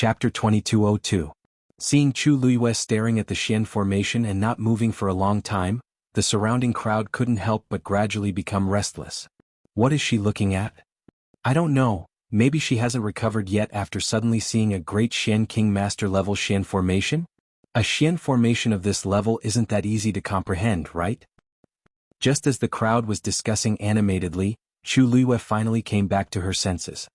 Chapter 2202. Seeing Chu Luiyue staring at the Xian formation and not moving for a long time, the surrounding crowd couldn't help but gradually become restless. What is she looking at? I don't know, maybe she hasn't recovered yet after suddenly seeing a great Xian King Master level Xian formation? A Xian formation of this level isn't that easy to comprehend, right? Just as the crowd was discussing animatedly, Chu Luiyue finally came back to her senses.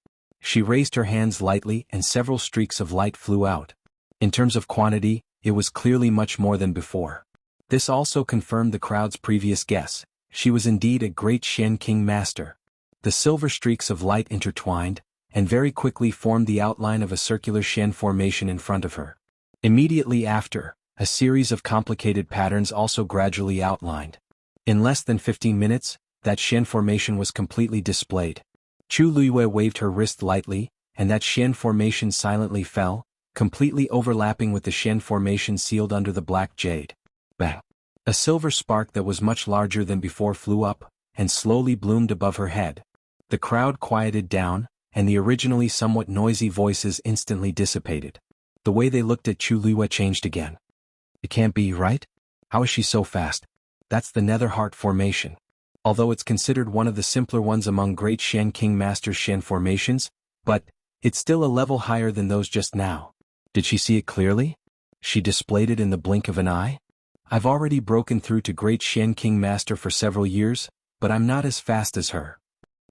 She raised her hands lightly and several streaks of light flew out. In terms of quantity, it was clearly much more than before. This also confirmed the crowd's previous guess. She was indeed a great Xian King Master. The silver streaks of light intertwined, and very quickly formed the outline of a circular Xian formation in front of her. Immediately after, a series of complicated patterns also gradually outlined. In less than 15 minutes, that Xian formation was completely displayed. Chu Luiyue waved her wrist lightly, and that Xian formation silently fell, completely overlapping with the Xian formation sealed under the black jade. Bang! A silver spark that was much larger than before flew up, and slowly bloomed above her head. The crowd quieted down, and the originally somewhat noisy voices instantly dissipated. The way they looked at Chu Luiyue changed again. It can't be, right? How is she so fast? That's the Nether Heart formation. Although it's considered one of the simpler ones among great Xian King Master's Xian formations, but it's still a level higher than those just now. Did she see it clearly? She displayed it in the blink of an eye? I've already broken through to great Xian King Master for several years, but I'm not as fast as her.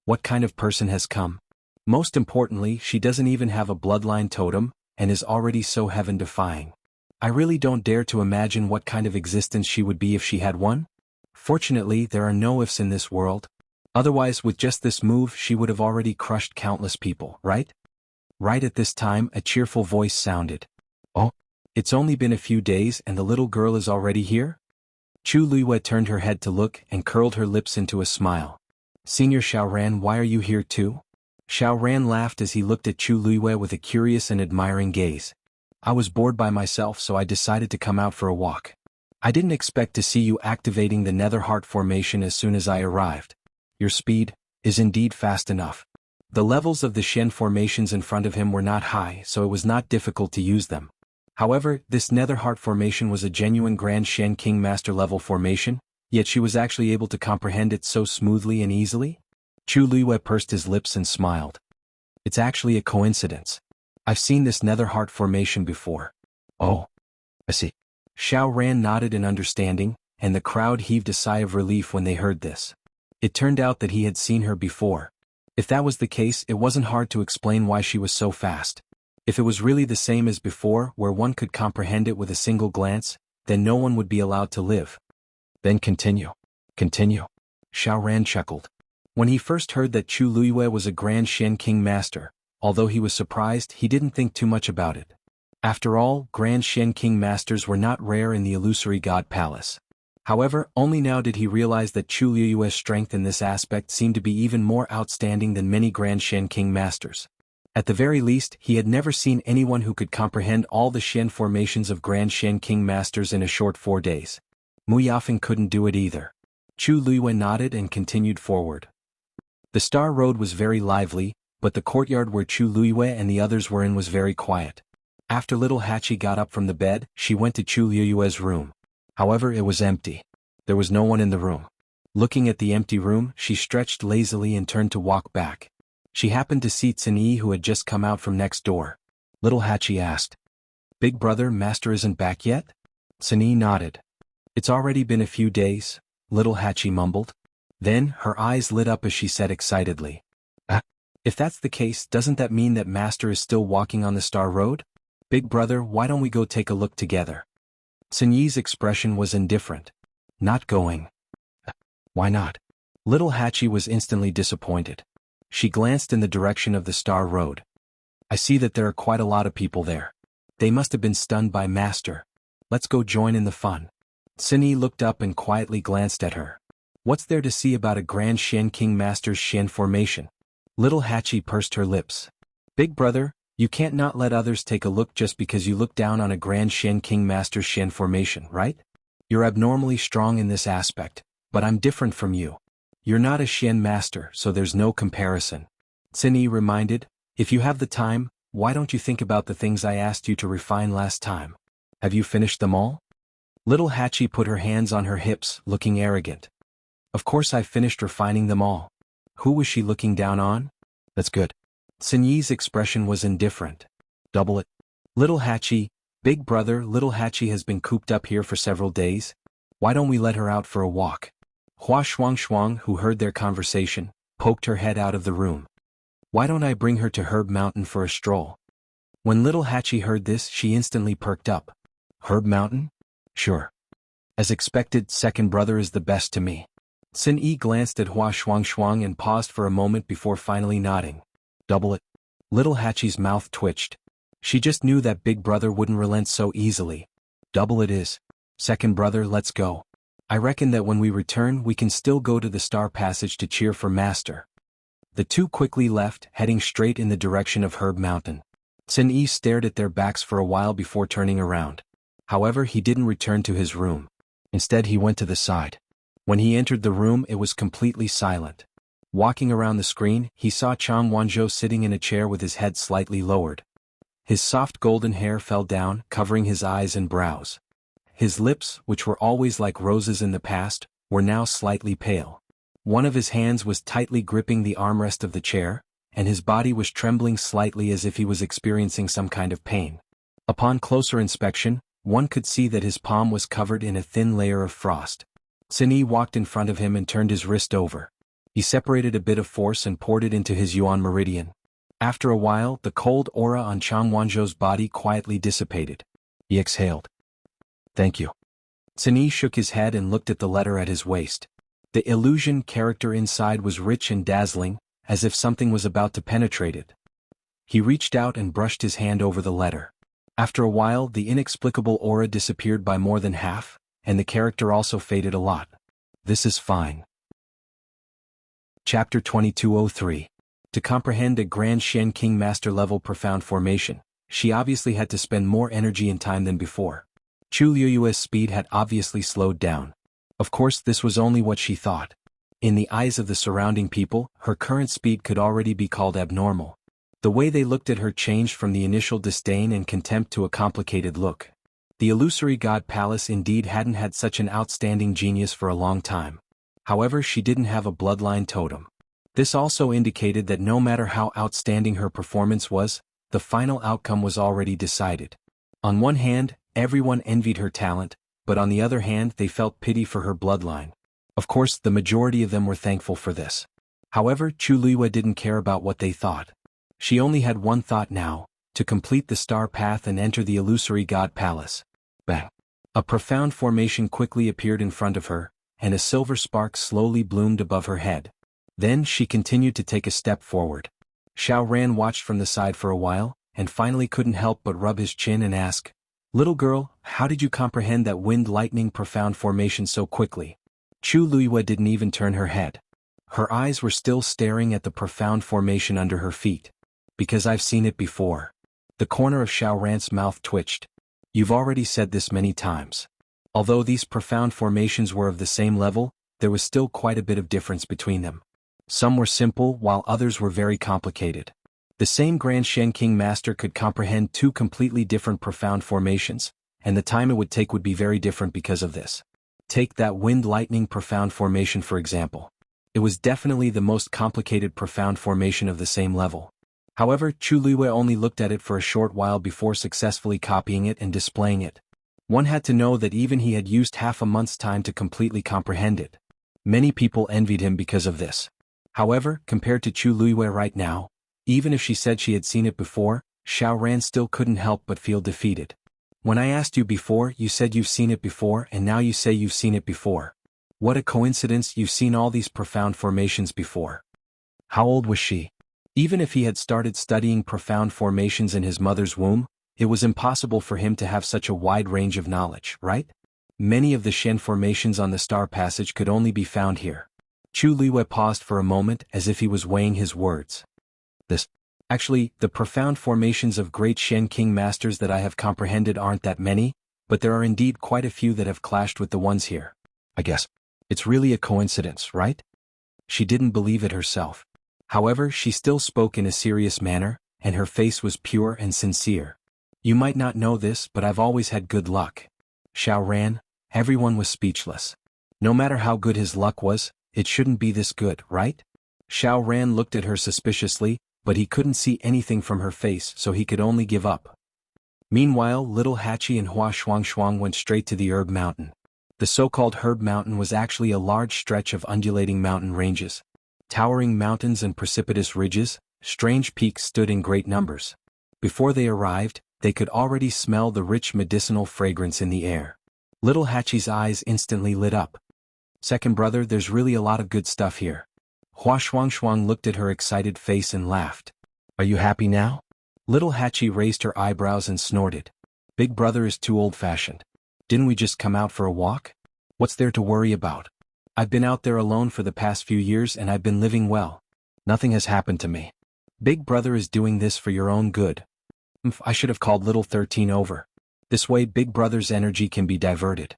What kind of person has come? Most importantly, she doesn't even have a bloodline totem, and is already so heaven-defying. I really don't dare to imagine what kind of existence she would be if she had one. Fortunately, there are no ifs in this world. Otherwise, with just this move, she would have already crushed countless people, right? Right at this time, a cheerful voice sounded. Oh, it's only been a few days and the little girl is already here? Chu Luiyue turned her head to look and curled her lips into a smile. Senior Xiaoran, why are you here too? Xiaoran laughed as he looked at Chu Luiyue with a curious and admiring gaze. I was bored by myself, so I decided to come out for a walk. I didn't expect to see you activating the Nether Heart formation as soon as I arrived. Your speed is indeed fast enough. The levels of the Xian formations in front of him were not high, so it was not difficult to use them. However, this Nether Heart formation was a genuine Grand Xian King Master level formation, yet she was actually able to comprehend it so smoothly and easily? Chu Luiyue pursed his lips and smiled. It's actually a coincidence. I've seen this Nether Heart formation before. Oh, I see. Xiaoran nodded in understanding, and the crowd heaved a sigh of relief when they heard this. It turned out that he had seen her before. If that was the case, it wasn't hard to explain why she was so fast. If it was really the same as before, where one could comprehend it with a single glance, then no one would be allowed to live. Then continue. Continue. Xiaoran chuckled. When he first heard that Chu Luiyue was a Grand Xian King Master, although he was surprised, he didn't think too much about it. After all, Grand Xian King Masters were not rare in the illusory God Palace. However, only now did he realize that Chu Luiyue's strength in this aspect seemed to be even more outstanding than many Grand Xian King Masters. At the very least, he had never seen anyone who could comprehend all the Xian formations of Grand Xian King Masters in a short 4 days. Mu Yafeng couldn't do it either. Chu Luiyue nodded and continued forward. The Star Road was very lively, but the courtyard where Chu Luiyue and the others were in was very quiet. After little Hachi got up from the bed, she went to Chu Luiyue's room. However, it was empty. There was no one in the room. Looking at the empty room, she stretched lazily and turned to walk back. She happened to see Tsinyi, who had just come out from next door. Little Hachi asked, "Big brother, master isn't back yet?" Tsinyi nodded. "It's already been a few days," little Hachi mumbled. Then, her eyes lit up as she said excitedly, if that's the case, doesn't that mean that master is still walking on the Star Road? Big brother, why don't we go take a look together?" Tsinyi's expression was indifferent. "Not going." "Why not?" Little Hachi was instantly disappointed. She glanced in the direction of the Star Road. "I see that there are quite a lot of people there. They must have been stunned by master. Let's go join in the fun." Tsinyi looked up and quietly glanced at her. What's there to see about a Grand Xian King Master's Xian formation? Little Hachi pursed her lips. "Big brother, you can't not let others take a look just because you look down on a Grand Xian King Master's Xian formation, right? You're abnormally strong in this aspect, but I'm different from you. You're not a Xian Master, so there's no comparison." Tsinyi reminded, "If you have the time, why don't you think about the things I asked you to refine last time? Have you finished them all? Little Hachi put her hands on her hips, looking arrogant. Of course I've finished refining them all. Who was she looking down on? That's good. Sun Yi's expression was indifferent. Double it. Little Hachi, big brother, Little Hachi has been cooped up here for several days. Why don't we let her out for a walk? Hua Shuang, who heard their conversation, poked her head out of the room. Why don't I bring her to Herb Mountain for a stroll? When Little Hachi heard this, she instantly perked up. Herb Mountain? Sure. As expected, second brother is the best to me. Sun Yi glanced at Hua Shuang and paused for a moment before finally nodding. Double it. Little Hachi's mouth twitched. She just knew that big brother wouldn't relent so easily. Double it is. Second brother, let's go. I reckon that when we return we can still go to the Star Passage to cheer for Master. The two quickly left, heading straight in the direction of Herb Mountain. Sun Yi stared at their backs for a while before turning around. However, he didn't return to his room. Instead he went to the side. When he entered the room it was completely silent. Walking around the screen, he saw Chang Wanzhou sitting in a chair with his head slightly lowered. His soft golden hair fell down, covering his eyes and brows. His lips, which were always like roses in the past, were now slightly pale. One of his hands was tightly gripping the armrest of the chair, and his body was trembling slightly as if he was experiencing some kind of pain. Upon closer inspection, one could see that his palm was covered in a thin layer of frost. Sun Yi walked in front of him and turned his wrist over. He separated a bit of force and poured it into his yuan meridian. After a while, the cold aura on Chang Wanzhou's body quietly dissipated. He exhaled. Thank you. Sun Yi shook his head and looked at the letter at his waist. The illusion character inside was rich and dazzling, as if something was about to penetrate it. He reached out and brushed his hand over the letter. After a while, the inexplicable aura disappeared by more than half, and the character also faded a lot. This is fine. Chapter 2203. To comprehend a Grand Shen King Master level profound formation, she obviously had to spend more energy and time than before. Chu Liyue's speed had obviously slowed down. Of course, this was only what she thought. In the eyes of the surrounding people, her current speed could already be called abnormal. The way they looked at her changed from the initial disdain and contempt to a complicated look. The illusory god palace indeed hadn't had such an outstanding genius for a long time. However, she didn't have a bloodline totem. This also indicated that no matter how outstanding her performance was, the final outcome was already decided. On one hand, everyone envied her talent, but on the other hand they felt pity for her bloodline. Of course, the majority of them were thankful for this. However, Chu Liyue didn't care about what they thought. She only had one thought now, to complete the star path and enter the illusory god palace. Bang! A profound formation quickly appeared in front of her, and a silver spark slowly bloomed above her head. Then she continued to take a step forward. Xiao Ran watched from the side for a while, and finally couldn't help but rub his chin and ask, "Little girl, how did you comprehend that wind-lightning profound formation so quickly?" Chu Liyue didn't even turn her head. Her eyes were still staring at the profound formation under her feet. Because I've seen it before. The corner of Xiao Ran's mouth twitched. You've already said this many times. Although these profound formations were of the same level, there was still quite a bit of difference between them. Some were simple while others were very complicated. The same Grand Shen King Master could comprehend two completely different profound formations, and the time it would take would be very different because of this. Take that wind-lightning profound formation for example. It was definitely the most complicated profound formation of the same level. However, Chu Liyue only looked at it for a short while before successfully copying it and displaying it. One had to know that even he had used half a month's time to completely comprehend it. Many people envied him because of this. However, compared to Chu Liyue right now, even if she said she had seen it before, Xiao Ran still couldn't help but feel defeated. When I asked you before, you said you've seen it before, and now you say you've seen it before. What a coincidence, you've seen all these profound formations before. How old was she? Even if he had started studying profound formations in his mother's womb, it was impossible for him to have such a wide range of knowledge, right? Many of the Shen formations on the Star Passage could only be found here. Chu Liyue paused for a moment as if he was weighing his words. Actually, the profound formations of great Shen King Masters that I have comprehended aren't that many, but there are indeed quite a few that have clashed with the ones here. I guess. It's really a coincidence, right? She didn't believe it herself. However, she still spoke in a serious manner, and her face was pure and sincere. You might not know this, but I've always had good luck. Xiao Ran, everyone was speechless. No matter how good his luck was, it shouldn't be this good, right? Xiao Ran looked at her suspiciously, but he couldn't see anything from her face, so he could only give up. Meanwhile, little Hachi and Hua Shuang went straight to the Herb Mountain. The so-called Herb Mountain was actually a large stretch of undulating mountain ranges. Towering mountains and precipitous ridges, strange peaks stood in great numbers. Before they arrived, they could already smell the rich medicinal fragrance in the air. Little Hachi's eyes instantly lit up. Second brother, there's really a lot of good stuff here. Hua Shuang looked at her excited face and laughed. Are you happy now? Little Hachi raised her eyebrows and snorted. Big brother is too old-fashioned. Didn't we just come out for a walk? What's there to worry about? I've been out there alone for the past few years and I've been living well. Nothing has happened to me. Big brother is doing this for your own good. I should have called little 13 over. This way big brother's energy can be diverted.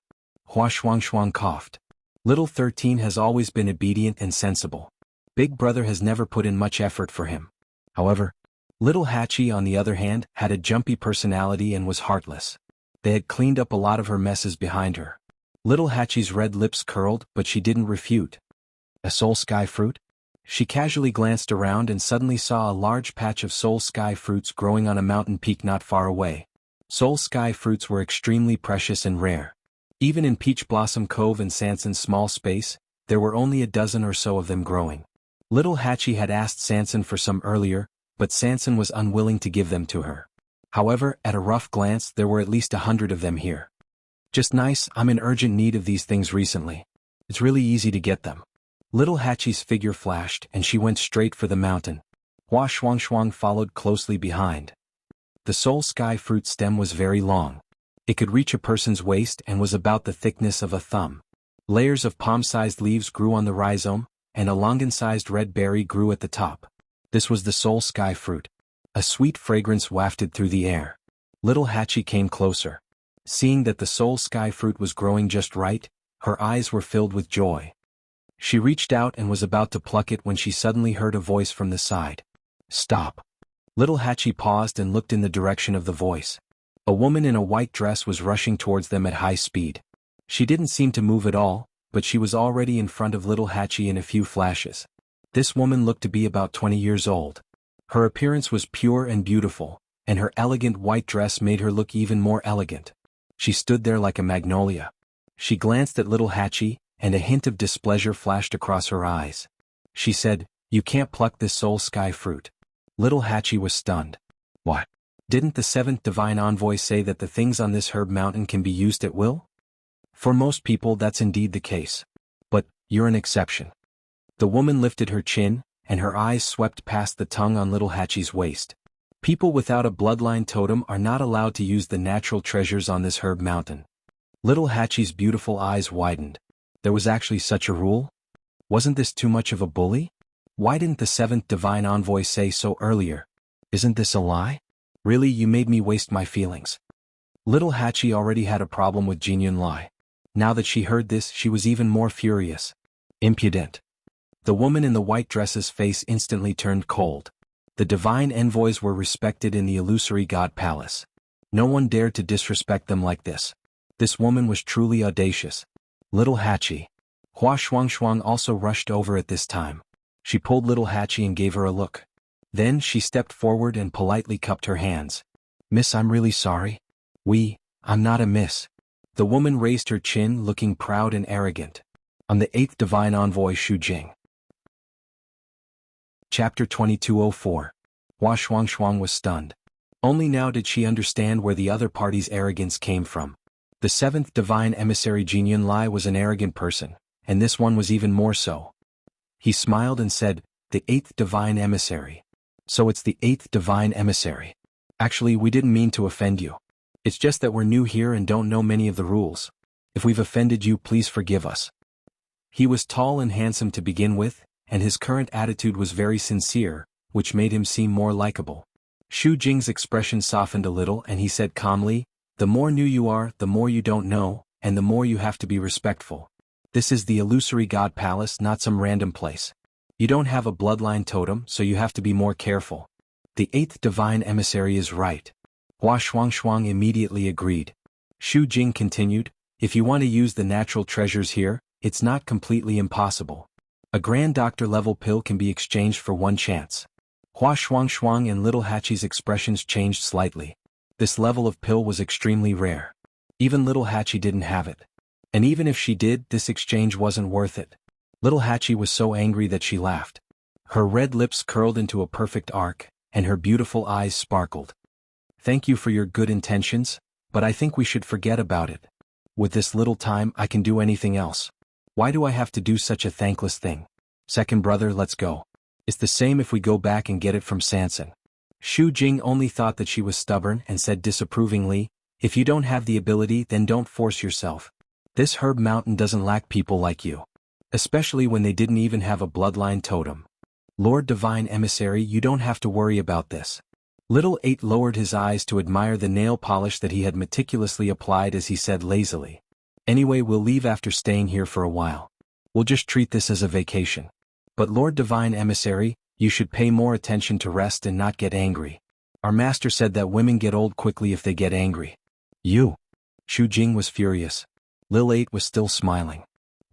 Hua Shuang coughed. Little 13 has always been obedient and sensible. Big brother has never put in much effort for him. However, little Hachi on the other hand had a jumpy personality and was heartless. They had cleaned up a lot of her messes behind her. Little Hachi's red lips curled, but she didn't refute. A soul sky fruit? She casually glanced around and suddenly saw a large patch of soul sky fruits growing on a mountain peak not far away. Soul sky fruits were extremely precious and rare. Even in Peach Blossom Cove and Sanson's small space, there were only a dozen or so of them growing. Little Hachi had asked Sanson for some earlier, but Sanson was unwilling to give them to her. However, at a rough glance there were at least 100 of them here. Just nice, I'm in urgent need of these things recently. It's really easy to get them. Little Hachi's figure flashed and she went straight for the mountain. Hua Shuang followed closely behind. The soul sky fruit stem was very long. It could reach a person's waist and was about the thickness of a thumb. Layers of palm-sized leaves grew on the rhizome, and a longan-sized red berry grew at the top. This was the soul sky fruit. A sweet fragrance wafted through the air. Little Hachi came closer. Seeing that the soul sky fruit was growing just right, her eyes were filled with joy. She reached out and was about to pluck it when she suddenly heard a voice from the side. Stop. Little Hachi paused and looked in the direction of the voice. A woman in a white dress was rushing towards them at high speed. She didn't seem to move at all, but she was already in front of little Hachi in a few flashes. This woman looked to be about 20 years old. Her appearance was pure and beautiful, and her elegant white dress made her look even more elegant. She stood there like a magnolia. She glanced at little Hachi, and a hint of displeasure flashed across her eyes. She said, "You can't pluck this soul sky fruit." Little Hachi was stunned. What? Didn't the seventh divine envoy say that the things on this herb mountain can be used at will? For most people that's indeed the case. But, you're an exception. The woman lifted her chin, and her eyes swept past the tongue on little Hachi's waist. People without a bloodline totem are not allowed to use the natural treasures on this herb mountain. Little Hachi's beautiful eyes widened. There was actually such a rule? Wasn't this too much of a bully? Why didn't the seventh divine envoy say so earlier? Isn't this a lie? Really, you made me waste my feelings. Little Hachi already had a problem with Jinyun Lai. Now that she heard this, she was even more furious. Impudent. The woman in the white dress's face instantly turned cold. The divine envoys were respected in the illusory god palace. No one dared to disrespect them like this. This woman was truly audacious. Little Hachi. Hua Shuang also rushed over at this time. She pulled little Hachi and gave her a look. Then she stepped forward and politely cupped her hands. Miss, I'm really sorry. I'm not a miss. The woman raised her chin, looking proud and arrogant. I'm the eighth divine envoy Xu Jing. Chapter 2204. Hua Shuang was stunned. Only now did she understand where the other party's arrogance came from. The seventh divine emissary Jinyun Lai was an arrogant person, and this one was even more so. He smiled and said, "The eighth divine emissary. So it's the eighth divine emissary. Actually, we didn't mean to offend you. It's just that we're new here and don't know many of the rules. If we've offended you, please forgive us." He was tall and handsome to begin with, and his current attitude was very sincere, which made him seem more likable. Xu Jing's expression softened a little and he said calmly, "The more new you are, the more you don't know, and the more you have to be respectful. This is the illusory god palace, not some random place. You don't have a bloodline totem, so you have to be more careful. The eighth divine emissary is right. Hua Shuang immediately agreed. Xu Jing continued, if you want to use the natural treasures here, it's not completely impossible. A Grand Doctor level pill can be exchanged for one chance. Hua Shuang and Little Hachi's expressions changed slightly. This level of pill was extremely rare. Even Little Hachi didn't have it. And even if she did, this exchange wasn't worth it. Little Hachi was so angry that she laughed. Her red lips curled into a perfect arc, and her beautiful eyes sparkled. Thank you for your good intentions, but I think we should forget about it. With this little time, I can do anything else. Why do I have to do such a thankless thing? Second brother, let's go. It's the same if we go back and get it from Sanson. Xu Jing only thought that she was stubborn and said disapprovingly, if you don't have the ability, then don't force yourself. This herb mountain doesn't lack people like you. Especially when they didn't even have a bloodline totem. Lord Divine Emissary, you don't have to worry about this. Little Eight lowered his eyes to admire the nail polish that he had meticulously applied as he said lazily. Anyway, we'll leave after staying here for a while. We'll just treat this as a vacation. But Lord Divine Emissary, you should pay more attention to rest and not get angry. Our master said that women get old quickly if they get angry. You. Xu Jing was furious. Lil Eight was still smiling.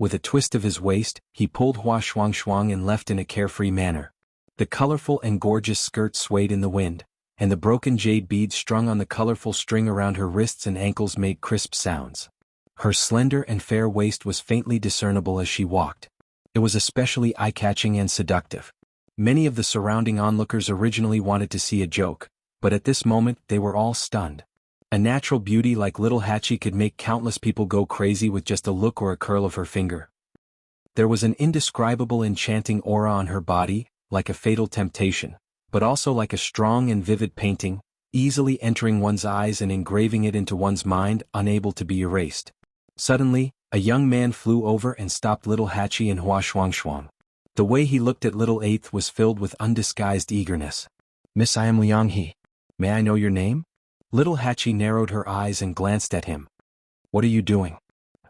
With a twist of his waist, he pulled Hua Shuang and left in a carefree manner. The colorful and gorgeous skirt swayed in the wind, and the broken jade beads strung on the colorful string around her wrists and ankles made crisp sounds. Her slender and fair waist was faintly discernible as she walked. It was especially eye-catching and seductive. Many of the surrounding onlookers originally wanted to see a joke, but at this moment they were all stunned. A natural beauty like Little Hachi could make countless people go crazy with just a look or a curl of her finger. There was an indescribable enchanting aura on her body, like a fatal temptation, but also like a strong and vivid painting, easily entering one's eyes and engraving it into one's mind, unable to be erased. Suddenly, a young man flew over and stopped Little Hachi and Hua Shuang. The way he looked at Little Eighth was filled with undisguised eagerness. Miss, I am Liang He. May I know your name? Little Hachi narrowed her eyes and glanced at him. What are you doing?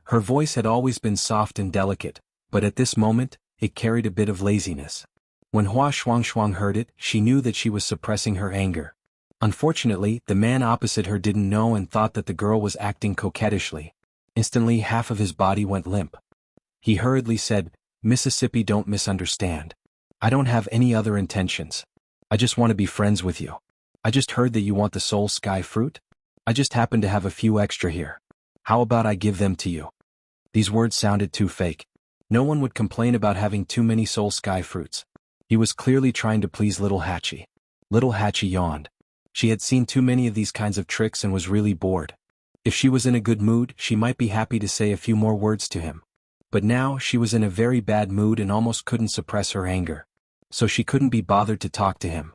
Her voice had always been soft and delicate, but at this moment, it carried a bit of laziness. When Hua Shuang heard it, she knew that she was suppressing her anger. Unfortunately, the man opposite her didn't know and thought that the girl was acting coquettishly. Instantly, half of his body went limp. He hurriedly said, Mississippi, don't misunderstand. I don't have any other intentions. I just want to be friends with you. I just heard that you want the soul sky fruit. I just happen to have a few extra here. How about I give them to you? These words sounded too fake. No one would complain about having too many soul sky fruits. He was clearly trying to please Little Hachi. Little Hachi yawned. She had seen too many of these kinds of tricks and was really bored. If she was in a good mood, she might be happy to say a few more words to him. But now, she was in a very bad mood and almost couldn't suppress her anger. So she couldn't be bothered to talk to him.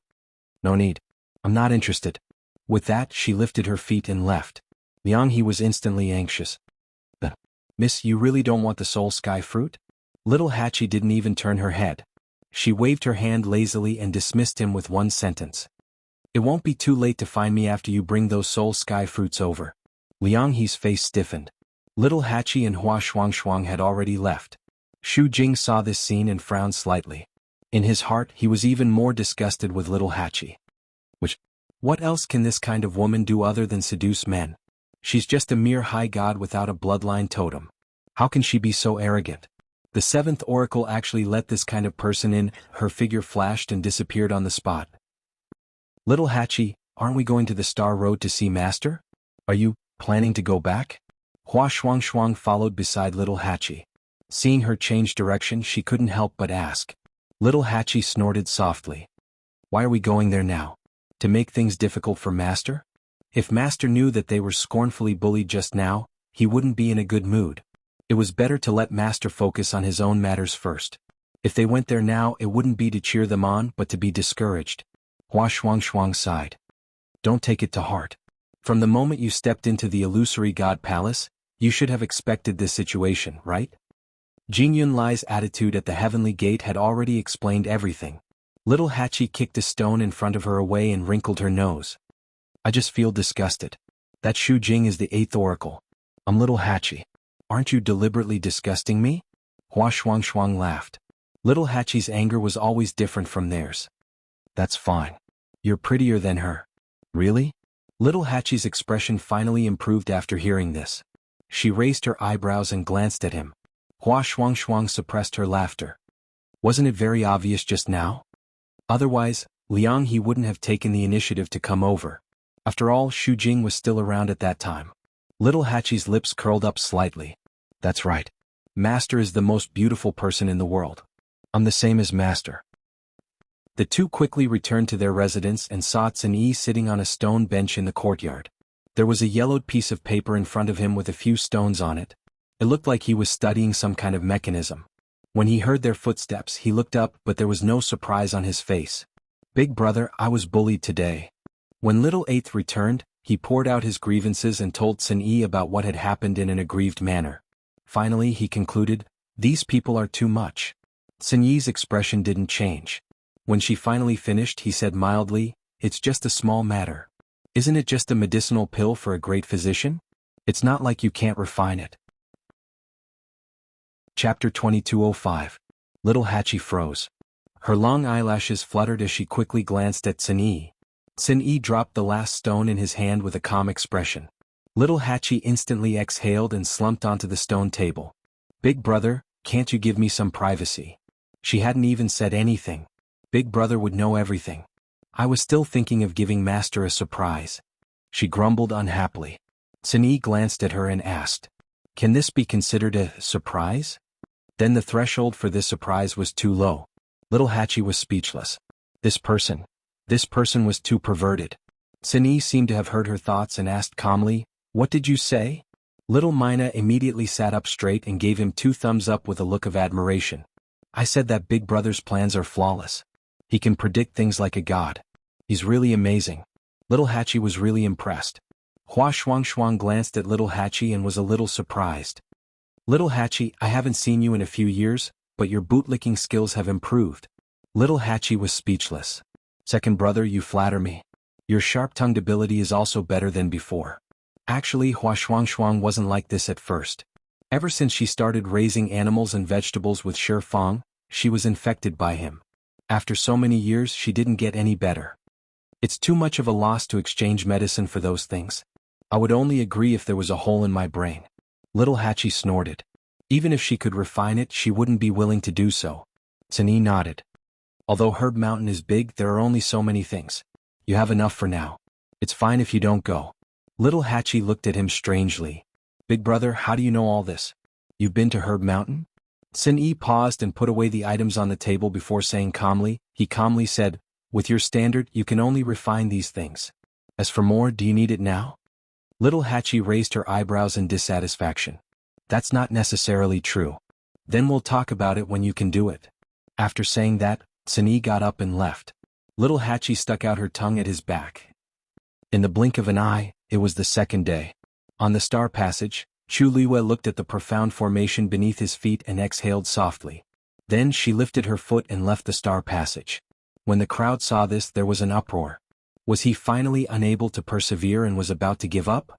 No need. I'm not interested. With that, she lifted her feet and left. Liang He was instantly anxious. Miss, you really don't want the soul sky fruit? Little Hachi didn't even turn her head. She waved her hand lazily and dismissed him with one sentence. It won't be too late to find me after you bring those soul sky fruits over. Liang He's face stiffened. Little Hachi and Hua Shuang had already left. Xu Jing saw this scene and frowned slightly. In his heart, he was even more disgusted with Little Hachi. What else can this kind of woman do other than seduce men? She's just a mere high god without a bloodline totem. How can she be so arrogant? The seventh oracle actually let this kind of person in. Her figure flashed and disappeared on the spot. Little Hachi, aren't we going to the Star Road to see Master? Are you planning to go back? Hua Shuang followed beside Little Hachi. Seeing her change direction, she couldn't help but ask. Little Hachi snorted softly. Why are we going there now? To make things difficult for Master? If Master knew that they were scornfully bullied just now, he wouldn't be in a good mood. It was better to let Master focus on his own matters first. If they went there now, it wouldn't be to cheer them on but to be discouraged. Hua Shuang sighed. Don't take it to heart. From the moment you stepped into the illusory god palace, you should have expected this situation, right? Jing Yunlai's attitude at the heavenly gate had already explained everything. Little Hachi kicked a stone in front of her away and wrinkled her nose. I just feel disgusted. That Xu Jing is the eighth oracle. I'm Little Hachi. Aren't you deliberately disgusting me? Hua Shuang laughed. Little Hachi's anger was always different from theirs. That's fine. You're prettier than her. Really? Little Hachi's expression finally improved after hearing this. She raised her eyebrows and glanced at him. Hua Shuang suppressed her laughter. Wasn't it very obvious just now? Otherwise, Liang He wouldn't have taken the initiative to come over. After all, Xu Jing was still around at that time. Little Hachi's lips curled up slightly. That's right. Master is the most beautiful person in the world. I'm the same as Master. The two quickly returned to their residence and saw Yi sitting on a stone bench in the courtyard. There was a yellowed piece of paper in front of him with a few stones on it. It looked like he was studying some kind of mechanism. When he heard their footsteps, he looked up, but there was no surprise on his face. Big brother, I was bullied today. When little Eighth returned, he poured out his grievances and told Yi about what had happened in an aggrieved manner. Finally, he concluded, these people are too much. Yi's expression didn't change. When she finally finished, he said mildly, it's just a small matter. Isn't it just a medicinal pill for a great physician? It's not like you can't refine it. Chapter 2205. Little Hachi froze. Her long eyelashes fluttered as she quickly glanced at Yi. Yi dropped the last stone in his hand with a calm expression. Little Hachi instantly exhaled and slumped onto the stone table. Big brother, can't you give me some privacy? She hadn't even said anything. Big brother would know everything. I was still thinking of giving Master a surprise. She grumbled unhappily. Yi glanced at her and asked, can this be considered a surprise? Then the threshold for this surprise was too low. Little Hachi was speechless. This person was too perverted. Yi seemed to have heard her thoughts and asked calmly, what did you say? Little Mina immediately sat up straight and gave him 2 thumbs up with a look of admiration. I said that Big Brother's plans are flawless. He can predict things like a god. He's really amazing. Little Hachi was really impressed. Hua Shuang glanced at Little Hachi and was a little surprised. Little Hachi, I haven't seen you in a few years, but your bootlicking skills have improved. Little Hachi was speechless. Second brother, you flatter me. Your sharp-tongued ability is also better than before. Actually, Hua Shuang wasn't like this at first. Ever since she started raising animals and vegetables with Shi Fang, she was infected by him. After so many years, she didn't get any better. It's too much of a loss to exchange medicine for those things. I would only agree if there was a hole in my brain. Little Hachi snorted. Even if she could refine it, she wouldn't be willing to do so. Yi nodded. Although Herb Mountain is big, there are only so many things. You have enough for now. It's fine if you don't go. Little Hachi looked at him strangely. Big brother, how do you know all this? You've been to Herb Mountain? Yi paused and put away the items on the table before saying calmly, he calmly said, with your standard, you can only refine these things. As for more, do you need it now? Little Hachi raised her eyebrows in dissatisfaction. That's not necessarily true. Then we'll talk about it when you can do it. After saying that, Yi got up and left. Little Hachi stuck out her tongue at his back. In the blink of an eye, it was the second day. On the star passage, Chu Liwei looked at the profound formation beneath his feet and exhaled softly. Then she lifted her foot and left the star passage. When the crowd saw this, there was an uproar. Was he finally unable to persevere and was about to give up?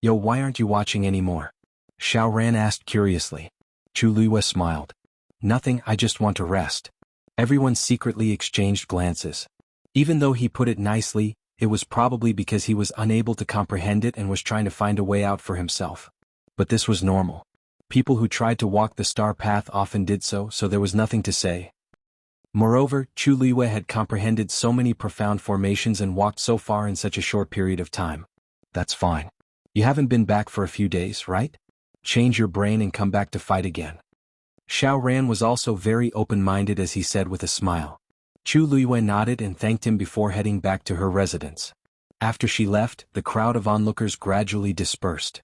Yo, why aren't you watching anymore? Xiao Ran asked curiously. Chu Liwei smiled. Nothing, I just want to rest. Everyone secretly exchanged glances. Even though he put it nicely, it was probably because he was unable to comprehend it and was trying to find a way out for himself. But this was normal. People who tried to walk the star path often did so there was nothing to say. Moreover, Chu Liwei had comprehended so many profound formations and walked so far in such a short period of time. That's fine. You haven't been back for a few days, right? Change your brain and come back to fight again. Xiao Ran was also very open-minded as he said with a smile. Chu Liwei nodded and thanked him before heading back to her residence. After she left, the crowd of onlookers gradually dispersed.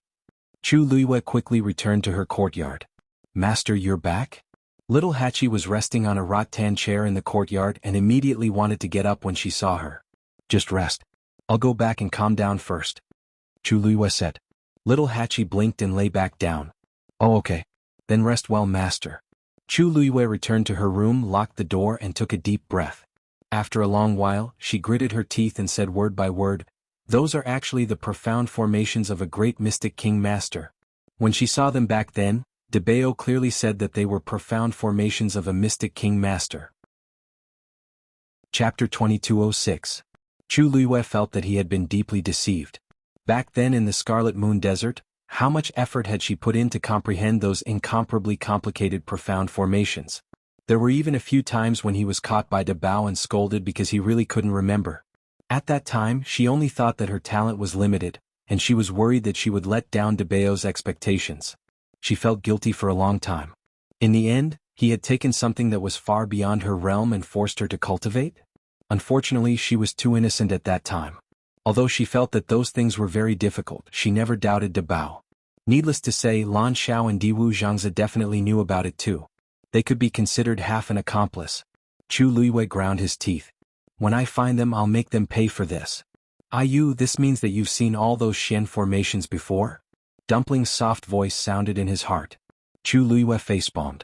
Chu Liwei quickly returned to her courtyard. Master, you're back? Little Hachi was resting on a rattan chair in the courtyard and immediately wanted to get up when she saw her. Just rest. I'll go back and calm down first. Chu Liwei said. Little Hachi blinked and lay back down. Oh, okay. Then rest well, master. Chu Liwei returned to her room, locked the door and took a deep breath. After a long while, she gritted her teeth and said word by word, those are actually the profound formations of a great mystic king master. When she saw them back then, Debeo clearly said that they were profound formations of a mystic king master. Chapter 2206. Chu Luiyue felt that he had been deeply deceived. Back then in the Scarlet Moon Desert, how much effort had she put in to comprehend those incomparably complicated profound formations? There were even a few times when he was caught by De Bao and scolded because he really couldn't remember. At that time, she only thought that her talent was limited, and she was worried that she would let down De Bao's expectations. She felt guilty for a long time. In the end, he had taken something that was far beyond her realm and forced her to cultivate? Unfortunately, she was too innocent at that time. Although she felt that those things were very difficult, she never doubted De Bao. Needless to say, Lan Xiao and Diwu Zhangzi definitely knew about it too. They could be considered half an accomplice. Chu Luiyue ground his teeth. When I find them, I'll make them pay for this. Yu, this means that you've seen all those Xian formations before? Dumpling's soft voice sounded in his heart. Chu Luiyue facepalmed.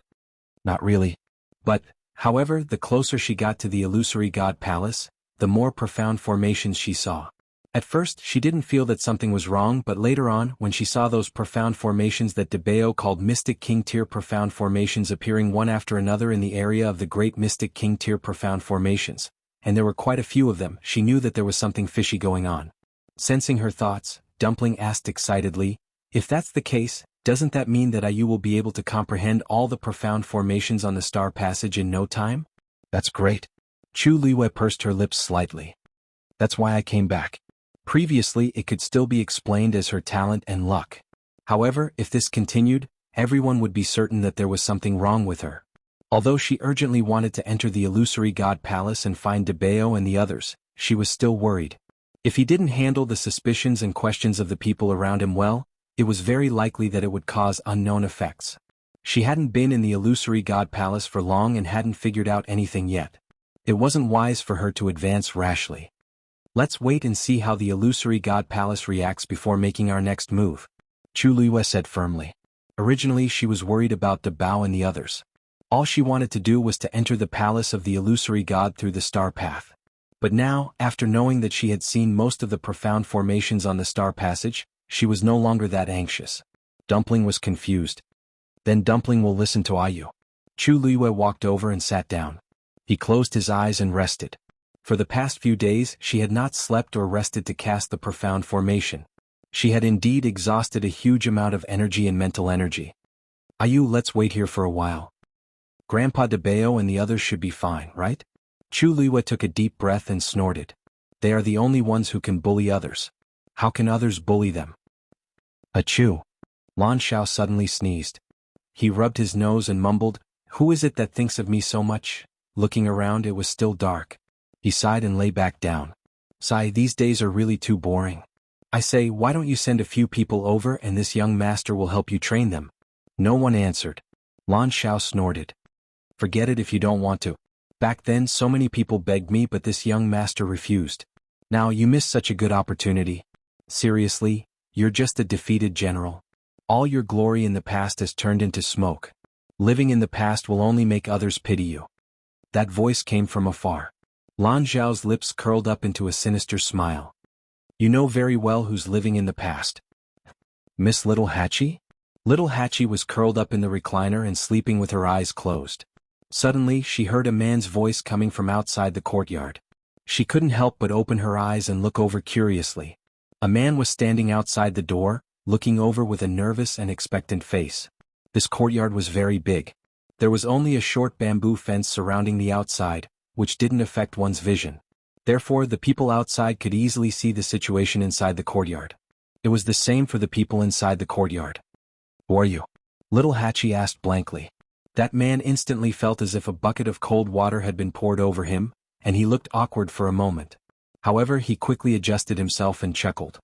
Not really. But, however, the closer she got to the illusory god palace, the more profound formations she saw. At first, she didn't feel that something was wrong, but later on, when she saw those profound formations that De Bao called Mystic King Tier profound formations appearing one after another in the area of the Great Mystic King Tier profound formations, and there were quite a few of them, she knew that there was something fishy going on. Sensing her thoughts, Dumpling asked excitedly, if that's the case, doesn't that mean that Yu will be able to comprehend all the profound formations on the Star Passage in no time? That's great. Chu Luiyue pursed her lips slightly. That's why I came back. Previously, it could still be explained as her talent and luck. However, if this continued, everyone would be certain that there was something wrong with her. Although she urgently wanted to enter the illusory god palace and find De Bao and the others, she was still worried. If he didn't handle the suspicions and questions of the people around him well, it was very likely that it would cause unknown effects. She hadn't been in the illusory god palace for long and hadn't figured out anything yet. It wasn't wise for her to advance rashly. Let's wait and see how the illusory god palace reacts before making our next move, Chu Luiyue said firmly. Originally she was worried about De Bao and the others. All she wanted to do was to enter the palace of the illusory god through the star path. But now, after knowing that she had seen most of the profound formations on the star passage, she was no longer that anxious. Dumpling was confused. Then Dumpling will listen to Yu. Chu Luiyue walked over and sat down. He closed his eyes and rested. For the past few days, she had not slept or rested to cast the profound formation. She had indeed exhausted a huge amount of energy and mental energy. Yu, let's wait here for a while. Grandpa De Bao and the others should be fine, right? Chu Luiyue took a deep breath and snorted. They are the only ones who can bully others. How can others bully them? Achoo! Lan Xiao suddenly sneezed. He rubbed his nose and mumbled, who is it that thinks of me so much? Looking around, it was still dark. He sighed and lay back down. Sigh, these days are really too boring. I say, why don't you send a few people over and this young master will help you train them? No one answered. Lan Xiao snorted. Forget it if you don't want to. Back then so many people begged me but this young master refused. Now you missed such a good opportunity. Seriously, you're just a defeated general. All your glory in the past has turned into smoke. Living in the past will only make others pity you. That voice came from afar. Lan Zhao's lips curled up into a sinister smile. You know very well who's living in the past. Miss Little Hatchie? Little Hatchie was curled up in the recliner and sleeping with her eyes closed. Suddenly, she heard a man's voice coming from outside the courtyard. She couldn't help but open her eyes and look over curiously. A man was standing outside the door, looking over with a nervous and expectant face. This courtyard was very big. There was only a short bamboo fence surrounding the outside, which didn't affect one's vision. Therefore, the people outside could easily see the situation inside the courtyard. It was the same for the people inside the courtyard. Who are you? Little Hatchie asked blankly. That man instantly felt as if a bucket of cold water had been poured over him, and he looked awkward for a moment. However, he quickly adjusted himself and chuckled.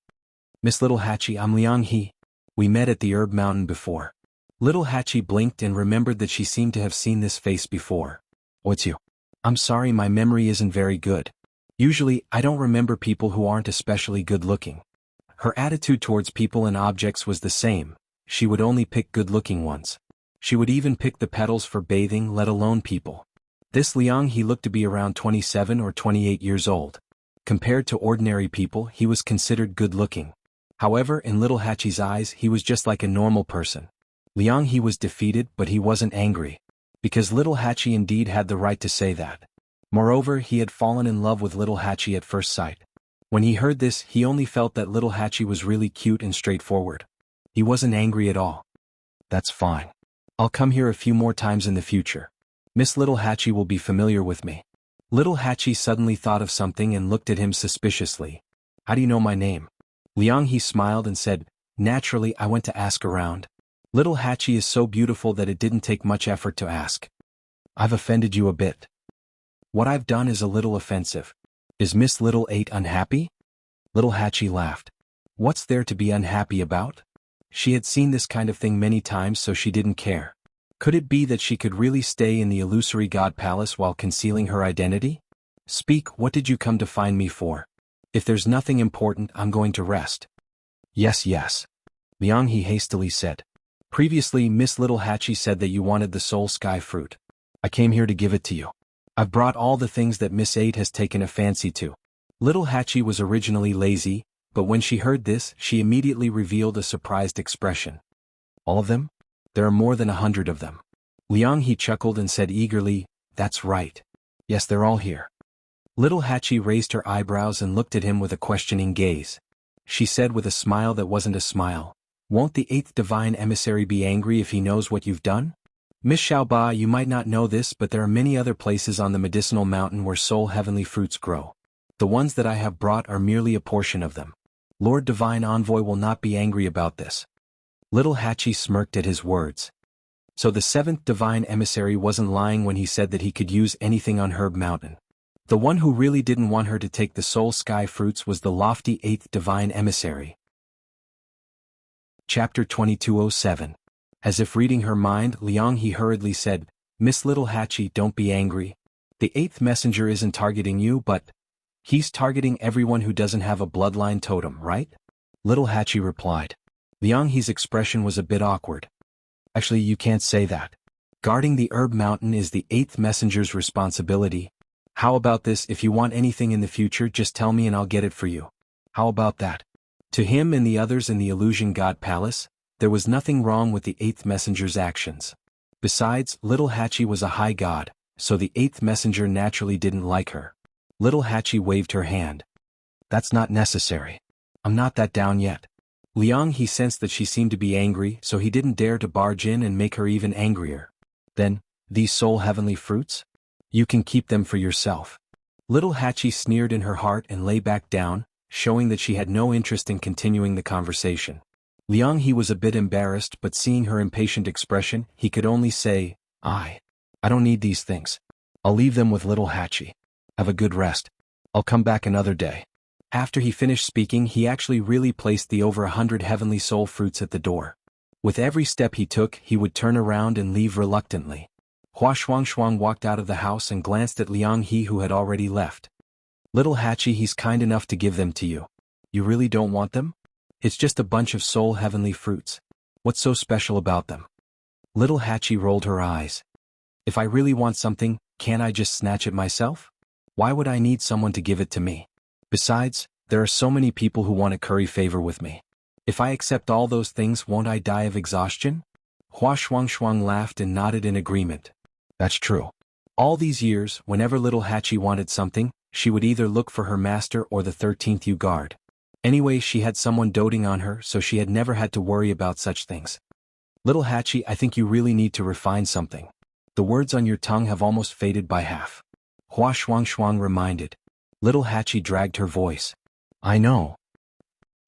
Miss Little Hatchie, I'm Liang He. We met at the Herb Mountain before. Little Hatchie blinked and remembered that she seemed to have seen this face before. What's you? I'm sorry, my memory isn't very good. Usually, I don't remember people who aren't especially good-looking. Her attitude towards people and objects was the same. She would only pick good-looking ones. She would even pick the petals for bathing, let alone people. This Liang He looked to be around 27 or 28 years old. Compared to ordinary people, he was considered good-looking. However, in Little Hatchie's eyes, he was just like a normal person. Liang He was defeated, but he wasn't angry. Because Little Hatchie indeed had the right to say that. Moreover, he had fallen in love with Little Hatchie at first sight. When he heard this, he only felt that little Hachi was really cute and straightforward. He wasn't angry at all. That's fine. I'll come here a few more times in the future. Miss Little Hachi will be familiar with me. Little Hachi suddenly thought of something and looked at him suspiciously. How do you know my name? Liang He smiled and said, naturally I went to ask around. Little Hachi is so beautiful that it didn't take much effort to ask. I've offended you a bit. What I've done is a little offensive. Is Miss Little 8 unhappy? Little Hachi laughed. What's there to be unhappy about? She had seen this kind of thing many times, so she didn't care. Could it be that she could really stay in the illusory god palace while concealing her identity? Speak, what did you come to find me for? If there's nothing important, I'm going to rest. Yes. Liang He hastily said. Previously, Miss Little Hachi said that you wanted the soul sky fruit. I came here to give it to you. I've brought all the things that Miss 8 has taken a fancy to. Little Hachi was originally lazy, but when she heard this, she immediately revealed a surprised expression. All of them? There are more than 100 of them. Liang He chuckled and said eagerly, that's right. Yes, they're all here. Little Hachi raised her eyebrows and looked at him with a questioning gaze. She said with a smile that wasn't a smile, won't the 8th divine emissary be angry if he knows what you've done? Miss Xiaoba, you might not know this, but there are many other places on the medicinal mountain where soul heavenly fruits grow. The ones that I have brought are merely a portion of them. Lord Divine Envoy will not be angry about this. Little Hachi smirked at his words. So the 7th divine emissary wasn't lying when he said that he could use anything on Herb Mountain. The one who really didn't want her to take the soul sky fruits was the lofty 8th divine emissary. Chapter 2207. As if reading her mind, Liang He hurriedly said, Miss Little Hachi, don't be angry. The 8th messenger isn't targeting you, but he's targeting everyone who doesn't have a bloodline totem, right? Little Hachi replied. Liang He's expression was a bit awkward. Actually, you can't say that. Guarding the Herb Mountain is the 8th messenger's responsibility. How about this, if you want anything in the future, just tell me and I'll get it for you. How about that? To him and the others in the Illusion God Palace, there was nothing wrong with the 8th messenger's actions. Besides, Little Hachi was a high god, so the 8th messenger naturally didn't like her. Little Hachi waved her hand. That's not necessary. I'm not that down yet. Liang He sensed that she seemed to be angry, so he didn't dare to barge in and make her even angrier. Then, these soul heavenly fruits? You can keep them for yourself. Little Hachi sneered in her heart and lay back down, showing that she had no interest in continuing the conversation. Liang He was a bit embarrassed, but seeing her impatient expression, he could only say, I don't need these things. I'll leave them with Little Hachi. Have a good rest. I'll come back another day. After he finished speaking, he actually really placed the over 100 heavenly soul fruits at the door. With every step he took, he would turn around and leave reluctantly. Hua Shuangshuang walked out of the house and glanced at Liang He, who had already left. Little Hachi, he's kind enough to give them to you. You really don't want them? It's just a bunch of soul heavenly fruits. What's so special about them? Little Hachi rolled her eyes. If I really want something, can't I just snatch it myself? Why would I need someone to give it to me? Besides, there are so many people who want to curry favor with me. If I accept all those things, won't I die of exhaustion? Hua Shuangshuang laughed and nodded in agreement. That's true. All these years, whenever Little Hachi wanted something, she would either look for her master or the 13th U Guard. Anyway, she had someone doting on her, so she had never had to worry about such things. Little Hachi, I think you really need to refine something. The words on your tongue have almost faded by half. Hua Shuangshuang reminded. Little Hachi dragged her voice. I know.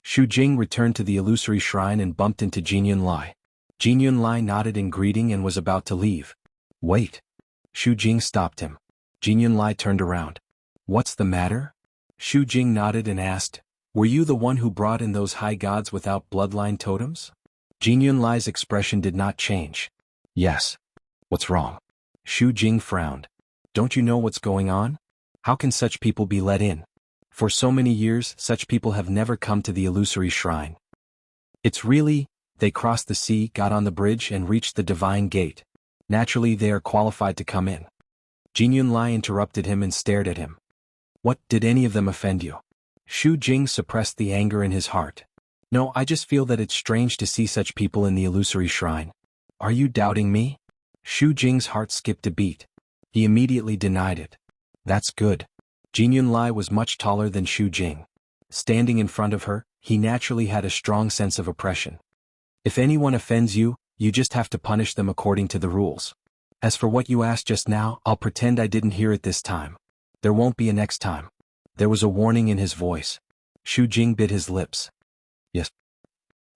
Xu Jing returned to the illusory shrine and bumped into Jin Yunlai. Jin Yunlai nodded in greeting and was about to leave. Wait. Xu Jing stopped him. Jin Yunlai turned around. What's the matter? Xu Jing nodded and asked, were you the one who brought in those high gods without bloodline totems? Jin Yunlai's expression did not change. Yes. What's wrong? Xu Jing frowned. Don't you know what's going on? How can such people be let in? For so many years, such people have never come to the illusory shrine. It's really, they crossed the sea, got on the bridge and reached the divine gate. Naturally, they are qualified to come in. Jin Yunlai interrupted him and stared at him. What, did any of them offend you? Xu Jing suppressed the anger in his heart. No, I just feel that it's strange to see such people in the illusory shrine. Are you doubting me? Xu Jing's heart skipped a beat. He immediately denied it. That's good. Jin Yunlai was much taller than Xu Jing. standing in front of her, he naturally had a strong sense of oppression. If anyone offends you, you just have to punish them according to the rules. As for what you asked just now, I'll pretend I didn't hear it this time. There won't be a next time. There was a warning in his voice. Xu Jing bit his lips. Yes.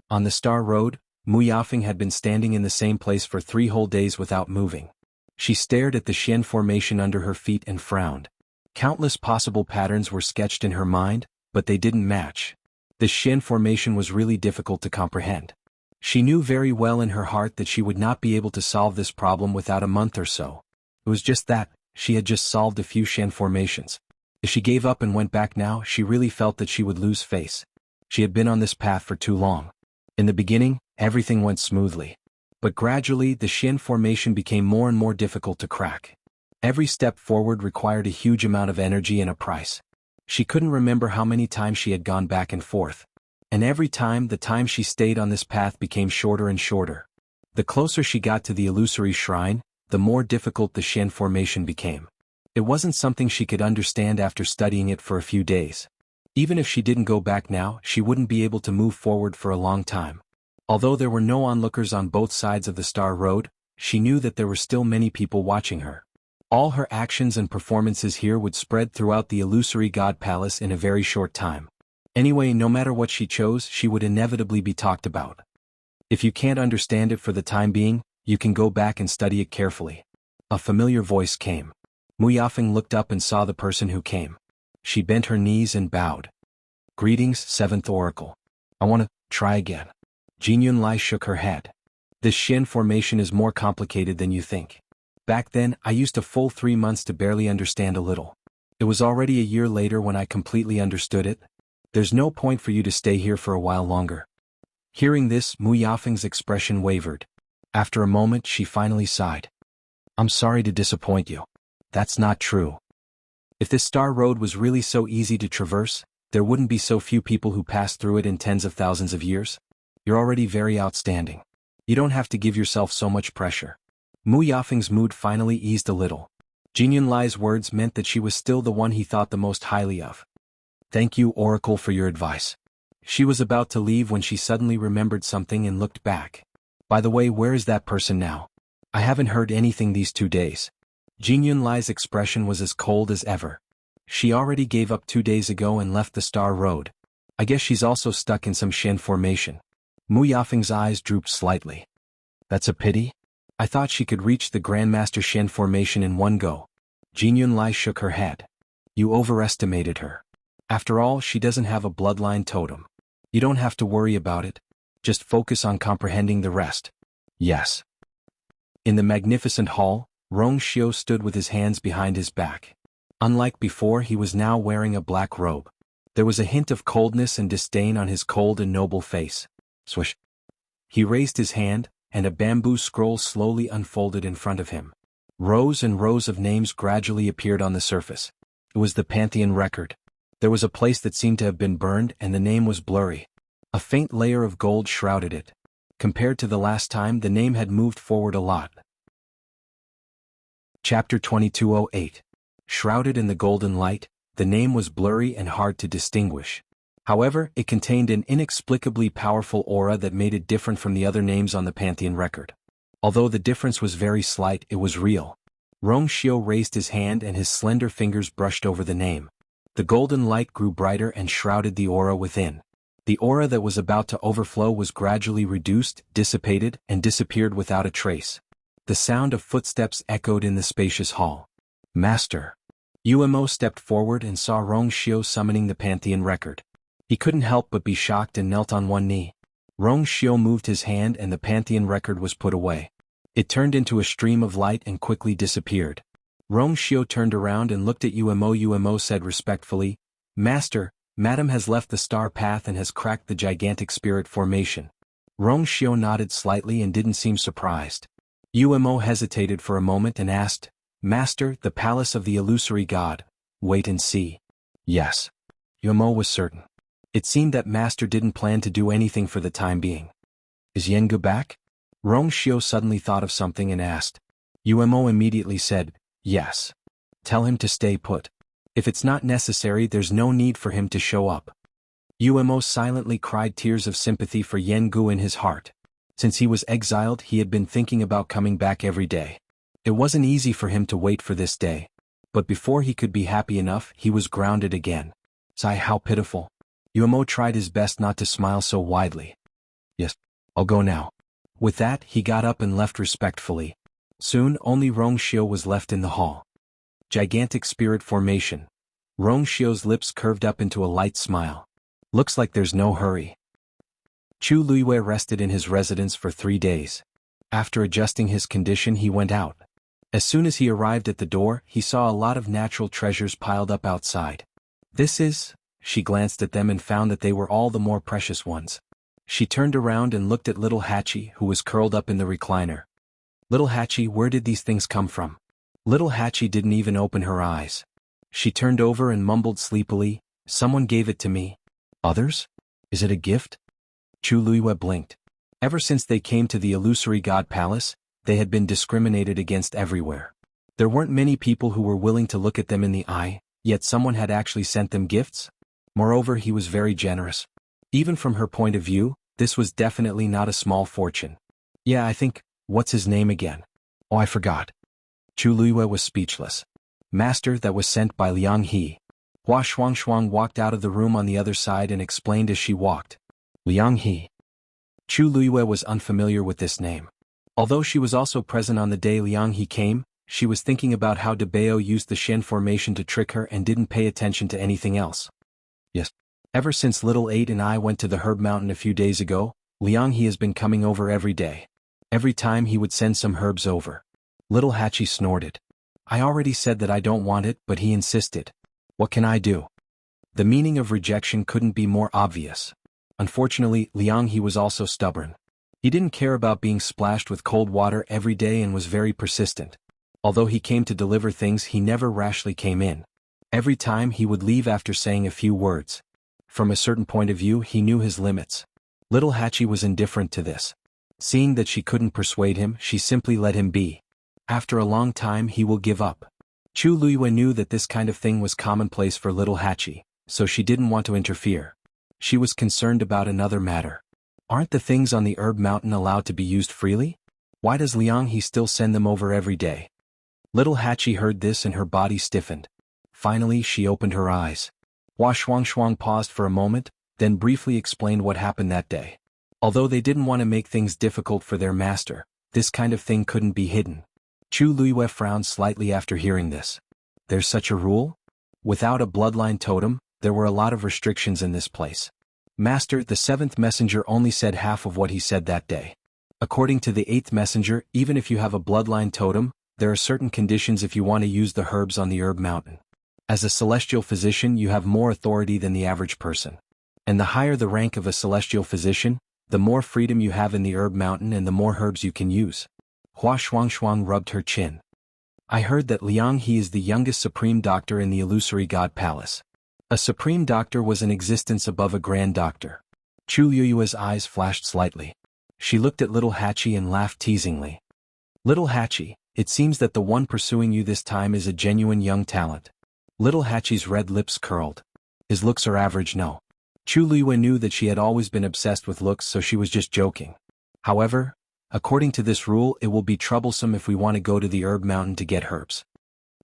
On the Star Road, Mu Yafeng had been standing in the same place for 3 whole days without moving. She stared at the Xian formation under her feet and frowned. Countless possible patterns were sketched in her mind, but they didn't match. The Xian formation was really difficult to comprehend. She knew very well in her heart that she would not be able to solve this problem without a month or so. It was just that, she had just solved a few Xian formations. If she gave up and went back now, she really felt that she would lose face. She had been on this path for too long. In the beginning, everything went smoothly. But gradually, the Xian formation became more and more difficult to crack. Every step forward required a huge amount of energy and a price. She couldn't remember how many times she had gone back and forth. And every time, the time she stayed on this path became shorter and shorter. The closer she got to the illusory shrine, the more difficult the Xian formation became. It wasn't something she could understand after studying it for a few days. Even if she didn't go back now, she wouldn't be able to move forward for a long time. Although there were no onlookers on both sides of the Star Road, she knew that there were still many people watching her. All her actions and performances here would spread throughout the illusory God Palace in a very short time. Anyway, no matter what she chose, she would inevitably be talked about. If you can't understand it for the time being, you can go back and study it carefully. A familiar voice came. Mu Yafeng looked up and saw the person who came. She bent her knees and bowed. Greetings, 7th Oracle. I want to try again. Jin Yunlai shook her head. This Xian formation is more complicated than you think. Back then, I used a full 3 months to barely understand a little. It was already a year later when I completely understood it. There's no point for you to stay here for a while longer. Hearing this, Mu Yafeng's expression wavered. After a moment, she finally sighed. I'm sorry to disappoint you. That's not true. If this Star Road was really so easy to traverse, there wouldn't be so few people who passed through it in tens of thousands of years. You're already very outstanding. You don't have to give yourself so much pressure. Mu Yafeng's mood finally eased a little. Jin Yunlai's words meant that she was still the one he thought the most highly of. Thank you, Oracle, for your advice. She was about to leave when she suddenly remembered something and looked back. By the way, where is that person now? I haven't heard anything these 2 days. Jin Yunlai's expression was as cold as ever. She already gave up 2 days ago and left the Star Road. I guess she's also stuck in some Xian formation. Mu Yafeng's eyes drooped slightly. That's a pity. I thought she could reach the Grandmaster Xian formation in one go. Jin Yunlai shook her head. You overestimated her. After all, she doesn't have a bloodline totem. You don't have to worry about it. Just focus on comprehending the rest. Yes. In the magnificent hall, Rong Xiu stood with his hands behind his back. Unlike before, he was now wearing a black robe. There was a hint of coldness and disdain on his cold and noble face. Swish. He raised his hand, and a bamboo scroll slowly unfolded in front of him. Rows and rows of names gradually appeared on the surface. It was the Pantheon record. There was a place that seemed to have been burned, and the name was blurry. A faint layer of gold shrouded it. Compared to the last time, the name had moved forward a lot. Chapter 2208. Shrouded in the golden light, the name was blurry and hard to distinguish. However, it contained an inexplicably powerful aura that made it different from the other names on the Pantheon record. Although the difference was very slight, it was real. Rong Xiu raised his hand and his slender fingers brushed over the name. The golden light grew brighter and shrouded the aura within. The aura that was about to overflow was gradually reduced, dissipated, and disappeared without a trace. The sound of footsteps echoed in the spacious hall. Master. Umo stepped forward and saw Rong Xiu summoning the Pantheon record. He couldn't help but be shocked and knelt on one knee. Rong Xiu moved his hand and the Pantheon record was put away. It turned into a stream of light and quickly disappeared. Rong Xiu turned around and looked at Umo. Umo said respectfully, Master, Madam has left the star path and has cracked the gigantic spirit formation. Rong Xiu nodded slightly and didn't seem surprised. Umo hesitated for a moment and asked, Master, the palace of the illusory god, wait and see. Yes. Umo was certain. It seemed that Master didn't plan to do anything for the time being. Is Yengu back? Rong Xiu suddenly thought of something and asked. Umo immediately said, Yes. Tell him to stay put. If it's not necessary, there's no need for him to show up. Umo silently cried tears of sympathy for Yen Gu in his heart. Since he was exiled, he had been thinking about coming back every day. It wasn't easy for him to wait for this day. But before he could be happy enough, he was grounded again. Sigh, how pitiful. Umo tried his best not to smile so widely. Yes, I'll go now. With that, he got up and left respectfully. Soon, only Rongxiu was left in the hall. Gigantic spirit formation. Rongxiu's lips curved up into a light smile. Looks like there's no hurry. Chu Luiyue rested in his residence for 3 days. After adjusting his condition, he went out. As soon as he arrived at the door, he saw a lot of natural treasures piled up outside. She glanced at them and found that they were all the more precious ones. She turned around and looked at little Hachi, who was curled up in the recliner. Little Hachi, where did these things come from? Little Hachi didn't even open her eyes. She turned over and mumbled sleepily, someone gave it to me. Others? Is it a gift? Chu Luiyue blinked. Ever since they came to the illusory god palace, they had been discriminated against everywhere. There weren't many people who were willing to look at them in the eye, yet someone had actually sent them gifts. Moreover, he was very generous. Even from her point of view, this was definitely not a small fortune. Yeah, I think, what's his name again? Oh, I forgot. Chu Luiyue was speechless. Master, that was sent by Liang He. Hua Shuangshuang walked out of the room on the other side and explained as she walked. Liang He. Chu Luiyue was unfamiliar with this name. Although she was also present on the day Liang He came, she was thinking about how De Bao used the Shen formation to trick her and didn't pay attention to anything else. Yes. Ever since little 8 and I went to the Herb Mountain a few days ago, Liang He has been coming over every day. Every time he would send some herbs over. Little Hachi snorted. I already said that I don't want it, but he insisted. What can I do? The meaning of rejection couldn't be more obvious. Unfortunately, Liang He was also stubborn. He didn't care about being splashed with cold water every day and was very persistent. Although he came to deliver things, he never rashly came in. Every time he would leave after saying a few words. From a certain point of view, he knew his limits. Little Hachi was indifferent to this. Seeing that she couldn't persuade him, she simply let him be. After a long time, he will give up. Chu Luiyue knew that this kind of thing was commonplace for little Hachi, so she didn't want to interfere. She was concerned about another matter. Aren't the things on the Herb Mountain allowed to be used freely? Why does Liang He still send them over every day? Little Hachi heard this and her body stiffened. Finally, she opened her eyes. Hua Shuangshuang paused for a moment, then briefly explained what happened that day. Although they didn't want to make things difficult for their master, this kind of thing couldn't be hidden. Chu Luiyue frowned slightly after hearing this. There's such a rule? Without a bloodline totem, there were a lot of restrictions in this place. Master, the 7th messenger only said half of what he said that day. According to the 8th messenger, even if you have a bloodline totem, there are certain conditions if you want to use the herbs on the Herb Mountain. As a celestial physician, you have more authority than the average person. And the higher the rank of a celestial physician, the more freedom you have in the Herb Mountain and the more herbs you can use. Hua Shuangshuang rubbed her chin. I heard that Liang He is the youngest supreme doctor in the illusory god palace. A supreme doctor was in existence above a grand doctor. Chu Luiyue's eyes flashed slightly. She looked at little Hachi and laughed teasingly. Little Hachi, it seems that the one pursuing you this time is a genuine young talent. Little Hachi's red lips curled. His looks are average, no. Chu Luiyue knew that she had always been obsessed with looks, so she was just joking. However, according to this rule, it will be troublesome if we want to go to the Herb Mountain to get herbs.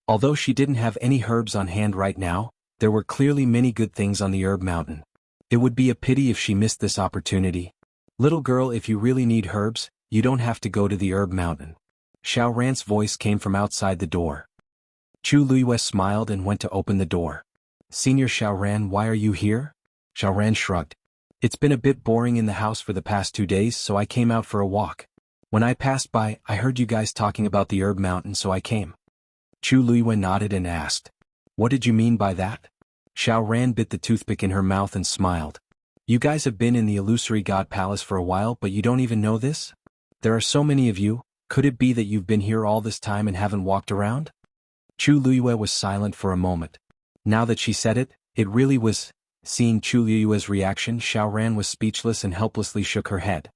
Although she didn't have any herbs on hand right now, there were clearly many good things on the Herb Mountain. It would be a pity if she missed this opportunity. Little girl, if you really need herbs, you don't have to go to the Herb Mountain. Xiao Ran's voice came from outside the door. Chu Luiyue smiled and went to open the door. Senior Xiao Ran, why are you here? Xiao Ran shrugged. It's been a bit boring in the house for the past 2 days, so I came out for a walk. When I passed by, I heard you guys talking about the Herb Mountain, so I came. Chu Luiyue nodded and asked. What did you mean by that? Xiao Ran bit the toothpick in her mouth and smiled. You guys have been in the illusory god palace for a while, but you don't even know this? There are so many of you, could it be that you've been here all this time and haven't walked around? Chu Luiyue was silent for a moment. Now that she said it, it really was. Seeing Chu Luiyue's reaction, Xiao Ran was speechless and helplessly shook her head.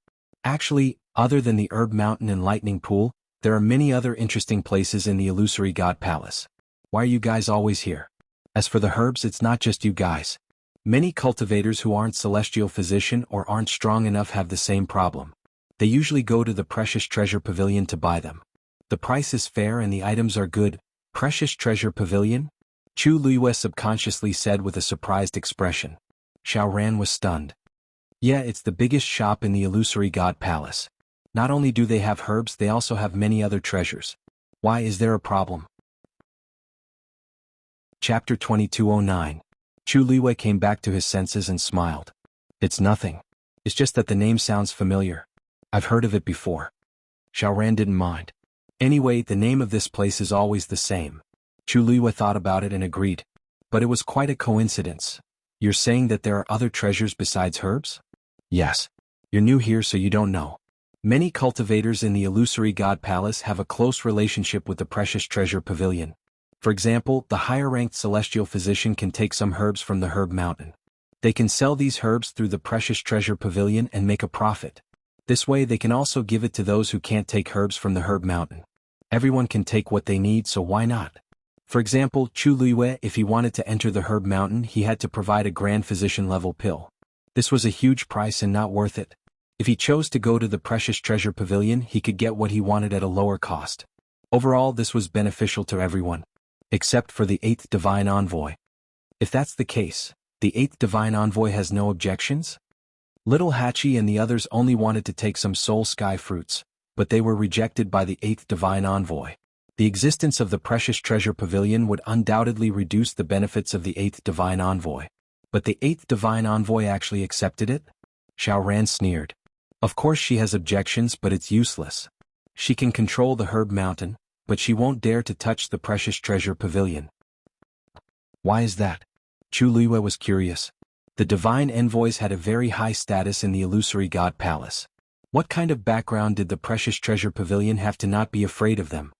Actually, other than the Herb Mountain and Lightning Pool, there are many other interesting places in the illusory god palace. Why are you guys always here? As for the herbs, it's not just you guys. Many cultivators who aren't celestial physician or aren't strong enough have the same problem. They usually go to the Precious Treasure Pavilion to buy them. The price is fair and the items are good. Precious Treasure Pavilion? Chu Luiyue subconsciously said with a surprised expression. Xiao Ran was stunned. Yeah, it's the biggest shop in the illusory god palace. Not only do they have herbs, they also have many other treasures. Why is there a problem? Chapter 2209. Chu Luiyue came back to his senses and smiled. It's nothing. It's just that the name sounds familiar. I've heard of it before. Xiao Ran didn't mind. Anyway, the name of this place is always the same. Chu Luiyue thought about it and agreed. But it was quite a coincidence. You're saying that there are other treasures besides herbs? Yes. You're new here so you don't know. Many cultivators in the illusory god palace have a close relationship with the Precious Treasure Pavilion. For example, the higher-ranked celestial physician can take some herbs from the herb mountain. They can sell these herbs through the Precious Treasure Pavilion and make a profit. This way they can also give it to those who can't take herbs from the herb mountain. Everyone can take what they need, so why not? For example, Chu Luiyue, if he wanted to enter the herb mountain, he had to provide a grand physician level pill. This was a huge price and not worth it. If he chose to go to the Precious Treasure Pavilion, he could get what he wanted at a lower cost. Overall, this was beneficial to everyone. Except for the 8th Divine Envoy. If that's the case, the 8th Divine Envoy has no objections? Little Hachi and the others only wanted to take some soul sky fruits, but they were rejected by the 8th Divine Envoy. The existence of the Precious Treasure Pavilion would undoubtedly reduce the benefits of the 8th Divine Envoy. But the 8th Divine Envoy actually accepted it? Xiao Ran sneered. Of course she has objections, but it's useless. She can control the herb mountain, but she won't dare to touch the Precious Treasure Pavilion. Why is that? Chu Luiyue was curious. The divine envoys had a very high status in the illusory god palace. What kind of background did the Precious Treasure Pavilion have to not be afraid of them?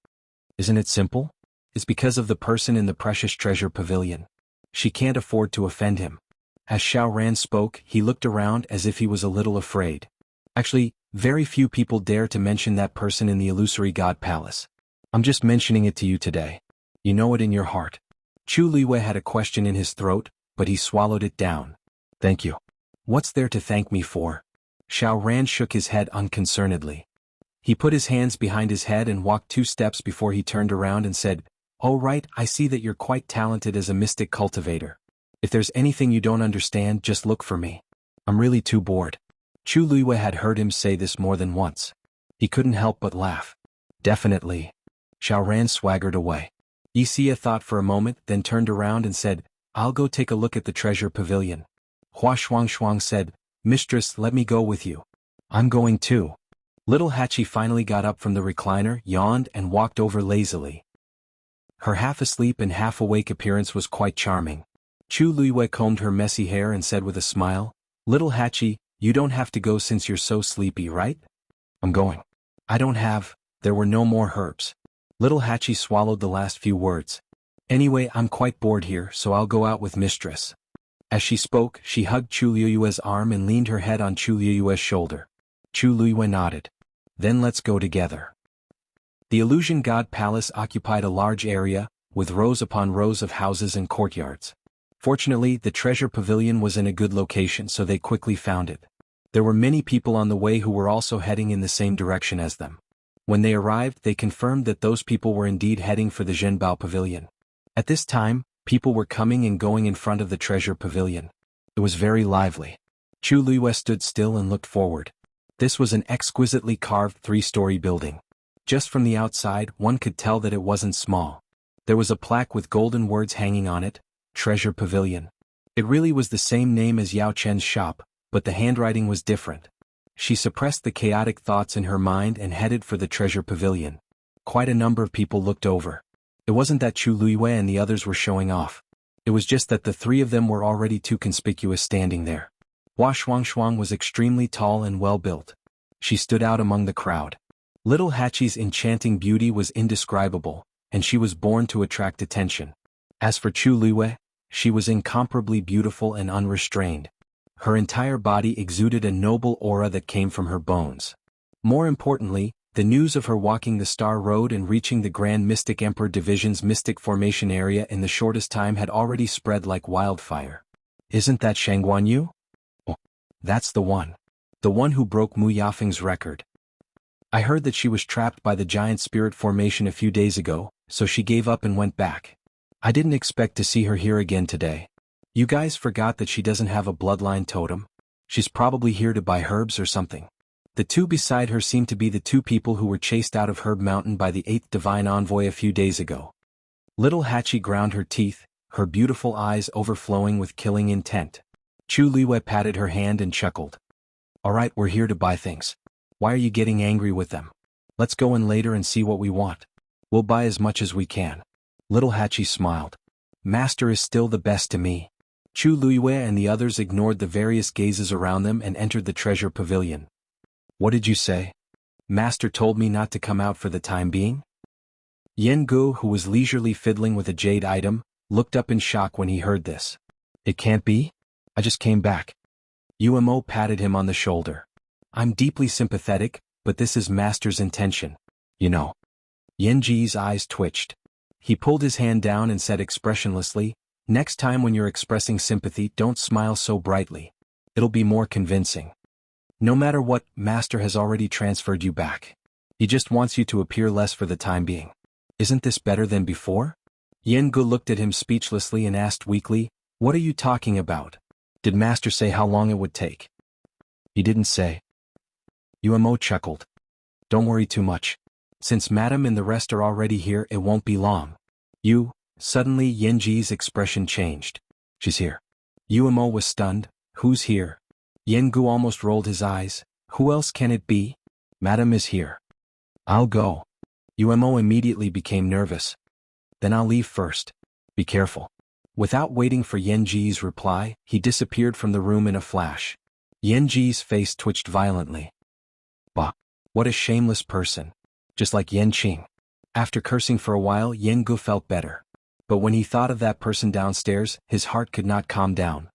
Isn't it simple? It's because of the person in the Precious Treasure Pavilion. She can't afford to offend him. As Xiao Ran spoke, he looked around as if he was a little afraid. Actually, very few people dare to mention that person in the illusory god palace. I'm just mentioning it to you today. You know it in your heart. Chu Luiyue had a question in his throat, but he swallowed it down. Thank you. What's there to thank me for? Xiao Ran shook his head unconcernedly. He put his hands behind his head and walked 2 steps before he turned around and said, "Oh right, I see that you're quite talented as a mystic cultivator. If there's anything you don't understand, just look for me. I'm really too bored." Chu Luiyue had heard him say this more than once. He couldn't help but laugh. Definitely. Xiao Ran swaggered away. Yixia thought for a moment, then turned around and said, "I'll go take a look at the treasure pavilion." Hua Shuang said, "Mistress, let me go with you." "I'm going too." Little Hachi finally got up from the recliner, yawned, and walked over lazily. Her half-asleep and half-awake appearance was quite charming. Chu Luiyue combed her messy hair and said with a smile, "Little Hachi, you don't have to go since you're so sleepy, right?" "I'm going." There were no more herbs. Little Hachi swallowed the last few words. "Anyway, I'm quite bored here, so I'll go out with Mistress." As she spoke, she hugged Chu Luiyue's arm and leaned her head on Chu Luiyue's shoulder. Chu Luiyue nodded. "Then let's go together." The Illusion God Palace occupied a large area, with rows upon rows of houses and courtyards. Fortunately, the treasure pavilion was in a good location, so they quickly found it. There were many people on the way who were also heading in the same direction as them. When they arrived, they confirmed that those people were indeed heading for the Zhenbao Pavilion. At this time, people were coming and going in front of the treasure pavilion. It was very lively. Chu Luiyue stood still and looked forward. This was an exquisitely carved 3-story building. Just from the outside, one could tell that it wasn't small. There was a plaque with golden words hanging on it, Treasure Pavilion. It really was the same name as Yao Chen's shop, but the handwriting was different. She suppressed the chaotic thoughts in her mind and headed for the treasure pavilion. Quite a number of people looked over. It wasn't that Chu Luiyue and the others were showing off. It was just that the 3 of them were already too conspicuous standing there. Hua Shuang was extremely tall and well-built. She stood out among the crowd. Little Hachi's enchanting beauty was indescribable, and she was born to attract attention. As for Chu Luiyue, she was incomparably beautiful and unrestrained. Her entire body exuded a noble aura that came from her bones. More importantly, the news of her walking the Star Road and reaching the Grand Mystic Emperor Division's Mystic Formation area in the shortest time had already spread like wildfire. Isn't that Shangguan Yu? Oh, that's the one. The one who broke Mu Yafeng's record. I heard that she was trapped by the giant spirit formation a few days ago, so she gave up and went back. I didn't expect to see her here again today. You guys forgot that she doesn't have a bloodline totem? She's probably here to buy herbs or something. The two beside her seem to be the two people who were chased out of Herb Mountain by the 8th Divine Envoy a few days ago. Little Hachi ground her teeth, her beautiful eyes overflowing with killing intent. Chu Liwei patted her hand and chuckled. Alright, we're here to buy things. Why are you getting angry with them? Let's go in later and see what we want. We'll buy as much as we can. Little Hachi smiled. Master is still the best to me. Chu Liwei and the others ignored the various gazes around them and entered the treasure pavilion. What did you say? Master told me not to come out for the time being? Yen Gu, who was leisurely fiddling with a jade item, looked up in shock when he heard this. It can't be? I just came back. Umo patted him on the shoulder. I'm deeply sympathetic, but this is Master's intention. You know. Yen Ji's eyes twitched. He pulled his hand down and said expressionlessly, next time when you're expressing sympathy, don't smile so brightly. It'll be more convincing. No matter what, Master has already transferred you back. He just wants you to appear less for the time being. Isn't this better than before? Yen Gu looked at him speechlessly and asked weakly, what are you talking about? Did Master say how long it would take? He didn't say. Umo chuckled. Don't worry too much. Since Madam and the rest are already here, it won't be long. Suddenly Yen Ji's expression changed. She's here. Umo was stunned. Who's here? Yen Gu almost rolled his eyes. Who else can it be? Madam is here. I'll go. Umo immediately became nervous. Then I'll leave first. Be careful. Without waiting for Yen Ji's reply, he disappeared from the room in a flash. Yen Ji's face twitched violently. Bah! What a shameless person. Just like Yen Qing. After cursing for a while, Yen Gu felt better. But when he thought of that person downstairs, his heart could not calm down.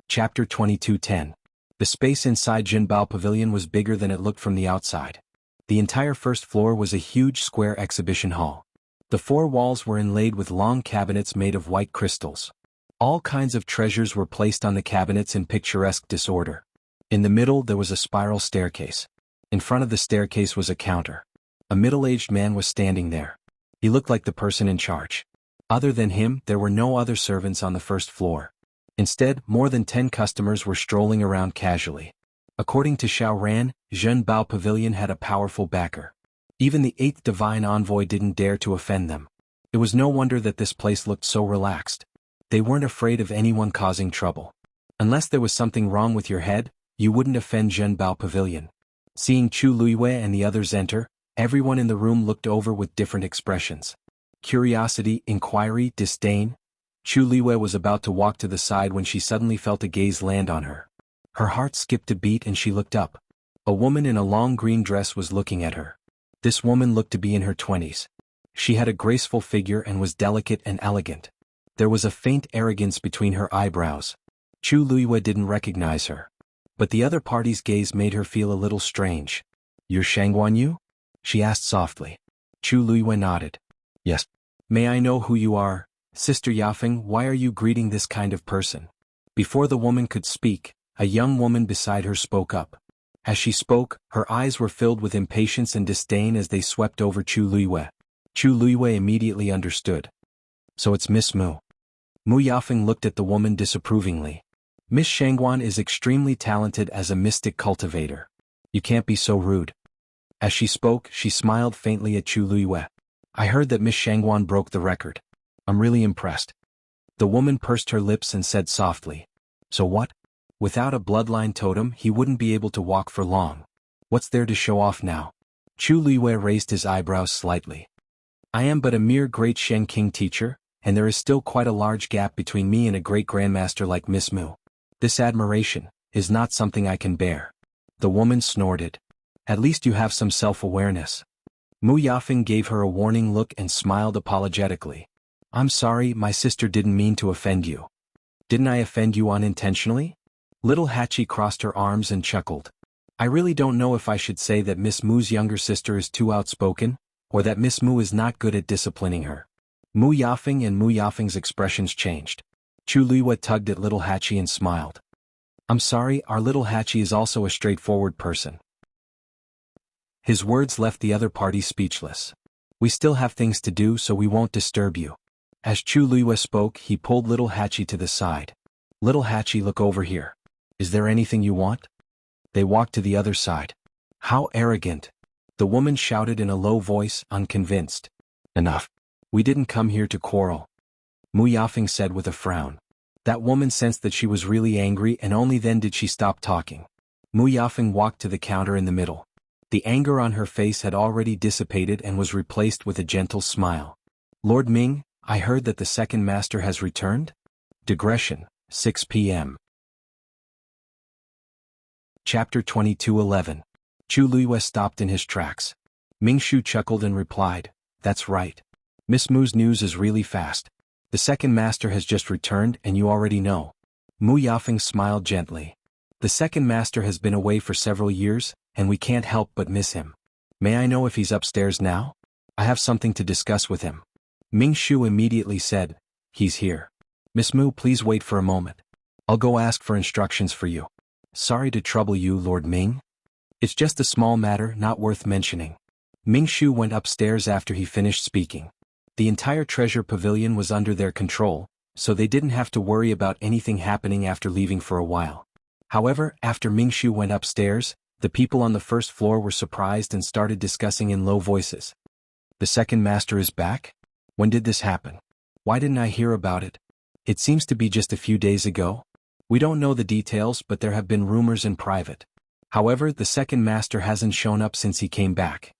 Chapter 22:10. The space inside Jinbao Pavilion was bigger than it looked from the outside. The entire first floor was a huge square exhibition hall. The four walls were inlaid with long cabinets made of white crystals. All kinds of treasures were placed on the cabinets in picturesque disorder. In the middle there was a spiral staircase. In front of the staircase was a counter. A middle-aged man was standing there. He looked like the person in charge. Other than him, there were no other servants on the first floor. Instead, more than 10 customers were strolling around casually. According to Xiao Ran, Zhenbao Pavilion had a powerful backer. Even the 8th Divine Envoy didn't dare to offend them. It was no wonder that this place looked so relaxed. They weren't afraid of anyone causing trouble. Unless there was something wrong with your head, you wouldn't offend Zhenbao Pavilion. Seeing Chu Liwei and the others enter, everyone in the room looked over with different expressions. Curiosity, inquiry, disdain. Chu Liwei was about to walk to the side when she suddenly felt a gaze land on her. Her heart skipped a beat and she looked up. A woman in a long green dress was looking at her. This woman looked to be in her 20s. She had a graceful figure and was delicate and elegant. There was a faint arrogance between her eyebrows. Chu Liwei didn't recognize her. But the other party's gaze made her feel a little strange. You're Shangguan Yu? She asked softly. Chu Liwei nodded. Yes. May I know who you are? Sister Yafeng, why are you greeting this kind of person? Before the woman could speak, a young woman beside her spoke up. As she spoke, her eyes were filled with impatience and disdain as they swept over Chu Liwei. Chu Liwei immediately understood. So it's Miss Mu. Mu Yafeng looked at the woman disapprovingly. Miss Shangguan is extremely talented as a mystic cultivator. You can't be so rude. As she spoke, she smiled faintly at Chu Liwei. I heard that Miss Shangguan broke the record. I'm really impressed. The woman pursed her lips and said softly. So what? Without a bloodline totem, he wouldn't be able to walk for long. What's there to show off now? Chu Liwei raised his eyebrows slightly. I am but a mere great Shen King teacher, and there is still quite a large gap between me and a great grandmaster like Miss Mu. This admiration is not something I can bear. The woman snorted. At least you have some self-awareness. Mu Yafeng gave her a warning look and smiled apologetically. I'm sorry, my sister didn't mean to offend you. Didn't I offend you unintentionally? Little Hachi crossed her arms and chuckled. I really don't know if I should say that Miss Mu's younger sister is too outspoken, or that Miss Mu is not good at disciplining her. Mu Yafeng and Mu Yafeng's expressions changed. Chu Luiyue tugged at little Hachi and smiled. I'm sorry, our little Hachi is also a straightforward person. His words left the other party speechless. We still have things to do, so we won't disturb you. As Chu Luiyue spoke, he pulled little Hachi to the side. Little Hachi, look over here. Is there anything you want? They walked to the other side. How arrogant! The woman shouted in a low voice, unconvinced. Enough. We didn't come here to quarrel. Mu Yafeng said with a frown. That woman sensed that she was really angry, and only then did she stop talking. Mu Yafeng walked to the counter in the middle. The anger on her face had already dissipated and was replaced with a gentle smile. Lord Ming, I heard that the second master has returned? Digression, 6 p.m. Chapter 22:11. Chu Luiyue stopped in his tracks. Ming Shu chuckled and replied, That's right. Miss Mu's news is really fast. The second master has just returned and you already know. Mu Yafeng smiled gently. The second master has been away for several years, and we can't help but miss him. May I know if he's upstairs now? I have something to discuss with him. Ming Shu immediately said, He's here. Miss Mu, please wait for a moment. I'll go ask for instructions for you. Sorry to trouble you, Lord Ming. It's just a small matter, not worth mentioning. Ming Shu went upstairs after he finished speaking. The entire treasure pavilion was under their control, so they didn't have to worry about anything happening after leaving for a while. However, after Ming Shu went upstairs, the people on the first floor were surprised and started discussing in low voices. The second master is back? When did this happen? Why didn't I hear about it? It seems to be just a few days ago. We don't know the details, but there have been rumors in private. However, the second master hasn't shown up since he came back.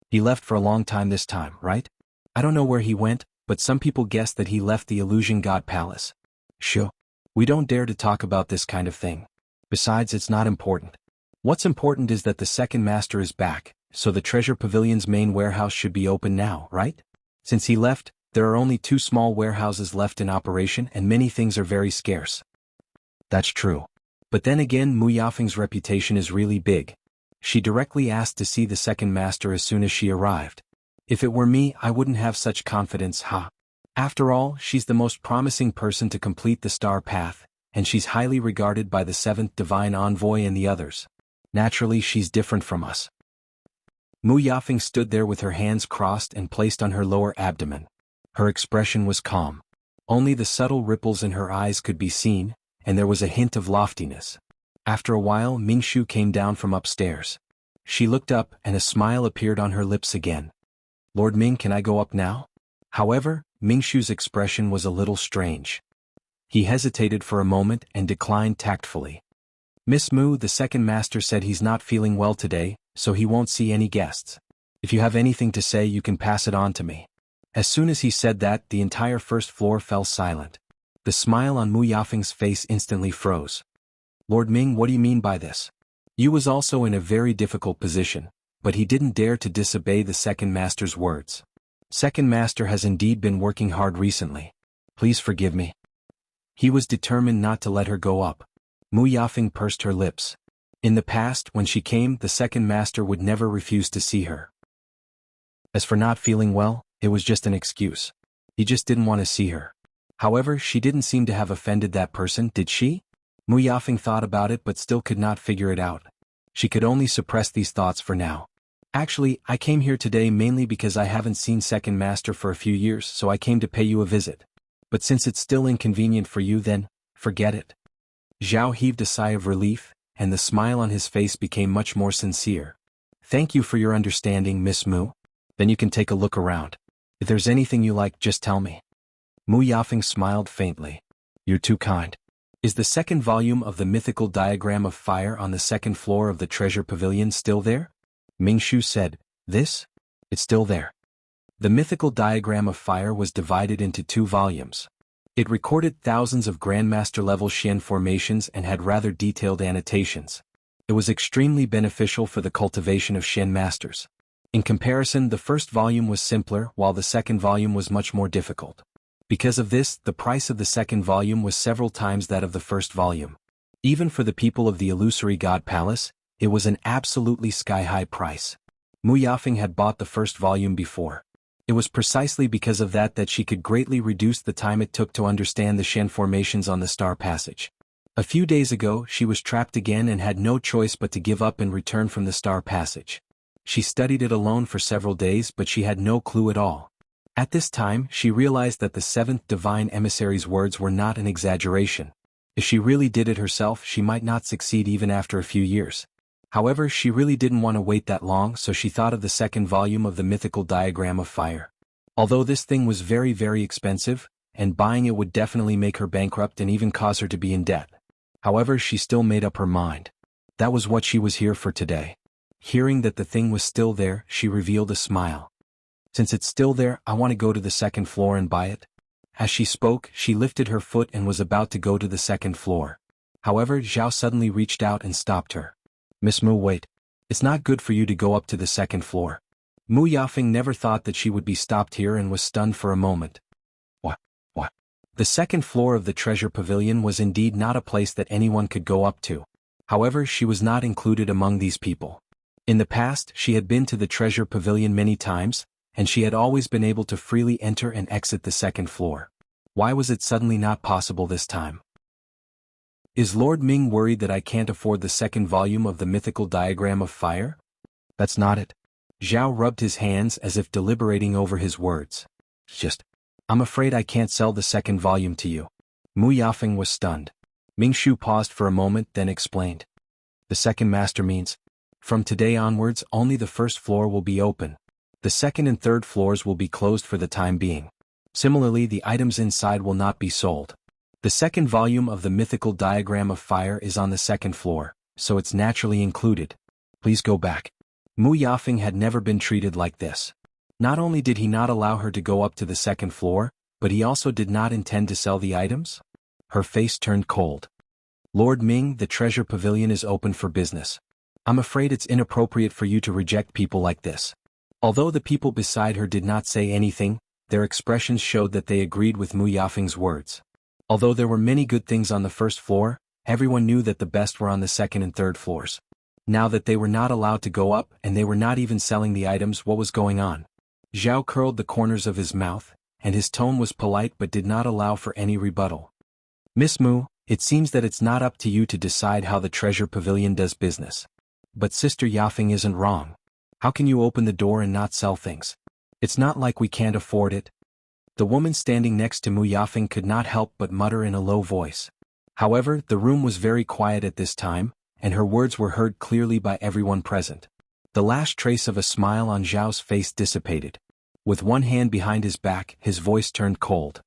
He left for a long time this time, right? I don't know where he went, but some people guess that he left the Illusion God Palace. Sure. We don't dare to talk about this kind of thing. Besides, it's not important. What's important is that the second master is back, so the treasure pavilion's main warehouse should be open now, right? Since he left, there are only 2 small warehouses left in operation and many things are very scarce. That's true. But then again, Mu Yafeng's reputation is really big. She directly asked to see the second master as soon as she arrived. If it were me, I wouldn't have such confidence, huh? After all, she's the most promising person to complete the star path, and she's highly regarded by the 7th divine envoy and the others. Naturally, she's different from us. Mu Yafeng stood there with her hands crossed and placed on her lower abdomen. Her expression was calm. Only the subtle ripples in her eyes could be seen, and there was a hint of loftiness. After a while, Ming Shu came down from upstairs. She looked up, and a smile appeared on her lips again. Lord Ming, can I go up now? However, Ming Shu's expression was a little strange. He hesitated for a moment and declined tactfully. Miss Mu, the second master said he's not feeling well today, so he won't see any guests. If you have anything to say, you can pass it on to me. As soon as he said that, the entire first floor fell silent. The smile on Mu Yafeng's face instantly froze. Lord Ming, what do you mean by this? Yu was also in a very difficult position, but he didn't dare to disobey the second master's words. Second master has indeed been working hard recently. Please forgive me. He was determined not to let her go up. Mu Yafeng pursed her lips. In the past, when she came, the second master would never refuse to see her. As for not feeling well, it was just an excuse. He just didn't want to see her. However, she didn't seem to have offended that person, did she? Mu Yafeng thought about it but still could not figure it out. She could only suppress these thoughts for now. Actually, I came here today mainly because I haven't seen second master for a few years, so I came to pay you a visit. But since it's still inconvenient for you, then, forget it. Zhao heaved a sigh of relief, and the smile on his face became much more sincere. Thank you for your understanding, Miss Mu. Then you can take a look around. If there's anything you like, just tell me. Mu Yafeng smiled faintly. You're too kind. Is the second volume of the mythical diagram of fire on the second floor of the treasure pavilion still there? Ming Shu said, This? It's still there. The mythical diagram of fire was divided into 2 volumes. It recorded thousands of Grandmaster-level Xian formations and had rather detailed annotations. It was extremely beneficial for the cultivation of Xian masters. In comparison, the first volume was simpler, while the second volume was much more difficult. Because of this, the price of the second volume was several times that of the first volume. Even for the people of the Illusory God Palace, it was an absolutely sky-high price. Mu Yafeng had bought the first volume before. It was precisely because of that that she could greatly reduce the time it took to understand the Shen formations on the star passage. A few days ago, she was trapped again and had no choice but to give up and return from the star passage. She studied it alone for several days, but she had no clue at all. At this time, she realized that the seventh divine emissary's words were not an exaggeration. If she really did it herself, she might not succeed even after a few years. However, she really didn't want to wait that long, so she thought of the second volume of the mythical diagram of fire. Although this thing was very, very expensive, and buying it would definitely make her bankrupt and even cause her to be in debt. However, she still made up her mind. That was what she was here for today. Hearing that the thing was still there, she revealed a smile. Since it's still there, I want to go to the second floor and buy it. As she spoke, she lifted her foot and was about to go to the second floor. However, Zhao suddenly reached out and stopped her. Miss Mu, wait. It's not good for you to go up to the second floor. Mu Yafeng never thought that she would be stopped here and was stunned for a moment. What? The second floor of the treasure pavilion was indeed not a place that anyone could go up to. However, she was not included among these people. In the past, she had been to the treasure pavilion many times, and she had always been able to freely enter and exit the second floor. Why was it suddenly not possible this time? Is Lord Ming worried that I can't afford the second volume of the mythical diagram of fire? That's not it. Zhao rubbed his hands as if deliberating over his words. I'm afraid I can't sell the second volume to you. Mu Yafeng was stunned. Ming Shu paused for a moment, then explained. The second master means, from today onwards only the first floor will be open. The second and third floors will be closed for the time being. Similarly, the items inside will not be sold. The second volume of the mythical diagram of fire is on the second floor, so it's naturally included. Please go back. Mu Yafeng had never been treated like this. Not only did he not allow her to go up to the second floor, but he also did not intend to sell the items? Her face turned cold. Lord Ming, the treasure pavilion is open for business. I'm afraid it's inappropriate for you to reject people like this. Although the people beside her did not say anything, their expressions showed that they agreed with Mu Yafeng's words. Although there were many good things on the first floor, everyone knew that the best were on the second and third floors. Now that they were not allowed to go up and they were not even selling the items, what was going on? Zhao curled the corners of his mouth, and his tone was polite but did not allow for any rebuttal. Miss Mu, it seems that it's not up to you to decide how the treasure pavilion does business. But Sister Yafeng isn't wrong. How can you open the door and not sell things? It's not like we can't afford it. The woman standing next to Mu Yafeng could not help but mutter in a low voice. However, the room was very quiet at this time, and her words were heard clearly by everyone present. The last trace of a smile on Zhao's face dissipated. With one hand behind his back, his voice turned cold.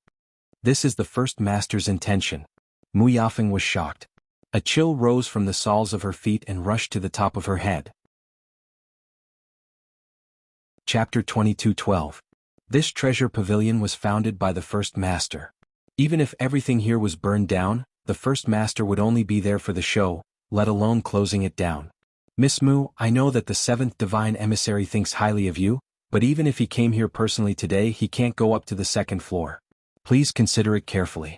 This is the first master's intention. Mu Yafeng was shocked. A chill rose from the soles of her feet and rushed to the top of her head. Chapter 22:12. This treasure pavilion was founded by the first master. Even if everything here was burned down, the first master would only be there for the show, let alone closing it down. Miss Mu, I know that the seventh divine emissary thinks highly of you, but even if he came here personally today, he can't go up to the second floor. Please consider it carefully.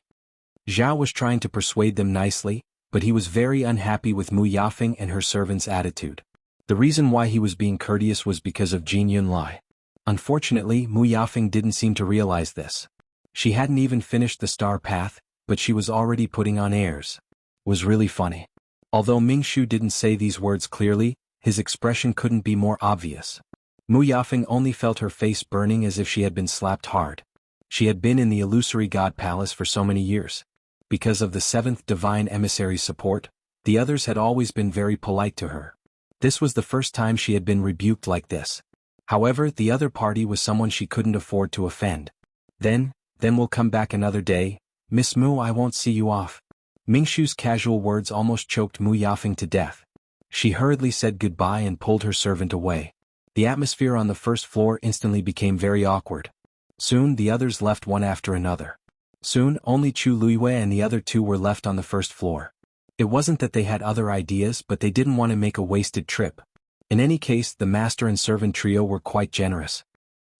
Zhao was trying to persuade them nicely, but he was very unhappy with Mu Yafeng and her servant's attitude. The reason why he was being courteous was because of Jin Yunlai. Unfortunately, Mu Yafeng didn't seem to realize this. She hadn't even finished the star path, but she was already putting on airs. Was really funny. Although Ming Shu didn't say these words clearly, his expression couldn't be more obvious. Mu Yafeng only felt her face burning as if she had been slapped hard. She had been in the illusory god palace for so many years. Because of the seventh divine emissary's support, the others had always been very polite to her. This was the first time she had been rebuked like this. However, the other party was someone she couldn't afford to offend. Then we'll come back another day. Miss Mu, I won't see you off. Ming Shu's casual words almost choked Mu Yafeng to death. She hurriedly said goodbye and pulled her servant away. The atmosphere on the first floor instantly became very awkward. Soon the others left one after another. Soon only Chu Luiyue and the other two were left on the first floor. It wasn't that they had other ideas, but they didn't want to make a wasted trip. In any case, the master and servant trio were quite generous.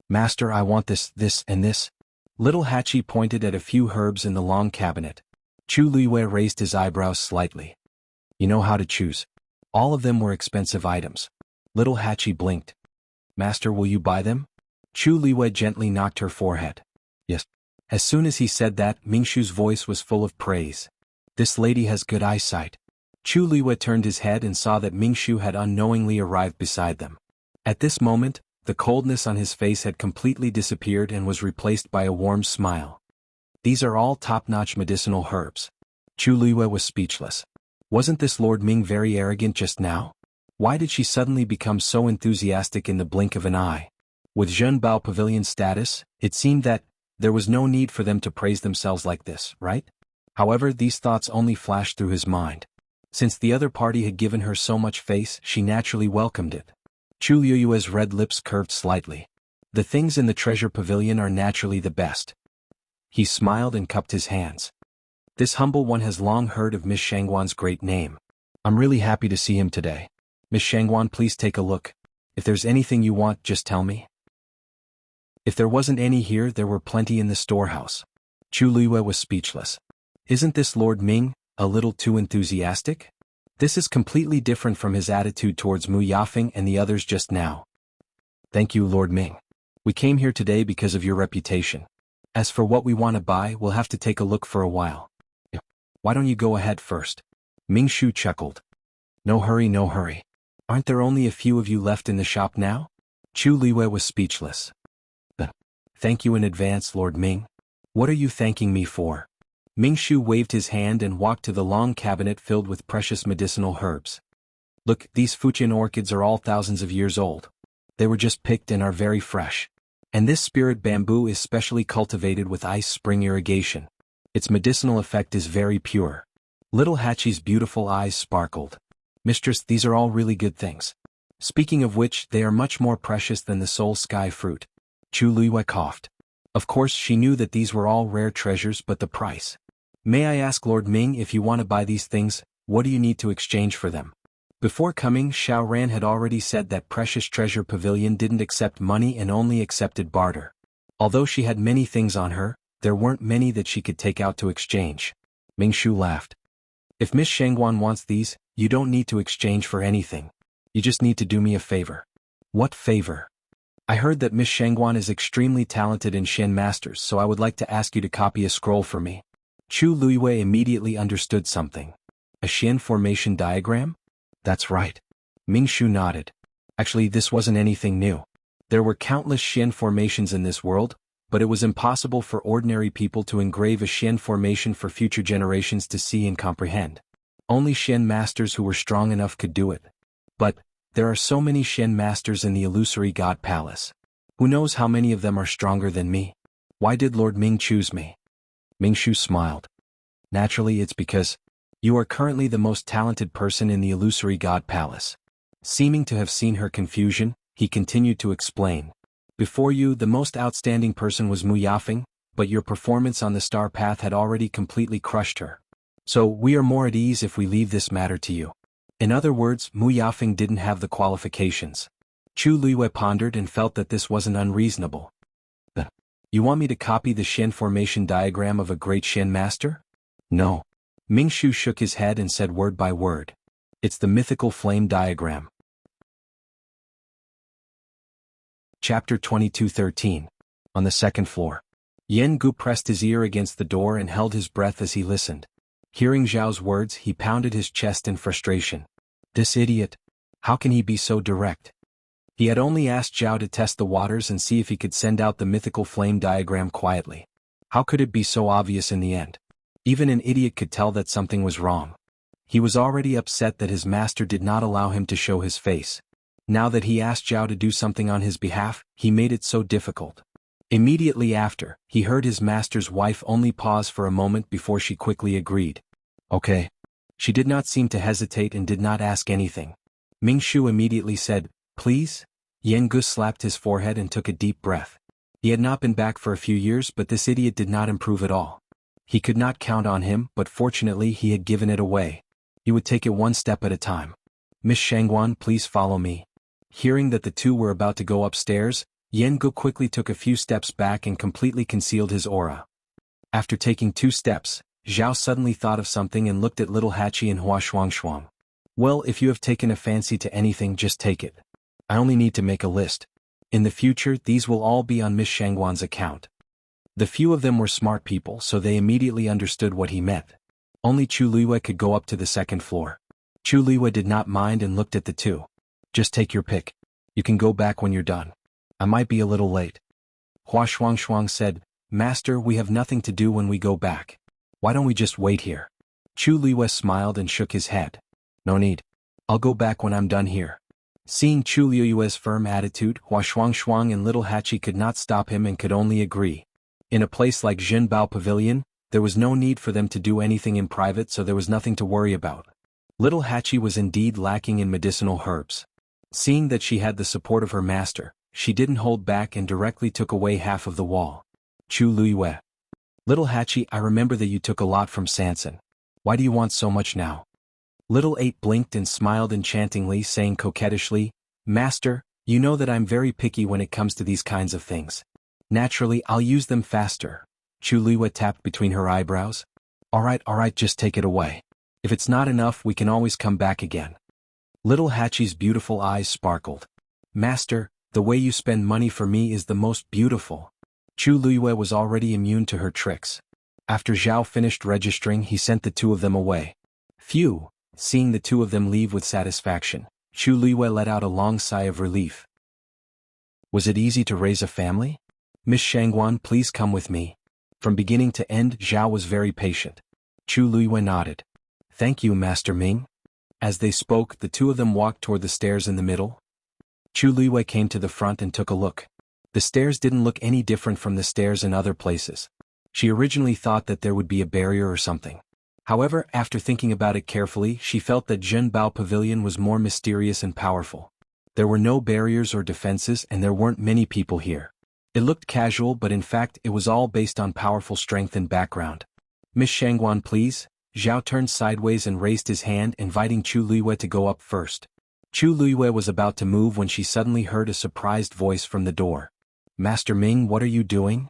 Master, I want this, and this. Little Hachi pointed at a few herbs in the long cabinet. Chu Luiyue raised his eyebrows slightly. You know how to choose. All of them were expensive items. Little Hachi blinked. Master, will you buy them? Chu Liwei gently knocked her forehead. Yes. As soon as he said that, Mingshu's voice was full of praise. This lady has good eyesight. Chu Liwei turned his head and saw that Mingshu had unknowingly arrived beside them. At this moment, the coldness on his face had completely disappeared and was replaced by a warm smile. These are all top-notch medicinal herbs. Chu Liwei was speechless. Wasn't this Lord Ming very arrogant just now? Why did she suddenly become so enthusiastic in the blink of an eye? With Zhenbao Pavilion's status, it seemed that there was no need for them to praise themselves like this, right? However, these thoughts only flashed through his mind. Since the other party had given her so much face, she naturally welcomed it. Chu Liyue's red lips curved slightly. The things in the treasure pavilion are naturally the best. He smiled and cupped his hands. This humble one has long heard of Miss Shangguan's great name. I'm really happy to see him today. Miss Shangguan, please take a look. If there's anything you want, just tell me. If there wasn't any here, there were plenty in the storehouse. Chu Liyue was speechless. Isn't this Lord Ming a little too enthusiastic? This is completely different from his attitude towards Mu Yafeng and the others just now. Thank you, Lord Ming. We came here today because of your reputation. As for what we want to buy, we'll have to take a look for a while. Why don't you go ahead first? Ming Shu chuckled. No hurry, no hurry. Aren't there only a few of you left in the shop now? Chu Liyue was speechless. Thank you in advance, Lord Ming. What are you thanking me for? Ming Shu waved his hand and walked to the long cabinet filled with precious medicinal herbs. Look, these Fujian orchids are all thousands of years old. They were just picked and are very fresh. And this spirit bamboo is specially cultivated with ice spring irrigation. Its medicinal effect is very pure. Little Hachi's beautiful eyes sparkled. Mistress, these are all really good things. Speaking of which, they are much more precious than the soul sky fruit. Chu Liyue coughed. Of course she knew that these were all rare treasures, but the price. May I ask Lord Ming, if you want to buy these things, what do you need to exchange for them? Before coming, Xiao Ran had already said that Precious Treasure Pavilion didn't accept money and only accepted barter. Although she had many things on her, there weren't many that she could take out to exchange. Ming Shu laughed. If Miss Shangguan wants these, you don't need to exchange for anything. You just need to do me a favor. What favor? I heard that Miss Shangguan is extremely talented in Xian masters, so I would like to ask you to copy a scroll for me. Chu Liyue immediately understood something. A Xian formation diagram? That's right. Ming Shu nodded. Actually, this wasn't anything new. There were countless Xian formations in this world, but it was impossible for ordinary people to engrave a Xian formation for future generations to see and comprehend. Only Xian masters who were strong enough could do it. But there are so many Xian masters in the illusory God Palace. Who knows how many of them are stronger than me? Why did Lord Ming choose me? Ming Shu smiled. Naturally, it's because you are currently the most talented person in the illusory God Palace. Seeming to have seen her confusion, he continued to explain. Before you, the most outstanding person was Mu Yafeng, but your performance on the star path had already completely crushed her. So we are more at ease if we leave this matter to you. In other words, Mu Yafeng didn't have the qualifications. Chu Liyue pondered and felt that this wasn't unreasonable. You want me to copy the Xian formation diagram of a great Xian master? No. Ming Shu shook his head and said word by word. It's the mythical flame diagram. Chapter 22:13. On the second floor. Yan Gu pressed his ear against the door and held his breath as he listened. Hearing Zhao's words, he pounded his chest in frustration. This idiot! How can he be so direct? He had only asked Zhao to test the waters and see if he could send out the mythical flame diagram quietly. How could it be so obvious in the end? Even an idiot could tell that something was wrong. He was already upset that his master did not allow him to show his face. Now that he asked Zhao to do something on his behalf, he made it so difficult. Immediately after, he heard his master's wife only pause for a moment before she quickly agreed. Okay. She did not seem to hesitate and did not ask anything. Ming Shu immediately said, Please? Yan Gu slapped his forehead and took a deep breath. He had not been back for a few years, but this idiot did not improve at all. He could not count on him, but fortunately he had given it away. He would take it one step at a time. Miss Shangguan, please follow me. Hearing that the two were about to go upstairs, Yan Gu quickly took a few steps back and completely concealed his aura. After taking 2 steps, Zhao suddenly thought of something and looked at little Hachi and Hua Shuang. Well, if you have taken a fancy to anything, just take it. I only need to make a list. In the future, these will all be on Miss Shangguan's account. The few of them were smart people, so they immediately understood what he meant. Only Chu Luiyue could go up to the second floor. Chu Luiyue did not mind and looked at the two. Just take your pick. You can go back when you're done. I might be a little late. Hua Shuang said, Master, we have nothing to do when we go back. Why don't we just wait here? Chu Luiyue smiled and shook his head. No need. I'll go back when I'm done here. Seeing Chu Luiyue's firm attitude, Hua Shuang and Little Hachi could not stop him and could only agree. In a place like Jinbao Pavilion, there was no need for them to do anything in private, so there was nothing to worry about. Little Hachi was indeed lacking in medicinal herbs. Seeing that she had the support of her master, she didn't hold back and directly took away half of the wall. Chu Luiyue. Little Hachi, I remember that you took a lot from Sansan. Why do you want so much now? Little Eight blinked and smiled enchantingly, saying coquettishly, Master, you know that I'm very picky when it comes to these kinds of things. Naturally, I'll use them faster. Chu Luiyue tapped between her eyebrows. Alright, just take it away. If it's not enough, we can always come back again. Little Hachi's beautiful eyes sparkled. Master, the way you spend money for me is the most beautiful. Chu Luiyue was already immune to her tricks. After Zhao finished registering, he sent the two of them away. Phew! Seeing the two of them leave with satisfaction, Chu Luiyue let out a long sigh of relief. Was it easy to raise a family? Miss Shangguan, please come with me. From beginning to end, Zhao was very patient. Chu Luiyue nodded. Thank you, Master Ming. As they spoke, the two of them walked toward the stairs in the middle. Chu Luiyue came to the front and took a look. The stairs didn't look any different from the stairs in other places. She originally thought that there would be a barrier or something. However, after thinking about it carefully, she felt that Jinbao Pavilion was more mysterious and powerful. There were no barriers or defenses, and there weren't many people here. It looked casual, but in fact it was all based on powerful strength and background. Miss Shangguan, please. Zhao turned sideways and raised his hand, inviting Chu Luiyue to go up first. Chu Luiyue was about to move when she suddenly heard a surprised voice from the door. Master Ming, what are you doing?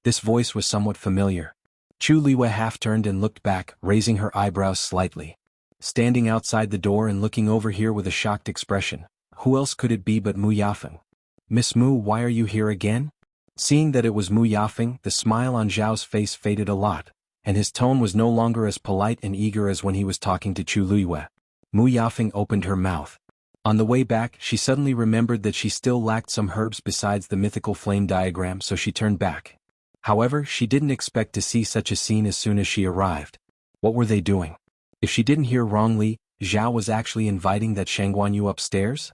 This voice was somewhat familiar. Chu Luiyue half-turned and looked back, raising her eyebrows slightly. Standing outside the door and looking over here with a shocked expression, who else could it be but Mu Yafeng? Miss Mu, why are you here again? Seeing that it was Mu Yafeng, the smile on Zhao's face faded a lot, and his tone was no longer as polite and eager as when he was talking to Chu Luiyue. Mu Yafeng opened her mouth. On the way back, she suddenly remembered that she still lacked some herbs besides the mythical flame diagram, so she turned back. However, she didn't expect to see such a scene as soon as she arrived. What were they doing? If she didn't hear wrongly, Zhao was actually inviting that Shangguan Yu upstairs?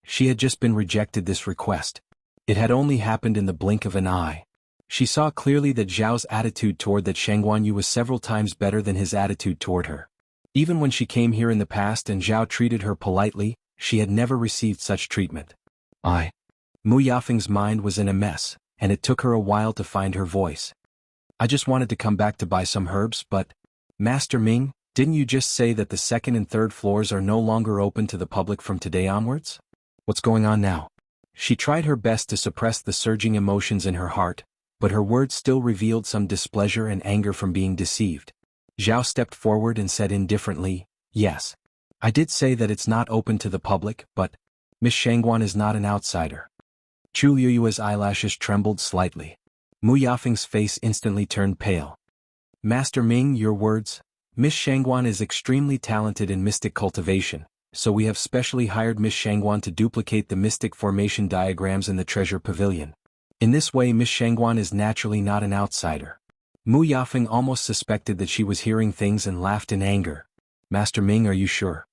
She had just been rejected this request. It had only happened in the blink of an eye. She saw clearly that Zhao's attitude toward that Shangguan Yu was several times better than his attitude toward her. Even when she came here in the past and Zhao treated her politely, she had never received such treatment. Mu Yafeng's mind was in a mess, and it took her a while to find her voice. I just wanted to come back to buy some herbs, but... Master Ming, didn't you just say that the second and third floors are no longer open to the public from today onwards? What's going on now? She tried her best to suppress the surging emotions in her heart, but her words still revealed some displeasure and anger from being deceived. Zhao stepped forward and said indifferently, Yes. I did say that it's not open to the public, but Miss Shangguan is not an outsider. Chu Luiyue's eyelashes trembled slightly. Mu Yafeng's face instantly turned pale. Master Ming, your words? Miss Shangguan is extremely talented in mystic cultivation, so we have specially hired Miss Shangguan to duplicate the mystic formation diagrams in the treasure pavilion. In this way, Miss Shangguan is naturally not an outsider. Mu Yafeng almost suspected that she was hearing things and laughed in anger. Master Ming, are you sure?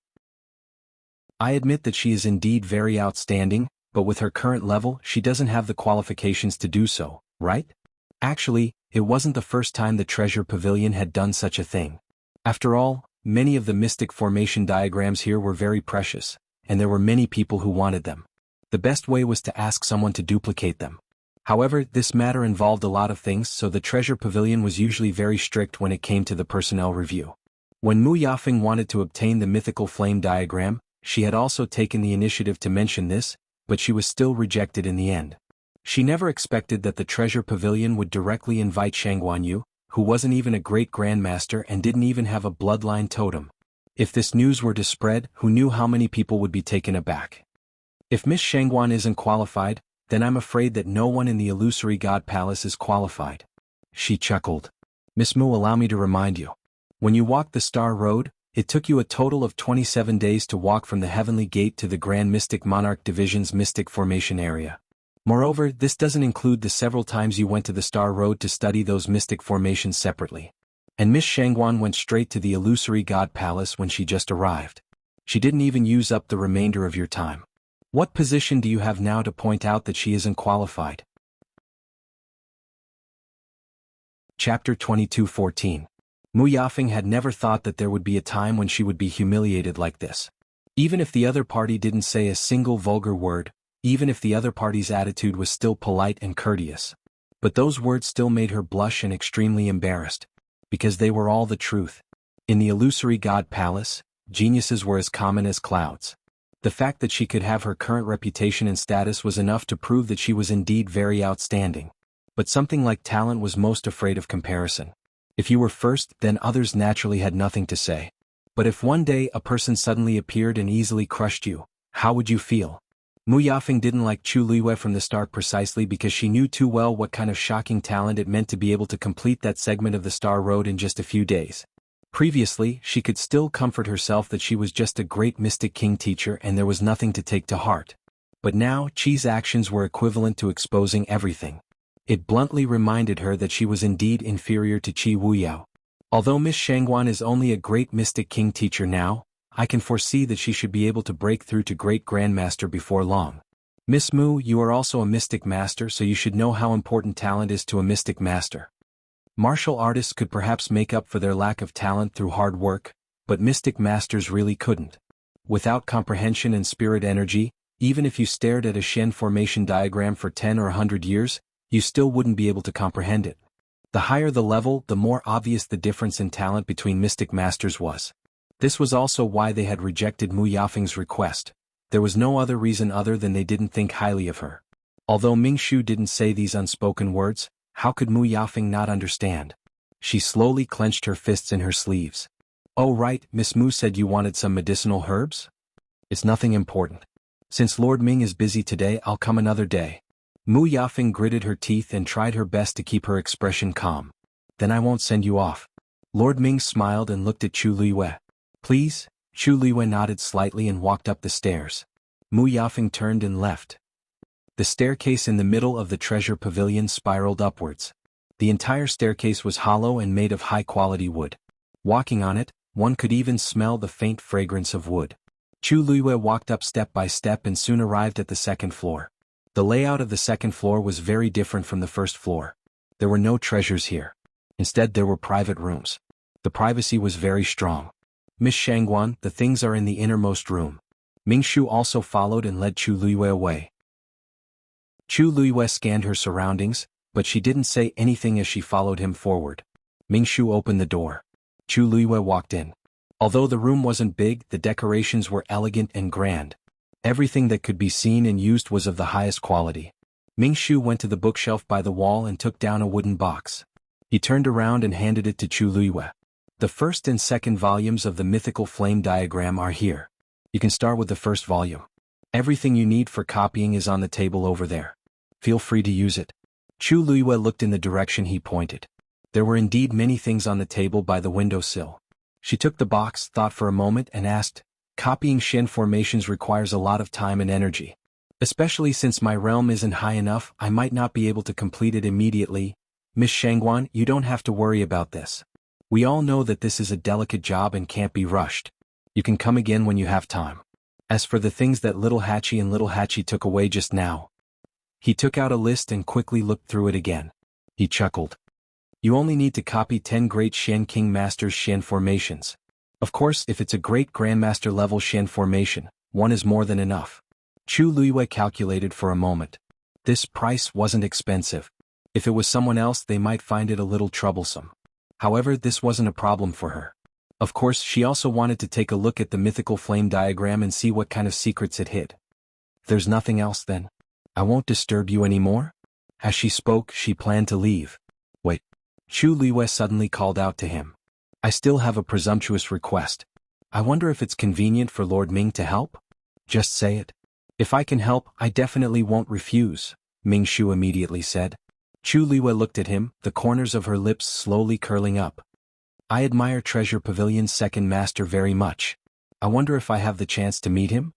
I admit that she is indeed very outstanding, but with her current level, she doesn't have the qualifications to do so, right? Actually, it wasn't the first time the treasure pavilion had done such a thing. After all, many of the mystic formation diagrams here were very precious, and there were many people who wanted them. The best way was to ask someone to duplicate them. However, this matter involved a lot of things, so the treasure pavilion was usually very strict when it came to the personnel review. When Mu Yafeng wanted to obtain the mythical flame diagram, she had also taken the initiative to mention this, but she was still rejected in the end. She never expected that the treasure pavilion would directly invite Shangguan Yu, who wasn't even a great grandmaster and didn't even have a bloodline totem. If this news were to spread, who knew how many people would be taken aback? If Miss Shangguan isn't qualified, Then I'm afraid that no one in the illusory God Palace is qualified. She chuckled. Miss Mu, allow me to remind you. When you walked the Star Road, it took you a total of 27 days to walk from the Heavenly Gate to the Grand Mystic Monarch Division's Mystic Formation area. Moreover, this doesn't include the several times you went to the Star Road to study those mystic formations separately. And Miss Shangguan went straight to the illusory God Palace when she just arrived. She didn't even use up the remainder of your time. What position do you have now to point out that she isn't qualified? Chapter 22:14. Mu Yafeng had never thought that there would be a time when she would be humiliated like this. Even if the other party didn't say a single vulgar word, even if the other party's attitude was still polite and courteous. But those words still made her blush and extremely embarrassed, because they were all the truth. In the illusory God Palace, geniuses were as common as clouds. The fact that she could have her current reputation and status was enough to prove that she was indeed very outstanding. But something like talent was most afraid of comparison. If you were first, then others naturally had nothing to say. But if one day a person suddenly appeared and easily crushed you, how would you feel? Mu Yafeng didn't like Chu Luiyue from the start precisely because she knew too well what kind of shocking talent it meant to be able to complete that segment of the Star Road in just a few days. Previously, she could still comfort herself that she was just a great Mystic King teacher and there was nothing to take to heart. But now, Chi's actions were equivalent to exposing everything. It bluntly reminded her that she was indeed inferior to Chi Wuyao. Although Miss Shangguan is only a great Mystic King teacher now, I can foresee that she should be able to break through to Great Grandmaster before long. Miss Mu, you are also a Mystic Master, so you should know how important talent is to a Mystic Master. Martial artists could perhaps make up for their lack of talent through hard work, but Mystic Masters really couldn't. Without comprehension and spirit energy, even if you stared at a Shen formation diagram for 10 or 100 years, you still wouldn't be able to comprehend it. The higher the level, the more obvious the difference in talent between Mystic Masters was. This was also why they had rejected Mu Yafeng's request. There was no other reason other than they didn't think highly of her. Although Ming Shu didn't say these unspoken words, how could Mu Yafeng not understand? She slowly clenched her fists in her sleeves. Oh right, Miss Mu said you wanted some medicinal herbs? It's nothing important. Since Lord Ming is busy today, I'll come another day. Mu Yafeng gritted her teeth and tried her best to keep her expression calm. Then I won't send you off. Lord Ming smiled and looked at Chu Luiyue. Please? Chu Luiyue nodded slightly and walked up the stairs. Mu Yafeng turned and left. The staircase in the middle of the treasure pavilion spiraled upwards. The entire staircase was hollow and made of high-quality wood. Walking on it, one could even smell the faint fragrance of wood. Chu Luiyue walked up step by step and soon arrived at the second floor. The layout of the second floor was very different from the first floor. There were no treasures here. Instead, there were private rooms. The privacy was very strong. Miss Shangguan, the things are in the innermost room. Ming Shu also followed and led Chu Luiyue away. Chu Luiyue scanned her surroundings, but she didn't say anything as she followed him forward. Ming Shu opened the door. Chu Luiyue walked in. Although the room wasn't big, the decorations were elegant and grand. Everything that could be seen and used was of the highest quality. Ming Shu went to the bookshelf by the wall and took down a wooden box. He turned around and handed it to Chu Luiyue. The first and second volumes of the mythical flame diagram are here. You can start with the first volume. Everything you need for copying is on the table over there. Feel free to use it. Chu Luiyue looked in the direction he pointed. There were indeed many things on the table by the windowsill. She took the box, thought for a moment, and asked, copying Shen formations requires a lot of time and energy. Especially since my realm isn't high enough, I might not be able to complete it immediately. Miss Shangguan, you don't have to worry about this. We all know that this is a delicate job and can't be rushed. You can come again when you have time. As for the things that Little Hachi and Little Hachi took away just now. He took out a list and quickly looked through it again. He chuckled. You only need to copy 10 great Shen King Masters' Shen formations. Of course, if it's a great Grandmaster level Shen formation, one is more than enough. Chu Luiyue calculated for a moment. This price wasn't expensive. If it was someone else, they might find it a little troublesome. However, this wasn't a problem for her. Of course, she also wanted to take a look at the mythical flame diagram and see what kind of secrets it hid. There's nothing else then. I won't disturb you anymore? As she spoke, she planned to leave. Wait. Chu Luiyue suddenly called out to him. I still have a presumptuous request. I wonder if it's convenient for Lord Ming to help? Just say it. If I can help, I definitely won't refuse. Ming Shu immediately said. Chu Liwei looked at him, the corners of her lips slowly curling up. I admire Treasure Pavilion's second master very much. I wonder if I have the chance to meet him?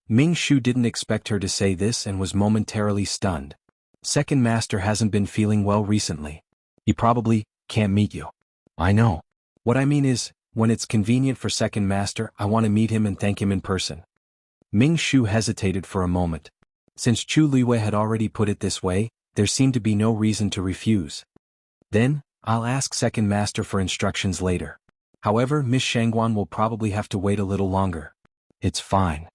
Ming Shu didn't expect her to say this and was momentarily stunned. Second master hasn't been feeling well recently. He probably can't meet you. I know. What I mean is, when it's convenient for second master, I want to meet him and thank him in person. Ming Shu hesitated for a moment. Since Chu Liwei had already put it this way, there seemed to be no reason to refuse. Then, I'll ask second master for instructions later. However, Miss Shangguan will probably have to wait a little longer. It's fine.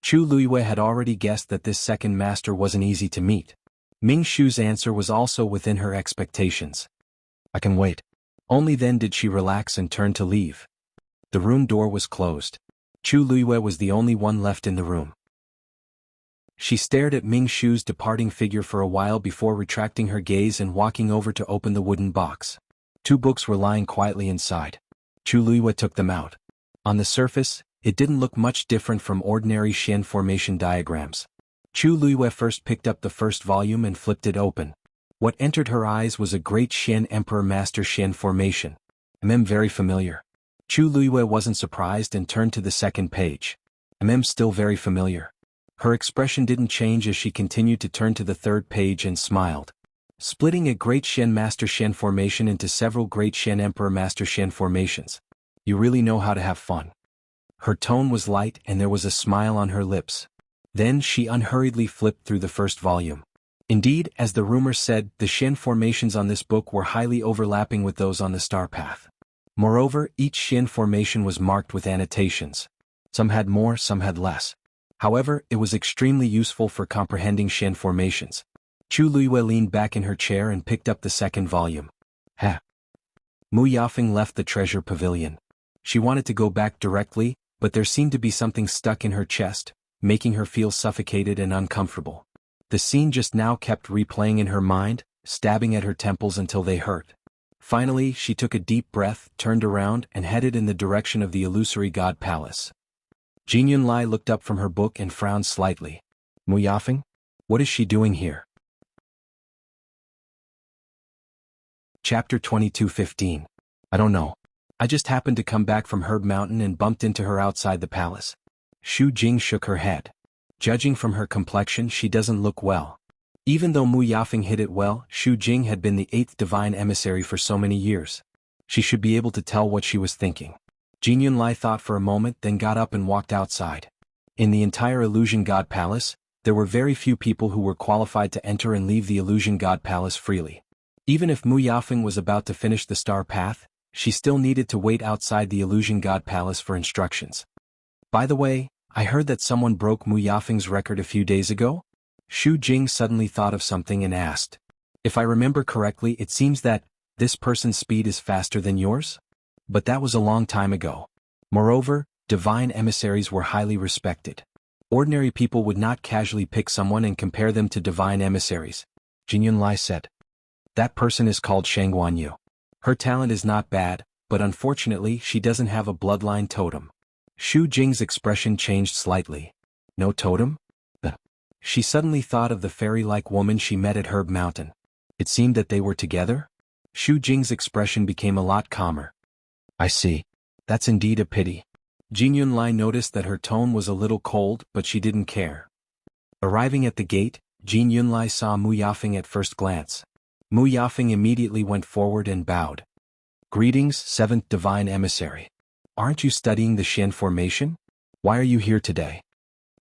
Chu Liwei had already guessed that this second master wasn't easy to meet. Ming Shu's answer was also within her expectations. I can wait. Only then did she relax and turn to leave. The room door was closed. Chu Liwei was the only one left in the room. She stared at Ming Shu's departing figure for a while before retracting her gaze and walking over to open the wooden box. 2 books were lying quietly inside. Chu Liwei took them out. On the surface, it didn't look much different from ordinary Xian formation diagrams. Chu Liwei first picked up the first volume and flipped it open. What entered her eyes was a great Xian Emperor Master Xian formation. Very familiar. Chu Liwei wasn't surprised and turned to the second page. Still very familiar. Her expression didn't change as she continued to turn to the third page and smiled. Splitting a Great Xian Master Xian formation into several Great Xian Emperor Master Xian formations. You really know how to have fun. Her tone was light and there was a smile on her lips. Then she unhurriedly flipped through the first volume. Indeed, as the rumor said, the Xian formations on this book were highly overlapping with those on the star path. Moreover, each Xian formation was marked with annotations. Some had more, some had less. However, it was extremely useful for comprehending Xian formations. Chu Liwei leaned back in her chair and picked up the second volume. Mu Yafeng left the treasure pavilion. She wanted to go back directly, but there seemed to be something stuck in her chest, making her feel suffocated and uncomfortable. The scene just now kept replaying in her mind, stabbing at her temples until they hurt. Finally, she took a deep breath, turned around, and headed in the direction of the illusory god palace. Jin Yunlai looked up from her book and frowned slightly. Mu Yafeng? What is she doing here? Chapter 22:15. I don't know. I just happened to come back from Herb Mountain and bumped into her outside the palace. Xu Jing shook her head. Judging from her complexion, she doesn't look well. Even though Mu Yafeng hid it well, Xu Jing had been the 8th divine emissary for so many years. She should be able to tell what she was thinking. Jin Yunlai thought for a moment, then got up and walked outside. In the entire Illusion God Palace, there were very few people who were qualified to enter and leave the Illusion God Palace freely. Even if Mu Yafeng was about to finish the star path, she still needed to wait outside the Illusion God Palace for instructions. By the way, I heard that someone broke Mu Yafeng's record a few days ago? Xu Jing suddenly thought of something and asked. If I remember correctly, it seems that this person's speed is faster than yours? But that was a long time ago. Moreover, divine emissaries were highly respected. Ordinary people would not casually pick someone and compare them to divine emissaries. Jin Yunlai said. That person is called Shangguan Yu. Her talent is not bad, but unfortunately she doesn't have a bloodline totem. Xu Jing's expression changed slightly. No totem? She suddenly thought of the fairy-like woman she met at Herb Mountain. It seemed that they were together? Xu Jing's expression became a lot calmer. I see. That's indeed a pity. Jin Yunlai noticed that her tone was a little cold, but she didn't care. Arriving at the gate, Jin Yunlai saw Mu Yafeng at first glance. Mu Yafeng immediately went forward and bowed. Greetings, 7th Divine Emissary. Aren't you studying the Xian formation? Why are you here today?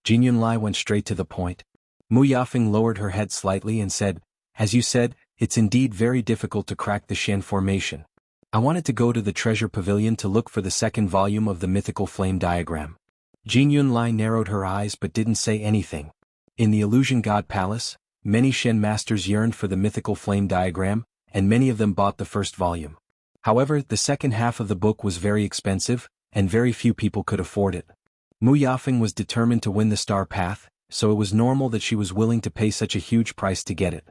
Jin Yunlai went straight to the point. Mu Yafeng lowered her head slightly and said, As you said, it's indeed very difficult to crack the Xian formation. I wanted to go to the treasure pavilion to look for the second volume of the mythical flame diagram. Jin Yunlai narrowed her eyes but didn't say anything. In the Illusion God Palace, many Xian masters yearned for the mythical flame diagram, and many of them bought the first volume. However, the second half of the book was very expensive, and very few people could afford it. Mu Yafeng was determined to win the star path, so it was normal that she was willing to pay such a huge price to get it.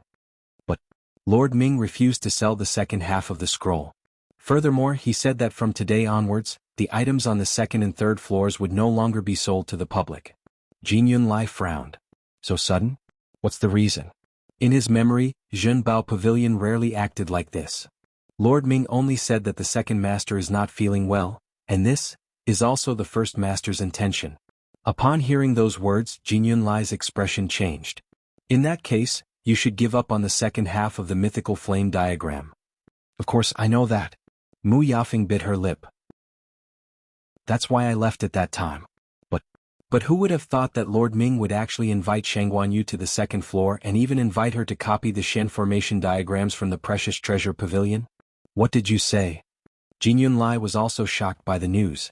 But Lord Ming refused to sell the second half of the scroll. Furthermore, he said that from today onwards, the items on the second and third floors would no longer be sold to the public. Jin Yunlai frowned. So sudden? What's the reason? In his memory, Zhenbao Pavilion rarely acted like this. Lord Ming only said that the second master is not feeling well, and this is also the first master's intention. Upon hearing those words, Jin Yunlai's expression changed. In that case, you should give up on the second half of the mythical flame diagram. Of course I know that. Mu Yafeng bit her lip. That's why I left at that time. But who would have thought that Lord Ming would actually invite Shang Guanyu to the second floor and even invite her to copy the Shen formation diagrams from the precious treasure pavilion? What did you say? Jin Yunlai was also shocked by the news.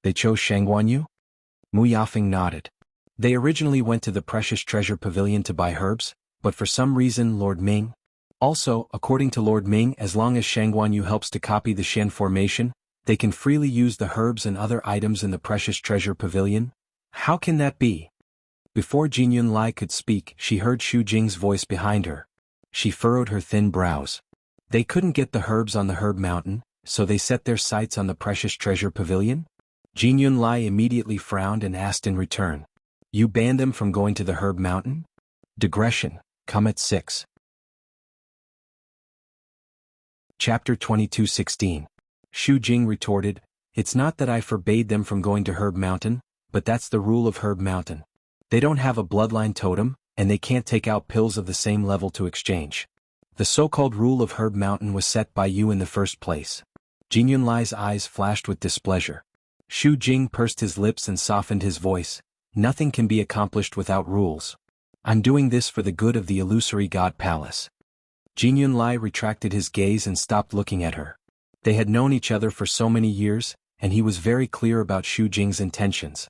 They chose Shang Guanyu? Mu Yafeng nodded. They originally went to the precious treasure pavilion to buy herbs, but for some reason Lord Ming. Also, according to Lord Ming, as long as Shang Guanyu helps to copy the Shen formation, they can freely use the herbs and other items in the precious treasure pavilion. How can that be? Before Jin Yunlai could speak, she heard Xu Jing's voice behind her. She furrowed her thin brows. They couldn't get the herbs on the herb mountain, so they set their sights on the precious treasure pavilion? Jin Yunlai immediately frowned and asked in return. You banned them from going to the herb mountain? Digression, come at 6. Chapter 22:16. Xu Jing retorted, It's not that I forbade them from going to herb mountain, but that's the rule of Herb Mountain. They don't have a bloodline totem, and they can't take out pills of the same level to exchange. The so-called rule of Herb Mountain was set by you in the first place. Jin Yunlai's eyes flashed with displeasure. Xu Jing pursed his lips and softened his voice. Nothing can be accomplished without rules. I'm doing this for the good of the illusory god palace. Jin Yunlai retracted his gaze and stopped looking at her. They had known each other for so many years, and he was very clear about Xu Jing's intentions.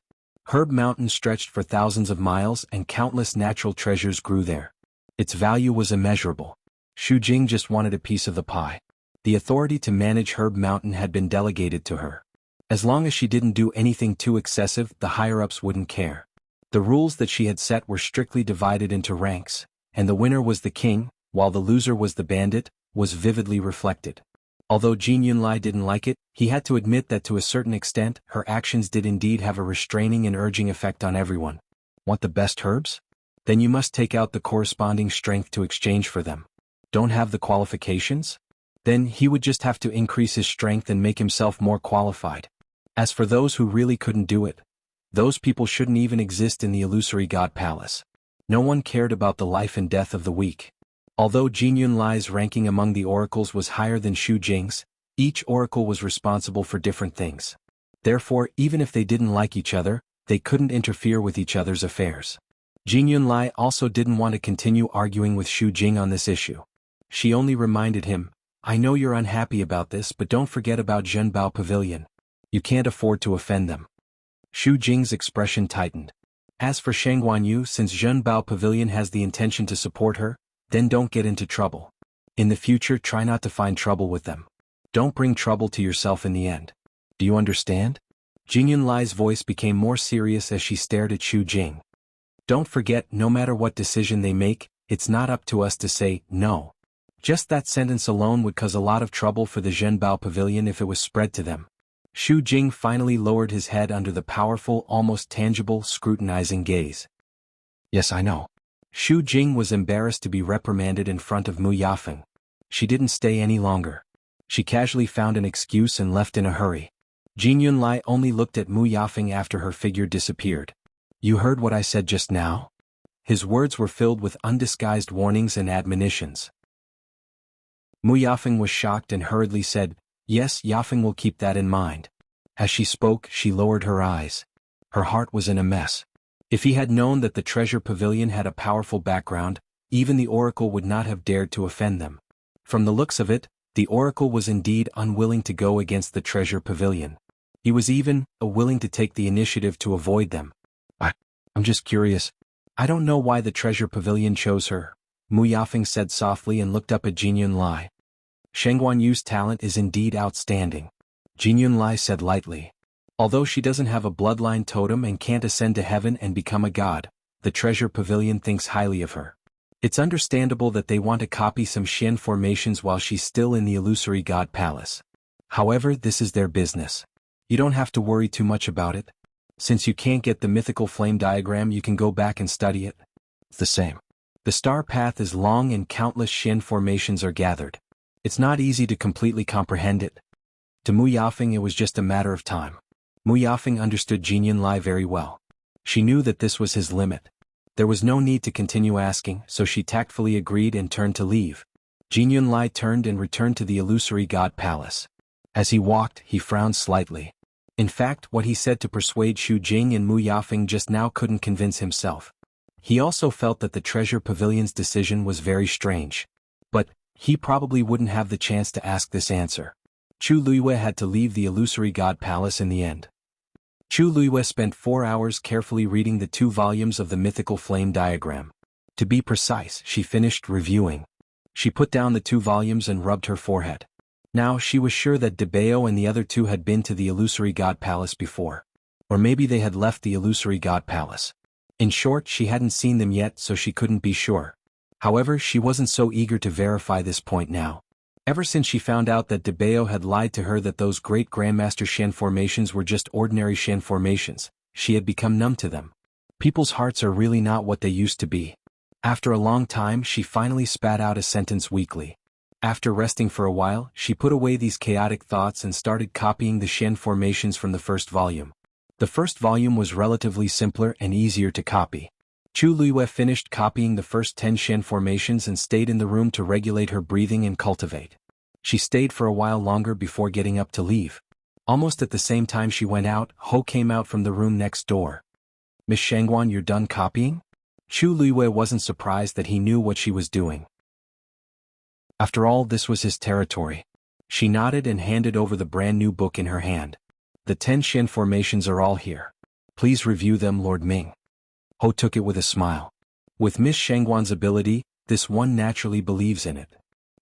Herb Mountain stretched for thousands of miles and countless natural treasures grew there. Its value was immeasurable. Xu Jing just wanted a piece of the pie. The authority to manage Herb Mountain had been delegated to her. As long as she didn't do anything too excessive, the higher-ups wouldn't care. The rules that she had set were strictly divided into ranks, and the winner was the king, while the loser was the bandit, was vividly reflected. Although Jin Yunlai didn't like it, he had to admit that to a certain extent, her actions did indeed have a restraining and urging effect on everyone. Want the best herbs? Then you must take out the corresponding strength to exchange for them. Don't have the qualifications? Then he would just have to increase his strength and make himself more qualified. As for those who really couldn't do it, those people shouldn't even exist in the illusory god palace. No one cared about the life and death of the weak. Although Jin Yunlai's ranking among the oracles was higher than Xu Jing's, each oracle was responsible for different things. Therefore, even if they didn't like each other, they couldn't interfere with each other's affairs. Jin Yunlai also didn't want to continue arguing with Xu Jing on this issue. She only reminded him, I know you're unhappy about this, but don't forget about Zhenbao Pavilion. You can't afford to offend them. Xu Jing's expression tightened. As for Shang Guanyu, since Zhenbao Pavilion has the intention to support her, then don't get into trouble. In the future, try not to find trouble with them. Don't bring trouble to yourself in the end. Do you understand? Jin Yunlai's voice became more serious as she stared at Xu Jing. Don't forget, no matter what decision they make, it's not up to us to say, no. Just that sentence alone would cause a lot of trouble for the Zhenbao Pavilion if it was spread to them. Xu Jing finally lowered his head under the powerful, almost tangible, scrutinizing gaze. Yes, I know. Xu Jing was embarrassed to be reprimanded in front of Mu Yafeng. She didn't stay any longer. She casually found an excuse and left in a hurry. Jin Yunlai only looked at Mu Yafeng after her figure disappeared. You heard what I said just now? His words were filled with undisguised warnings and admonitions. Mu Yafeng was shocked and hurriedly said, Yes, Yafeng will keep that in mind. As she spoke, she lowered her eyes. Her heart was in a mess. If he had known that the treasure pavilion had a powerful background, even the oracle would not have dared to offend them. From the looks of it, the oracle was indeed unwilling to go against the treasure pavilion. He was even willing to take the initiative to avoid them. I'm just curious. I don't know why the treasure pavilion chose her, Mu Yafeng said softly and looked up at Jin Yunlai. Shang Guanyu's talent is indeed outstanding, Jin Yunlai said lightly. Although she doesn't have a bloodline totem and can't ascend to heaven and become a god, the treasure pavilion thinks highly of her. It's understandable that they want to copy some Shen formations while she's still in the illusory god palace. However, this is their business. You don't have to worry too much about it. Since you can't get the mythical flame diagram, you can go back and study it. It's the same. The star path is long and countless Xian formations are gathered. It's not easy to completely comprehend it. To Mu Yafeng it was just a matter of time. Mu Yafeng understood Jin Yunlai very well. She knew that this was his limit. There was no need to continue asking, so she tactfully agreed and turned to leave. Jin Yunlai turned and returned to the illusory god palace. As he walked, he frowned slightly. In fact, what he said to persuade Xu Jing and Mu Yafeng just now couldn't convince himself. He also felt that the treasure pavilion's decision was very strange. But he probably wouldn't have the chance to ask this answer. Chu Luiyue had to leave the illusory god palace in the end. Chu Luiyue spent 4 hours carefully reading the 2 volumes of the mythical flame diagram. To be precise, she finished reviewing. She put down the 2 volumes and rubbed her forehead. Now she was sure that Debeo and the other 2 had been to the illusory god palace before. Or maybe they had left the illusory god palace. In short, she hadn't seen them yet, so she couldn't be sure. However, she wasn't so eager to verify this point now. Ever since she found out that Debeo had lied to her that those great Grandmaster Xian formations were just ordinary Xian formations, she had become numb to them. People's hearts are really not what they used to be. After a long time, she finally spat out a sentence weakly. After resting for a while, she put away these chaotic thoughts and started copying the Xian formations from the first volume. The first volume was relatively simpler and easier to copy. Chu Luiyue finished copying the first 10 Xian formations and stayed in the room to regulate her breathing and cultivate. She stayed for a while longer before getting up to leave. Almost at the same time she went out, Ho came out from the room next door. "Miss Shangguan, you're done copying?" Chu Luiyue wasn't surprised that he knew what she was doing. After all, this was his territory. She nodded and handed over the brand new book in her hand. "The 10 Xian formations are all here. Please review them, Lord Ming." Ho took it with a smile. With Miss Shangguan's ability, this one naturally believes in it.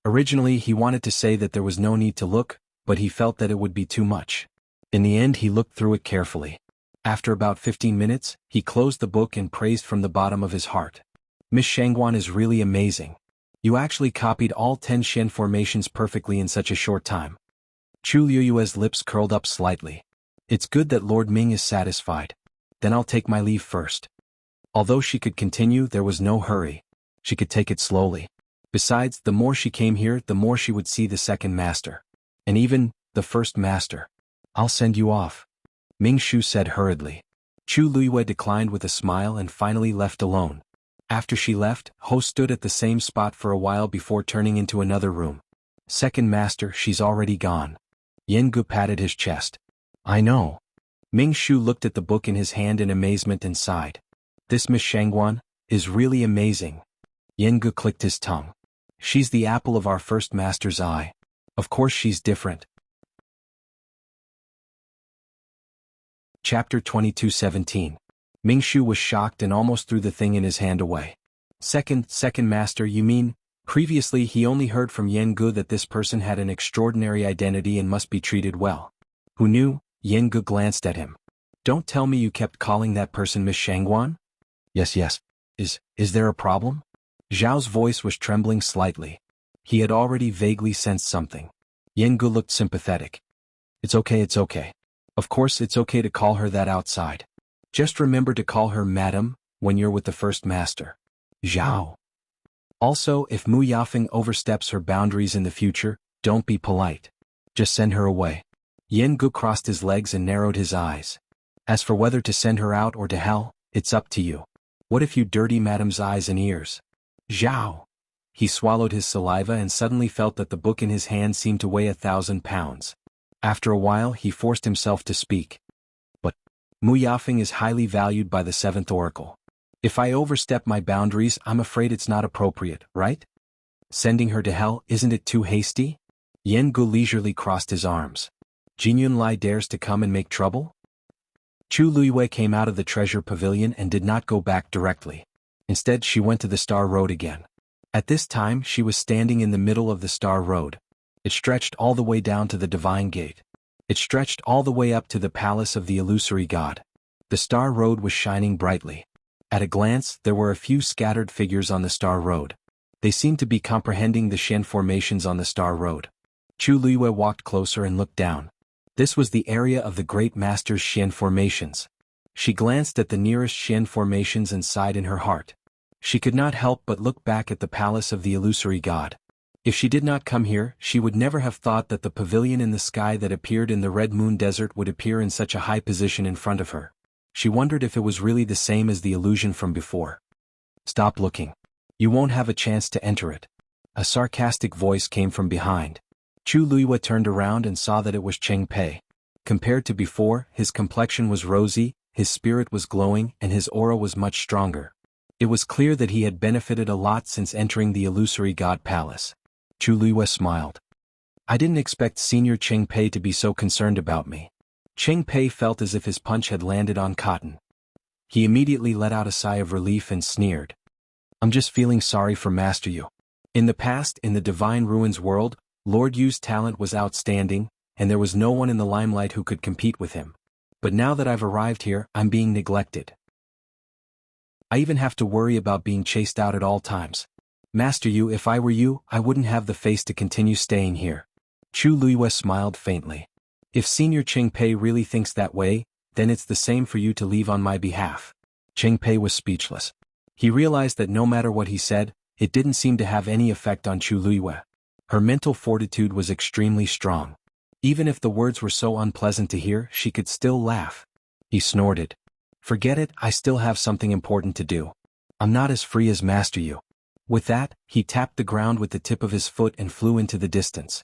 Originally he wanted to say that there was no need to look, but he felt that it would be too much. In the end he looked through it carefully. After about 15 minutes, he closed the book and praised from the bottom of his heart. "Miss Shangguan is really amazing. You actually copied all 10 Xian formations perfectly in such a short time." Chu Luiyue's lips curled up slightly. "It's good that Lord Ming is satisfied. Then I'll take my leave first." Although she could continue, there was no hurry. She could take it slowly. Besides, the more she came here, the more she would see the second master. And even the first master. "I'll send you off," Ming Shu said hurriedly. Chu Luiyue declined with a smile and finally left alone. After she left, Ho stood at the same spot for a while before turning into another room. "Second master, she's already gone." Yen Gu patted his chest. "I know." Ming Shu looked at the book in his hand in amazement and sighed. "This Miss Shangguan is really amazing." Yen Gu clicked his tongue. "She's the apple of our first master's eye. Of course she's different." Chapter 22:17. Ming Shu was shocked and almost threw the thing in his hand away. Second master, you mean?" Previously he only heard from Yen Gu that this person had an extraordinary identity and must be treated well. Who knew? Yen Gu glanced at him. "Don't tell me you kept calling that person Miss Shangguan?" Yes. Is there a problem?" Zhao's voice was trembling slightly. He had already vaguely sensed something. Yen Gu looked sympathetic. It's okay. Of course it's okay to call her that outside. Just remember to call her Madam when you're with the first master." Zhao. "Also, if Mu Yafeng oversteps her boundaries in the future, don't be polite. Just send her away." Yen Gu crossed his legs and narrowed his eyes. "As for whether to send her out or to hell, it's up to you. What if you dirty Madam's eyes and ears?" Zhao. He swallowed his saliva and suddenly felt that the book in his hand seemed to weigh 1,000 pounds. After a while he forced himself to speak. "But Mu Yafeng is highly valued by the 7th Oracle. If I overstep my boundaries, I'm afraid it's not appropriate, right? Sending her to hell, isn't it too hasty?" Yen Gu leisurely crossed his arms. "Jin Yunlai dares to come and make trouble?" Chu Luiyue came out of the treasure pavilion and did not go back directly. Instead she went to the Star Road again. At this time she was standing in the middle of the Star Road. It stretched all the way down to the Divine Gate. It stretched all the way up to the palace of the illusory god. The Star Road was shining brightly. At a glance there were a few scattered figures on the Star Road. They seemed to be comprehending the Xian formations on the Star Road. Chu Luiyue walked closer and looked down. This was the area of the great master's Xian formations. She glanced at the nearest Xian formations and sighed in her heart. She could not help but look back at the palace of the illusory god. If she did not come here, she would never have thought that the pavilion in the sky that appeared in the Red Moon Desert would appear in such a high position in front of her. She wondered if it was really the same as the illusion from before. Stop looking. You won't have a chance to enter it. A sarcastic voice came from behind. Chu Luiyue turned around and saw that it was Cheng Pei. Compared to before, his complexion was rosy, his spirit was glowing, and his aura was much stronger. It was clear that he had benefited a lot since entering the illusory god palace. Chu Luiyue smiled. I didn't expect Senior Cheng Pei to be so concerned about me. Cheng Pei felt as if his punch had landed on cotton. He immediately let out a sigh of relief and sneered. I'm just feeling sorry for Master Yu. In the past, in the Divine Ruins world, Lord Yu's talent was outstanding, and there was no one in the limelight who could compete with him. But now that I've arrived here, I'm being neglected. I even have to worry about being chased out at all times. Master Yu, if I were you, I wouldn't have the face to continue staying here. Chu Luiyue smiled faintly. If Senior Cheng Pei really thinks that way, then it's the same for you to leave on my behalf. Cheng Pei was speechless. He realized that no matter what he said, it didn't seem to have any effect on Chu Luiyue. Her mental fortitude was extremely strong. Even if the words were so unpleasant to hear, she could still laugh. He snorted. Forget it, I still have something important to do. I'm not as free as Master Yu. With that, he tapped the ground with the tip of his foot and flew into the distance.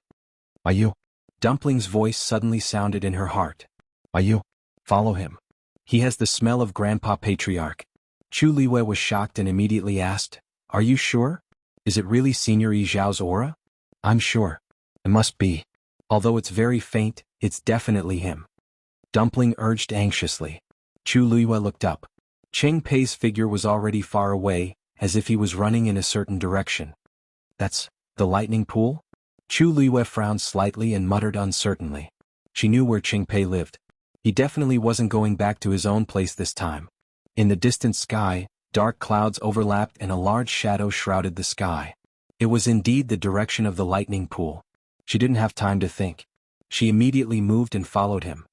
Are you? Dumpling's voice suddenly sounded in her heart. Are you? Follow him. He has the smell of Grandpa Patriarch. Chu Luiyue was shocked and immediately asked, Are you sure? Is it really Senior Yi Zhao's aura? I'm sure. It must be. Although it's very faint, it's definitely him. Dumpling urged anxiously. Chu Luiyue looked up. Cheng Pei's figure was already far away, as if he was running in a certain direction. That's the lightning pool? Chu Luiyue frowned slightly and muttered uncertainly. She knew where Cheng Pei lived. He definitely wasn't going back to his own place this time. In the distant sky, dark clouds overlapped and a large shadow shrouded the sky. It was indeed the direction of the lightning pool. She didn't have time to think. She immediately moved and followed him.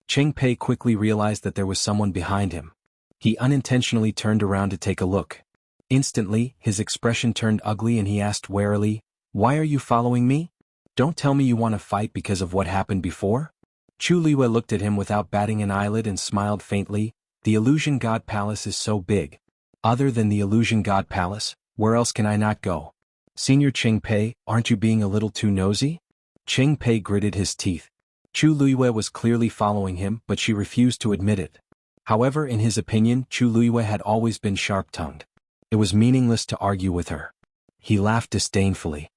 Cheng Pei quickly realized that there was someone behind him. He unintentionally turned around to take a look. Instantly, his expression turned ugly and he asked warily, Why are you following me? Don't tell me you want to fight because of what happened before? Chu Luiyue looked at him without batting an eyelid and smiled faintly. The Illusion God Palace is so big. Other than the Illusion God Palace, where else can I not go? Senior Cheng Pei, aren't you being a little too nosy? Cheng Pei gritted his teeth. Chu Luiyue was clearly following him, but she refused to admit it. However, in his opinion, Chu Luiyue had always been sharp-tongued. It was meaningless to argue with her. He laughed disdainfully.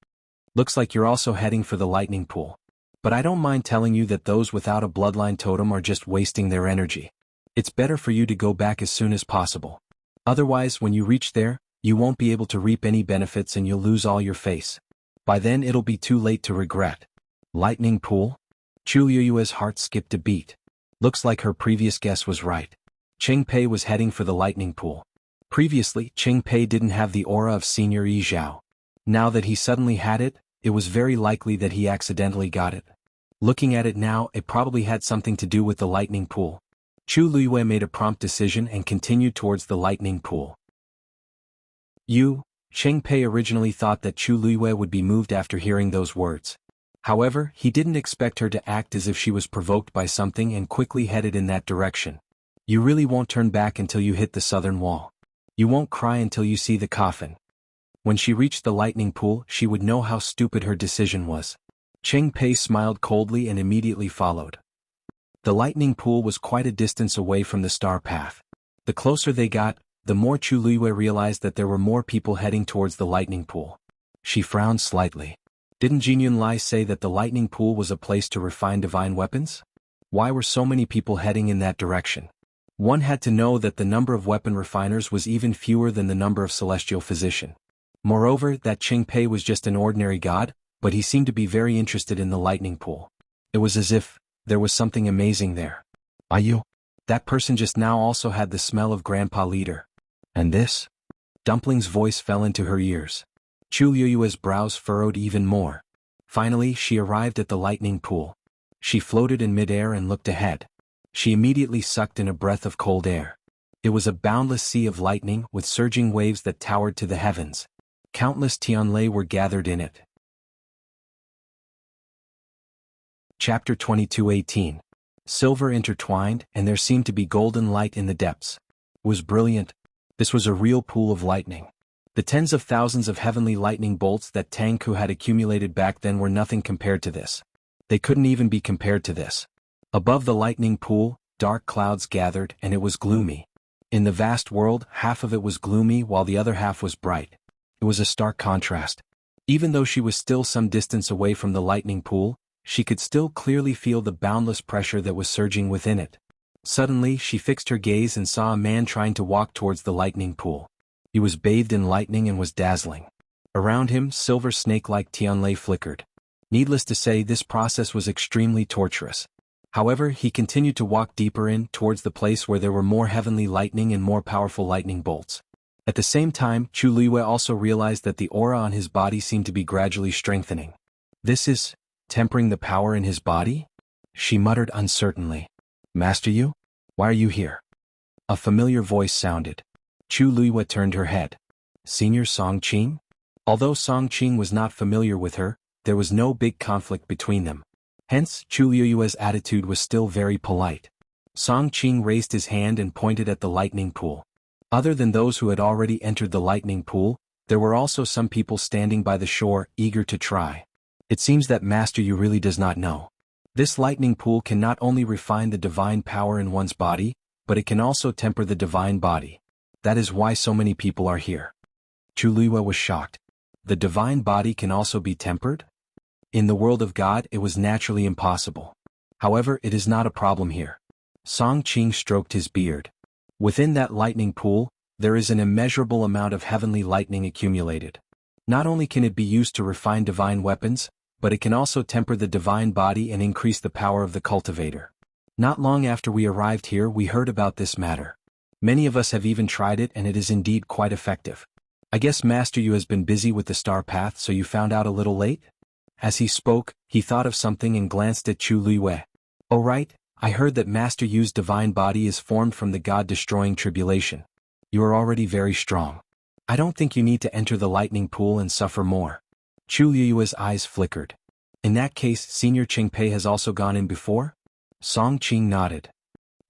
Looks like you're also heading for the lightning pool. But I don't mind telling you that those without a bloodline totem are just wasting their energy. It's better for you to go back as soon as possible. Otherwise, when you reach there, you won't be able to reap any benefits and you'll lose all your face. By then it'll be too late to regret. Lightning pool? Chu Luiyue's heart skipped a beat. Looks like her previous guess was right. Cheng Pei was heading for the lightning pool. Previously, Cheng Pei didn't have the aura of Senior Yi Zhao. Now that he suddenly had it, it was very likely that he accidentally got it. Looking at it now, it probably had something to do with the lightning pool. Chu Luiyue made a prompt decision and continued towards the lightning pool. Cheng Pei originally thought that Chu Luiyue would be moved after hearing those words. However, he didn't expect her to act as if she was provoked by something and quickly headed in that direction. You really won't turn back until you hit the southern wall. You won't cry until you see the coffin. When she reached the lightning pool, she would know how stupid her decision was. Cheng Pei smiled coldly and immediately followed. The lightning pool was quite a distance away from the star path. The closer they got, the more Chu Luiyue realized that there were more people heading towards the lightning pool. She frowned slightly. Didn't Jinyun Lai say that the lightning pool was a place to refine divine weapons? Why were so many people heading in that direction? One had to know that the number of weapon refiners was even fewer than the number of celestial physician. Moreover, that Cheng Pei was just an ordinary god, but he seemed to be very interested in the lightning pool. It was as if there was something amazing there. Ayu? That person just now also had the smell of Grandpa Leader. And this? Dumpling's voice fell into her ears. Chu Luiyue's brows furrowed even more. Finally, she arrived at the lightning pool. She floated in midair and looked ahead. She immediately sucked in a breath of cold air. It was a boundless sea of lightning with surging waves that towered to the heavens. Countless Tianlei were gathered in it. Chapter 22:18. Silver intertwined, and there seemed to be golden light in the depths. It was brilliant. This was a real pool of lightning. The tens of thousands of heavenly lightning bolts that Tang Ku had accumulated back then were nothing compared to this. They couldn't even be compared to this. Above the lightning pool, dark clouds gathered, and it was gloomy. In the vast world, half of it was gloomy while the other half was bright. It was a stark contrast. Even though she was still some distance away from the lightning pool, she could still clearly feel the boundless pressure that was surging within it. Suddenly, she fixed her gaze and saw a man trying to walk towards the lightning pool. He was bathed in lightning and was dazzling. Around him, silver snake-like Tianlei flickered. Needless to say, this process was extremely torturous. However, he continued to walk deeper in towards the place where there were more heavenly lightning and more powerful lightning bolts. At the same time, Chu Luiyue also realized that the aura on his body seemed to be gradually strengthening. This is tempering the power in his body? She muttered uncertainly. Master Yu? Why are you here? A familiar voice sounded. Chu Luiyue turned her head. Senior Song Qing? Although Song Qing was not familiar with her, there was no big conflict between them. Hence, Chu Luiyue's attitude was still very polite. Song Qing raised his hand and pointed at the lightning pool. Other than those who had already entered the lightning pool, there were also some people standing by the shore, eager to try. It seems that Master Yu really does not know. This lightning pool can not only refine the divine power in one's body, but it can also temper the divine body. That is why so many people are here. Chu Luiyue was shocked. The divine body can also be tempered? In the world of God, it was naturally impossible. However, it is not a problem here. Song Qing stroked his beard. Within that lightning pool, there is an immeasurable amount of heavenly lightning accumulated. Not only can it be used to refine divine weapons, but it can also temper the divine body and increase the power of the cultivator. Not long after we arrived here, we heard about this matter. Many of us have even tried it, and it is indeed quite effective. I guess Master Yu has been busy with the star path, so you found out a little late? As he spoke, he thought of something and glanced at Chu Luiyue. Oh right, I heard that Master Yu's divine body is formed from the God-destroying tribulation. You are already very strong. I don't think you need to enter the lightning pool and suffer more. Chu Luiyue's eyes flickered. In that case, Senior Qingpei has also gone in before? Song Qing nodded.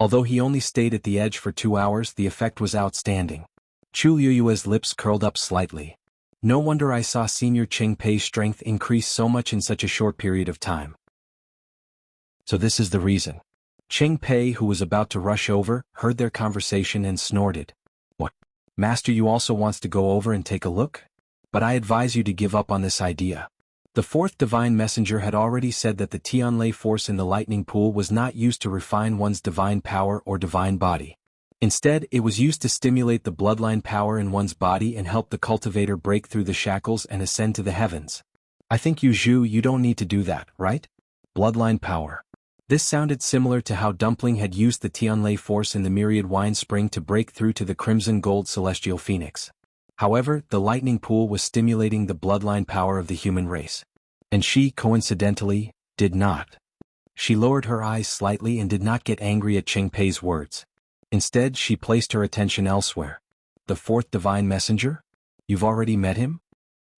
Although he only stayed at the edge for 2 hours, the effect was outstanding. Chu Luiyue's lips curled up slightly. No wonder I saw Senior Qingpei's strength increase so much in such a short period of time. So this is the reason. Qingpei, who was about to rush over, heard their conversation and snorted. What? Master Yu also wants to go over and take a look? But I advise you to give up on this idea. The fourth divine messenger had already said that the Tianlei force in the lightning pool was not used to refine one's divine power or divine body. Instead, it was used to stimulate the bloodline power in one's body and help the cultivator break through the shackles and ascend to the heavens. I think you don't need to do that, right? Bloodline power. This sounded similar to how Dumpling had used the Tianlei force in the myriad wine spring to break through to the crimson gold celestial phoenix. However, the lightning pool was stimulating the bloodline power of the human race. And she, coincidentally, did not. She lowered her eyes slightly and did not get angry at Qingpei's words. Instead, she placed her attention elsewhere. The fourth divine messenger? You've already met him?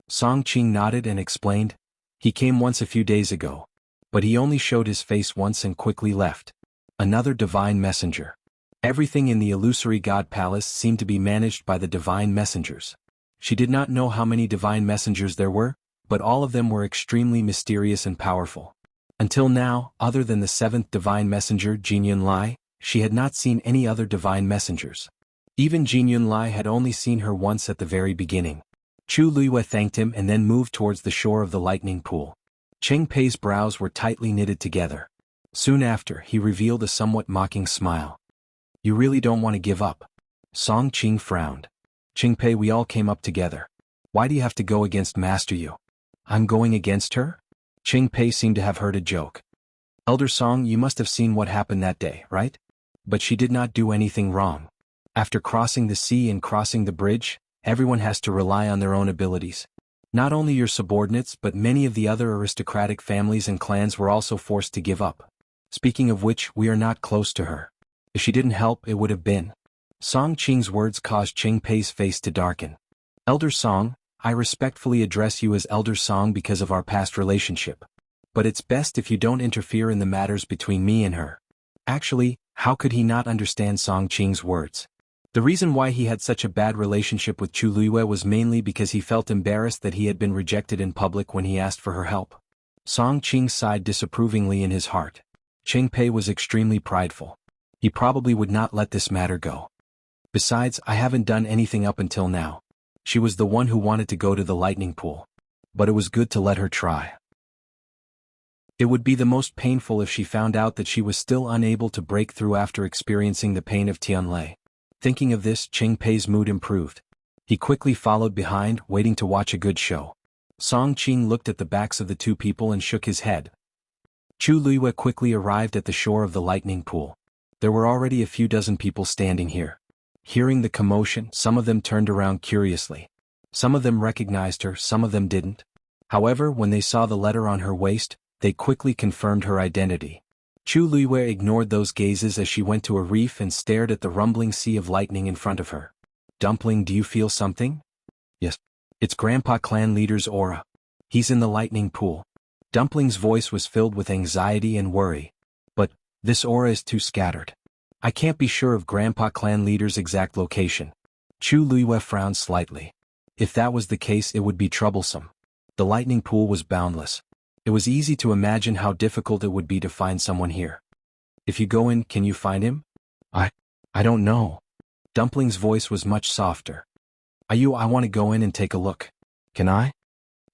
Song Qing nodded and explained. He came once a few days ago. But he only showed his face once and quickly left. Another divine messenger. Everything in the illusory god palace seemed to be managed by the divine messengers. She did not know how many divine messengers there were, but all of them were extremely mysterious and powerful. Until now, other than the seventh divine messenger Jin Yunlai, she had not seen any other divine messengers. Even Jin Yunlai had only seen her once at the very beginning. Chu Luiyue thanked him and then moved towards the shore of the lightning pool. Qingpei's brows were tightly knitted together. Soon after, he revealed a somewhat mocking smile. You really don't want to give up. Song Qing frowned. Qingpei, we all came up together. Why do you have to go against Master Yu? I'm going against her? Qingpei seemed to have heard a joke. Elder Song, you must have seen what happened that day, right? But she did not do anything wrong. After crossing the sea and crossing the bridge, everyone has to rely on their own abilities. Not only your subordinates but many of the other aristocratic families and clans were also forced to give up. Speaking of which, we are not close to her. If she didn't help, it would have been. Song Qing's words caused Cheng Pei's face to darken. Elder Song, I respectfully address you as Elder Song because of our past relationship. But it's best if you don't interfere in the matters between me and her. Actually, how could he not understand Song Qing's words? The reason why he had such a bad relationship with Chu Luiyue was mainly because he felt embarrassed that he had been rejected in public when he asked for her help. Song Qing sighed disapprovingly in his heart. Cheng Pei was extremely prideful. He probably would not let this matter go. Besides, I haven't done anything up until now. She was the one who wanted to go to the lightning pool. But it was good to let her try. It would be the most painful if she found out that she was still unable to break through after experiencing the pain of Tianlei. Thinking of this, Cheng Pei's mood improved. He quickly followed behind, waiting to watch a good show. Song Qing looked at the backs of the two people and shook his head. Chu Luiyue quickly arrived at the shore of the lightning pool. There were already a few dozen people standing here. Hearing the commotion, some of them turned around curiously. Some of them recognized her, some of them didn't. However, when they saw the letter on her waist, they quickly confirmed her identity. Chu Luiyue ignored those gazes as she went to a reef and stared at the rumbling sea of lightning in front of her. Dumpling, do you feel something? Yes. It's Grandpa Clan Leader's aura. He's in the lightning pool. Dumpling's voice was filled with anxiety and worry. But, this aura is too scattered. I can't be sure of Grandpa Clan Leader's exact location. Chu Luiyue frowned slightly. If that was the case, it would be troublesome. The lightning pool was boundless. It was easy to imagine how difficult it would be to find someone here. If you go in, can you find him? I don't know. Dumpling's voice was much softer. I want to go in and take a look. Can I?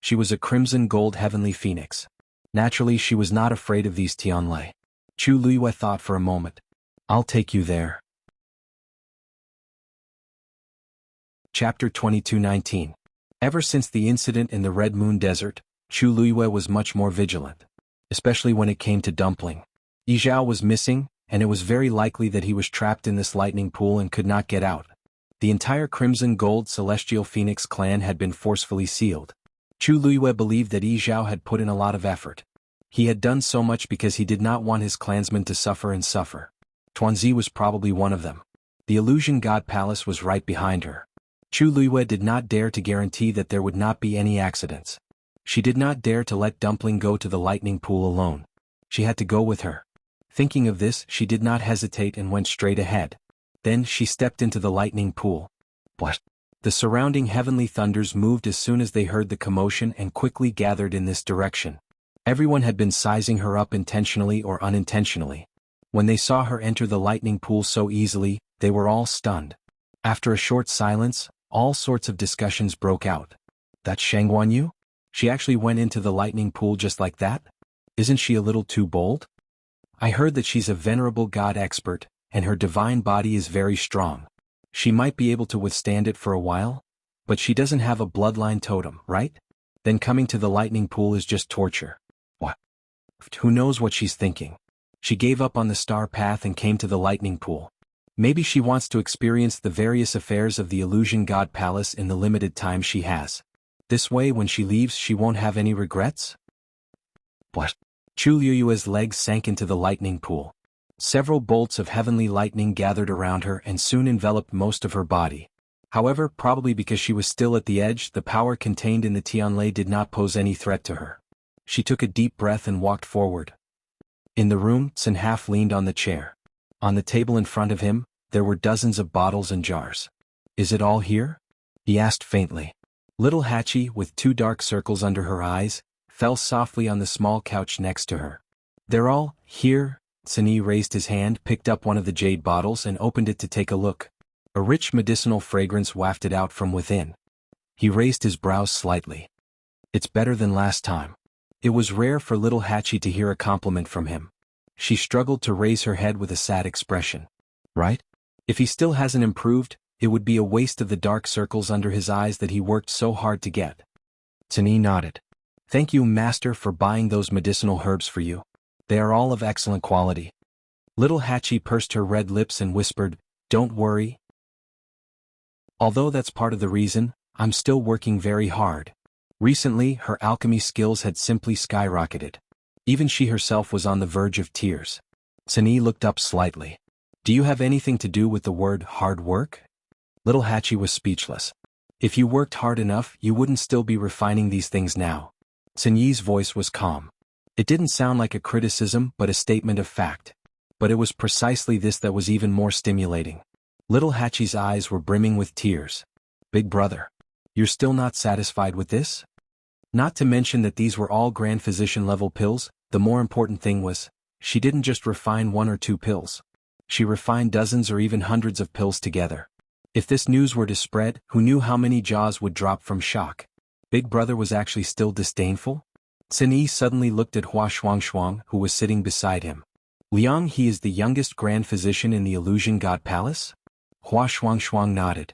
She was a crimson gold heavenly phoenix. Naturally, she was not afraid of these Tianlei. Chu Luiyue thought for a moment. I'll take you there. Chapter 22:19. Ever since the incident in the Red Moon Desert, Chu Luiyue was much more vigilant. Especially when it came to Dumpling. Yizhao was missing, and it was very likely that he was trapped in this lightning pool and could not get out. The entire Crimson Gold Celestial Phoenix clan had been forcefully sealed. Chu Luiyue believed that Yizhao had put in a lot of effort. He had done so much because he did not want his clansmen to suffer and suffer. Tuanzi was probably one of them. The Illusion God Palace was right behind her. Chu Luiyue did not dare to guarantee that there would not be any accidents. She did not dare to let Dumpling go to the lightning pool alone. She had to go with her. Thinking of this, she did not hesitate and went straight ahead. Then she stepped into the lightning pool. What? The surrounding heavenly thunders moved as soon as they heard the commotion and quickly gathered in this direction. Everyone had been sizing her up intentionally or unintentionally. When they saw her enter the lightning pool so easily, they were all stunned. After a short silence, all sorts of discussions broke out. That's Shangguan Yu? She actually went into the lightning pool just like that? Isn't she a little too bold? I heard that she's a venerable god expert, and her divine body is very strong. She might be able to withstand it for a while, but she doesn't have a bloodline totem, right? Then coming to the lightning pool is just torture. What? Who knows what she's thinking? She gave up on the star path and came to the lightning pool. Maybe she wants to experience the various affairs of the Illusion God Palace in the limited time she has. This way, when she leaves, she won't have any regrets? What? Chu Luiyue's legs sank into the lightning pool. Several bolts of heavenly lightning gathered around her and soon enveloped most of her body. However, probably because she was still at the edge, the power contained in the Tianlei did not pose any threat to her. She took a deep breath and walked forward. In the room, Sun half leaned on the chair. On the table in front of him, there were dozens of bottles and jars. Is it all here? He asked faintly. Little Hachi, with two dark circles under her eyes, fell softly on the small couch next to her. They're all here. Sunny raised his hand, picked up one of the jade bottles and opened it to take a look. A rich medicinal fragrance wafted out from within. He raised his brows slightly. It's better than last time. It was rare for little Hachi to hear a compliment from him. She struggled to raise her head with a sad expression. Right? If he still hasn't improved, it would be a waste of the dark circles under his eyes that he worked so hard to get. Sunny nodded. Thank you, Master, for buying those medicinal herbs for you. They are all of excellent quality. Little Hachi pursed her red lips and whispered, Don't worry. Although that's part of the reason, I'm still working very hard. Recently, her alchemy skills had simply skyrocketed. Even she herself was on the verge of tears. Sunny looked up slightly. Do you have anything to do with the word hard work? Little Hachi was speechless. If you worked hard enough, you wouldn't still be refining these things now. Sun Yi's voice was calm. It didn't sound like a criticism but a statement of fact. But it was precisely this that was even more stimulating. Little Hachi's eyes were brimming with tears. Big brother, you're still not satisfied with this? Not to mention that these were all Grand Physician level pills. The more important thing was, she didn't just refine 1 or 2 pills. She refined dozens or even hundreds of pills together. If this news were to spread, who knew how many jaws would drop from shock? Big brother was actually still disdainful? Sun Yi suddenly looked at Hua Shuangshuang, who was sitting beside him. Liang He is the youngest Grand Physician in the Illusion God Palace? Hua Shuangshuang nodded.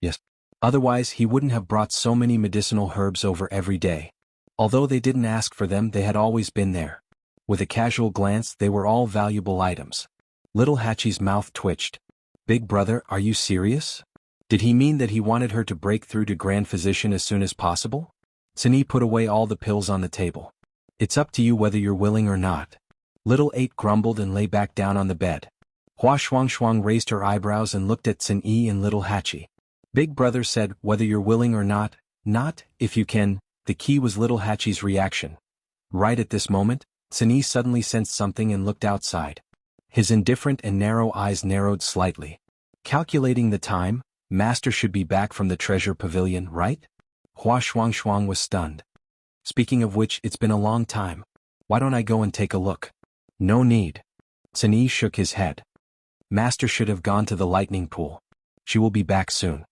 Yes. Otherwise he wouldn't have brought so many medicinal herbs over every day. Although they didn't ask for them, they had always been there. With a casual glance, they were all valuable items. Little Hachi's mouth twitched. Big brother, are you serious? Did he mean that he wanted her to break through to Grand Physician as soon as possible? Sun Yi put away all the pills on the table. It's up to you whether you're willing or not. Little 8 grumbled and lay back down on the bed. Hua Shuangshuang raised her eyebrows and looked at Sun Yi and Little Hachi. Big brother said, whether you're willing or not, if you can. The key was Little Hachi's reaction. Right at this moment, Sun Yi suddenly sensed something and looked outside. His indifferent and narrow eyes narrowed slightly. Calculating the time, Master should be back from the treasure pavilion, right? Hua Shuangshuang was stunned. Speaking of which, it's been a long time. Why don't I go and take a look? No need. Sun Yi shook his head. Master should have gone to the lightning pool. She will be back soon.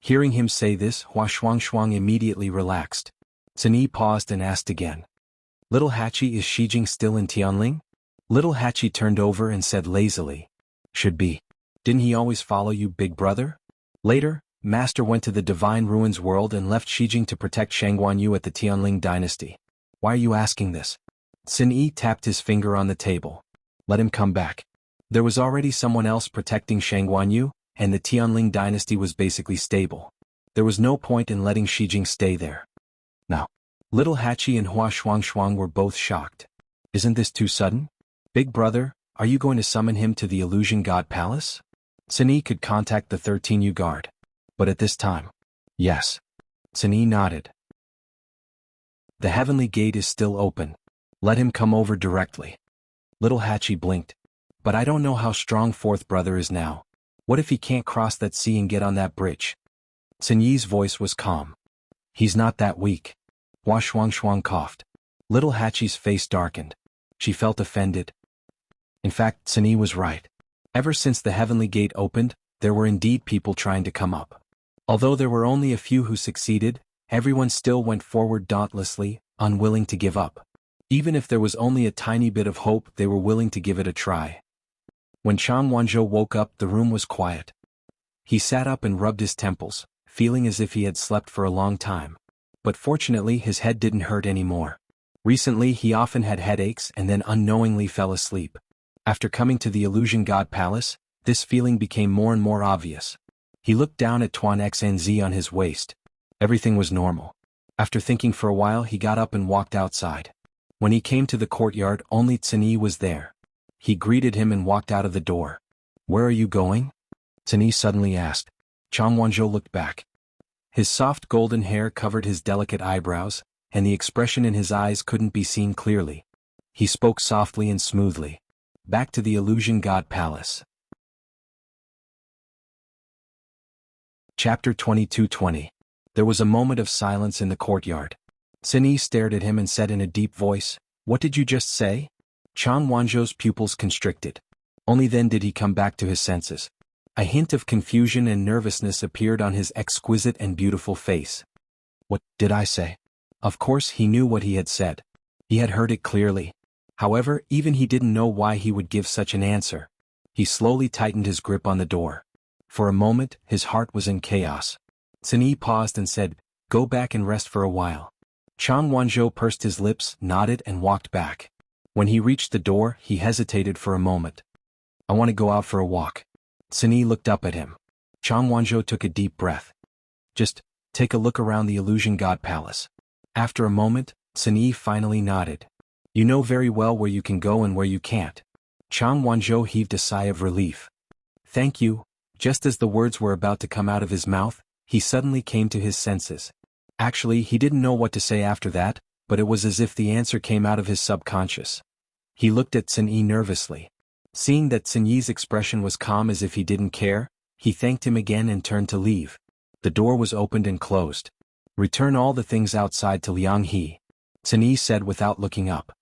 Hearing him say this, Hua Shuangshuang immediately relaxed. Sun Yi paused and asked again. Little Hachi, is Shijing still in Tianling? Little Hachi turned over and said lazily. Should be. Didn't he always follow you, big brother? Later, Master went to the Divine Ruins world and left Shijing to protect Shangguanyu at the Tianling dynasty. Why are you asking this? Sun Yi tapped his finger on the table. Let him come back. There was already someone else protecting Shangguanyu, and the Tianling dynasty was basically stable. There was no point in letting Shijing stay there. Now, Little Hachi and Hua Shuangshuang were both shocked. Isn't this too sudden? Big brother, are you going to summon him to the Illusion God Palace? Sun Yi could contact the 13U guard. But at this time, yes. Sun Yi nodded. The heavenly gate is still open. Let him come over directly. Little Hachi blinked. But I don't know how strong fourth brother is now. What if he can't cross that sea and get on that bridge? Sun Yi's voice was calm. He's not that weak. Hua Shuangshuang coughed. Little Hachi's face darkened. She felt offended. In fact, Sun Yi was right. Ever since the heavenly gate opened, there were indeed people trying to come up. Although there were only a few who succeeded, everyone still went forward dauntlessly, unwilling to give up. Even if there was only a tiny bit of hope, they were willing to give it a try. When Chang Wanzhou woke up, the room was quiet. He sat up and rubbed his temples, feeling as if he had slept for a long time. But fortunately, his head didn't hurt anymore. Recently, he often had headaches and then unknowingly fell asleep. After coming to the Illusion God Palace, this feeling became more and more obvious. He looked down at Tuan XNZ on his waist. Everything was normal. After thinking for a while, he got up and walked outside. When he came to the courtyard, only Sun Yi was there. He greeted him and walked out of the door. Where are you going? Sun Yi suddenly asked. Chang Wanzhou looked back. His soft golden hair covered his delicate eyebrows, and the expression in his eyes couldn't be seen clearly. He spoke softly and smoothly. Back to the Illusion God Palace. Chapter 22:20. There was a moment of silence in the courtyard. Sun Yi stared at him and said in a deep voice, What did you just say? Chang Wanzhou's pupils constricted. Only then did he come back to his senses. A hint of confusion and nervousness appeared on his exquisite and beautiful face. What did I say? Of course he knew what he had said. He had heard it clearly. However, even he didn't know why he would give such an answer. He slowly tightened his grip on the door. For a moment, his heart was in chaos. Sun Yi paused and said, Go back and rest for a while. Chang Wanzhou pursed his lips, nodded and walked back. When he reached the door, he hesitated for a moment. I want to go out for a walk. Sun Yi looked up at him. Chang Wanzhou took a deep breath. Just take a look around the Illusion God Palace. After a moment, Sun Yi finally nodded. You know very well where you can go and where you can't. Chang Wanzhou heaved a sigh of relief. Thank you. Just as the words were about to come out of his mouth, he suddenly came to his senses. Actually, he didn't know what to say after that, but it was as if the answer came out of his subconscious. He looked at Sun Yi nervously. Seeing that Sun Yi's expression was calm as if he didn't care, he thanked him again and turned to leave. The door was opened and closed. Return all the things outside to Liang He, Sun Yi said without looking up.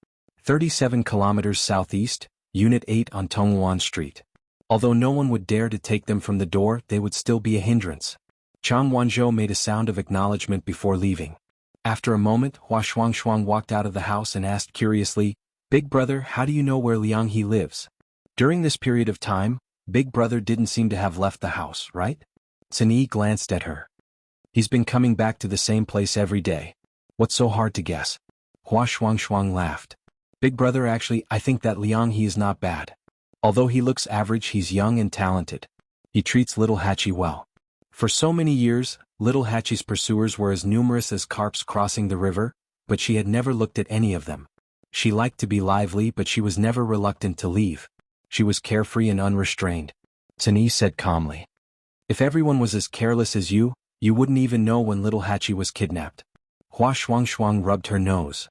37 kilometers southeast, Unit 8 on Tongluan Street. Although no one would dare to take them from the door, they would still be a hindrance. Chang Wanzhou made a sound of acknowledgement before leaving. After a moment, Hua Shuangshuang walked out of the house and asked curiously, Big brother, how do you know where Liang He lives? During this period of time, Big brother didn't seem to have left the house, right? Sun Yi glanced at her. He's been coming back to the same place every day. What's so hard to guess? Hua Shuangshuang laughed. Big brother, actually, I think that Liang He is not bad. Although he looks average, he's young and talented. He treats little Hachi well. For so many years, little Hachi's pursuers were as numerous as carps crossing the river, but she had never looked at any of them. She liked to be lively, but she was never reluctant to leave. She was carefree and unrestrained. Sun Yi said calmly. If everyone was as careless as you wouldn't even know when little Hachi was kidnapped. Hua Shuangshuang rubbed her nose.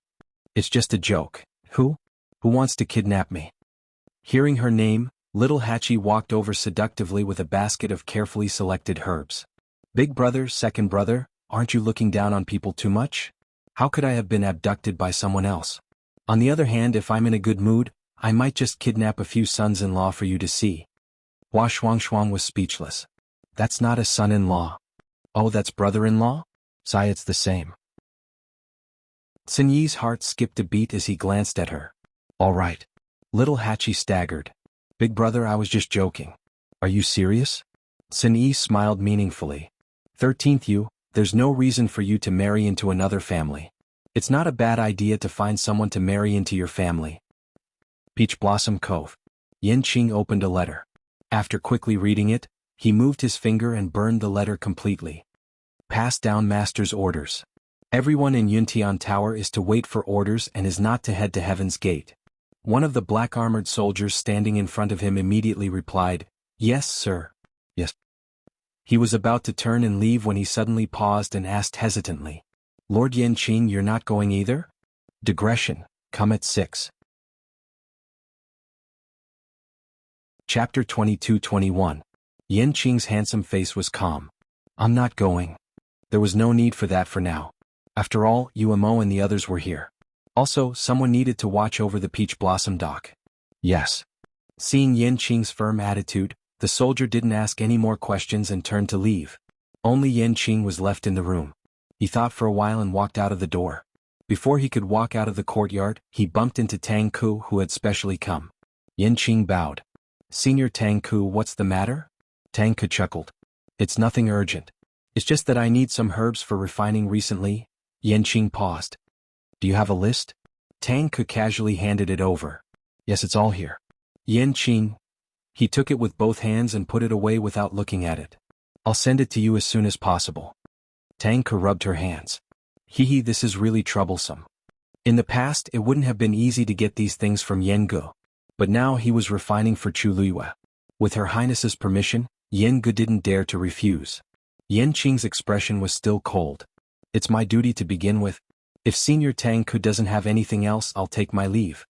It's just a joke. Who wants to kidnap me? Hearing her name, little Hachi walked over seductively with a basket of carefully selected herbs. Big brother, second brother, aren't you looking down on people too much? How could I have been abducted by someone else? On the other hand, if I'm in a good mood, I might just kidnap a few sons-in-law for you to see. Hua Shuangshuang was speechless. That's not a son-in-law. Oh, that's brother-in-law? Sigh, it's the same. Sun Yi's heart skipped a beat as he glanced at her. All right. Little Hachi staggered. Big brother, I was just joking. Are you serious? Sun Yi smiled meaningfully. 13th, there's no reason for you to marry into another family. It's not a bad idea to find someone to marry into your family. Peach Blossom Cove. Yan Qing opened a letter. After quickly reading it, he moved his finger and burned the letter completely. Pass down master's orders. Everyone in Yuntian Tower is to wait for orders and is not to head to Heaven's Gate. One of the black-armored soldiers standing in front of him immediately replied, Yes, sir. Yes. He was about to turn and leave when he suddenly paused and asked hesitantly, Lord Yanqing, you're not going either? Digression, come at 6. Chapter 22-21. Yanqing's handsome face was calm. I'm not going. There was no need for that for now. After all, Umo and the others were here. Also, someone needed to watch over the Peach Blossom dock. Yes. Seeing Yanqing's firm attitude, the soldier didn't ask any more questions and turned to leave. Only Yanqing was left in the room. He thought for a while and walked out of the door. Before he could walk out of the courtyard, he bumped into Tang Ku, who had specially come. Yanqing bowed. Senior Tang Ku, what's the matter? Tang Ku chuckled. It's nothing urgent. It's just that I need some herbs for refining recently. Yanqing paused. Do you have a list? Tang Ku casually handed it over. Yes, it's all here. Yanqing. He took it with both hands and put it away without looking at it. I'll send it to you as soon as possible. Tang Ku rubbed her hands. Hee, this is really troublesome. In the past, it wouldn't have been easy to get these things from Yengu. But now he was refining for Chu Luiyue. With Her Highness's permission, Yengu didn't dare to refuse. Yanqing's expression was still cold. It's my duty to begin with. If Senior Tang Ku doesn't have anything else, I'll take my leave.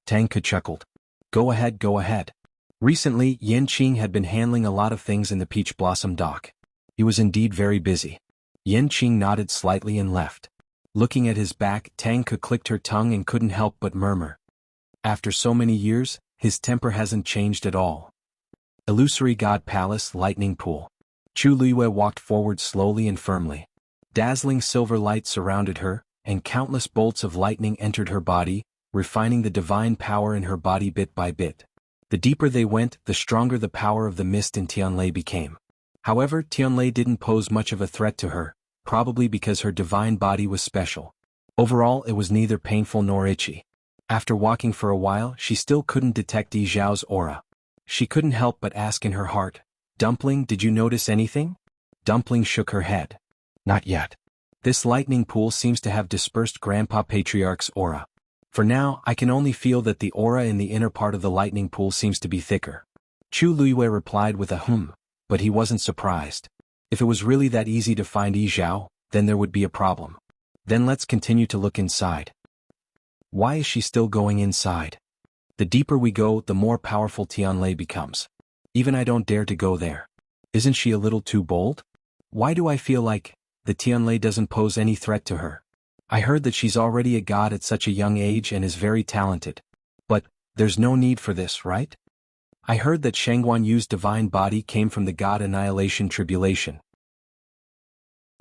Tang Ku chuckled. Go ahead, go ahead. Recently, Yanqing had been handling a lot of things in the Peach Blossom dock. He was indeed very busy. Yanqing nodded slightly and left. Looking at his back, Tang Ku clicked her tongue and couldn't help but murmur. After so many years, his temper hasn't changed at all. Illusory God Palace, Lightning Pool. Chu Luiyue walked forward slowly and firmly. Dazzling silver light surrounded her, and countless bolts of lightning entered her body, refining the divine power in her body bit by bit. The deeper they went, the stronger the power of the mist in Tianlei became. However, Tianlei didn't pose much of a threat to her, probably because her divine body was special. Overall, it was neither painful nor itchy. After walking for a while, she still couldn't detect Yi Zhao's aura. She couldn't help but ask in her heart, Dumpling, did you notice anything? Dumpling shook her head. Not yet. This lightning pool seems to have dispersed Grandpa Patriarch's aura. For now, I can only feel that the aura in the inner part of the lightning pool seems to be thicker. Chu Luiyue replied with a but he wasn't surprised. If it was really that easy to find Yi Zhao, then there would be a problem. Then let's continue to look inside. Why is she still going inside? The deeper we go, the more powerful Tianlei becomes. Even I don't dare to go there. Isn't she a little too bold? Why do I feel like the Tianlei doesn't pose any threat to her? I heard that she's already a god at such a young age and is very talented. But there's no need for this, right? I heard that Shangguan Yu's divine body came from the god annihilation tribulation.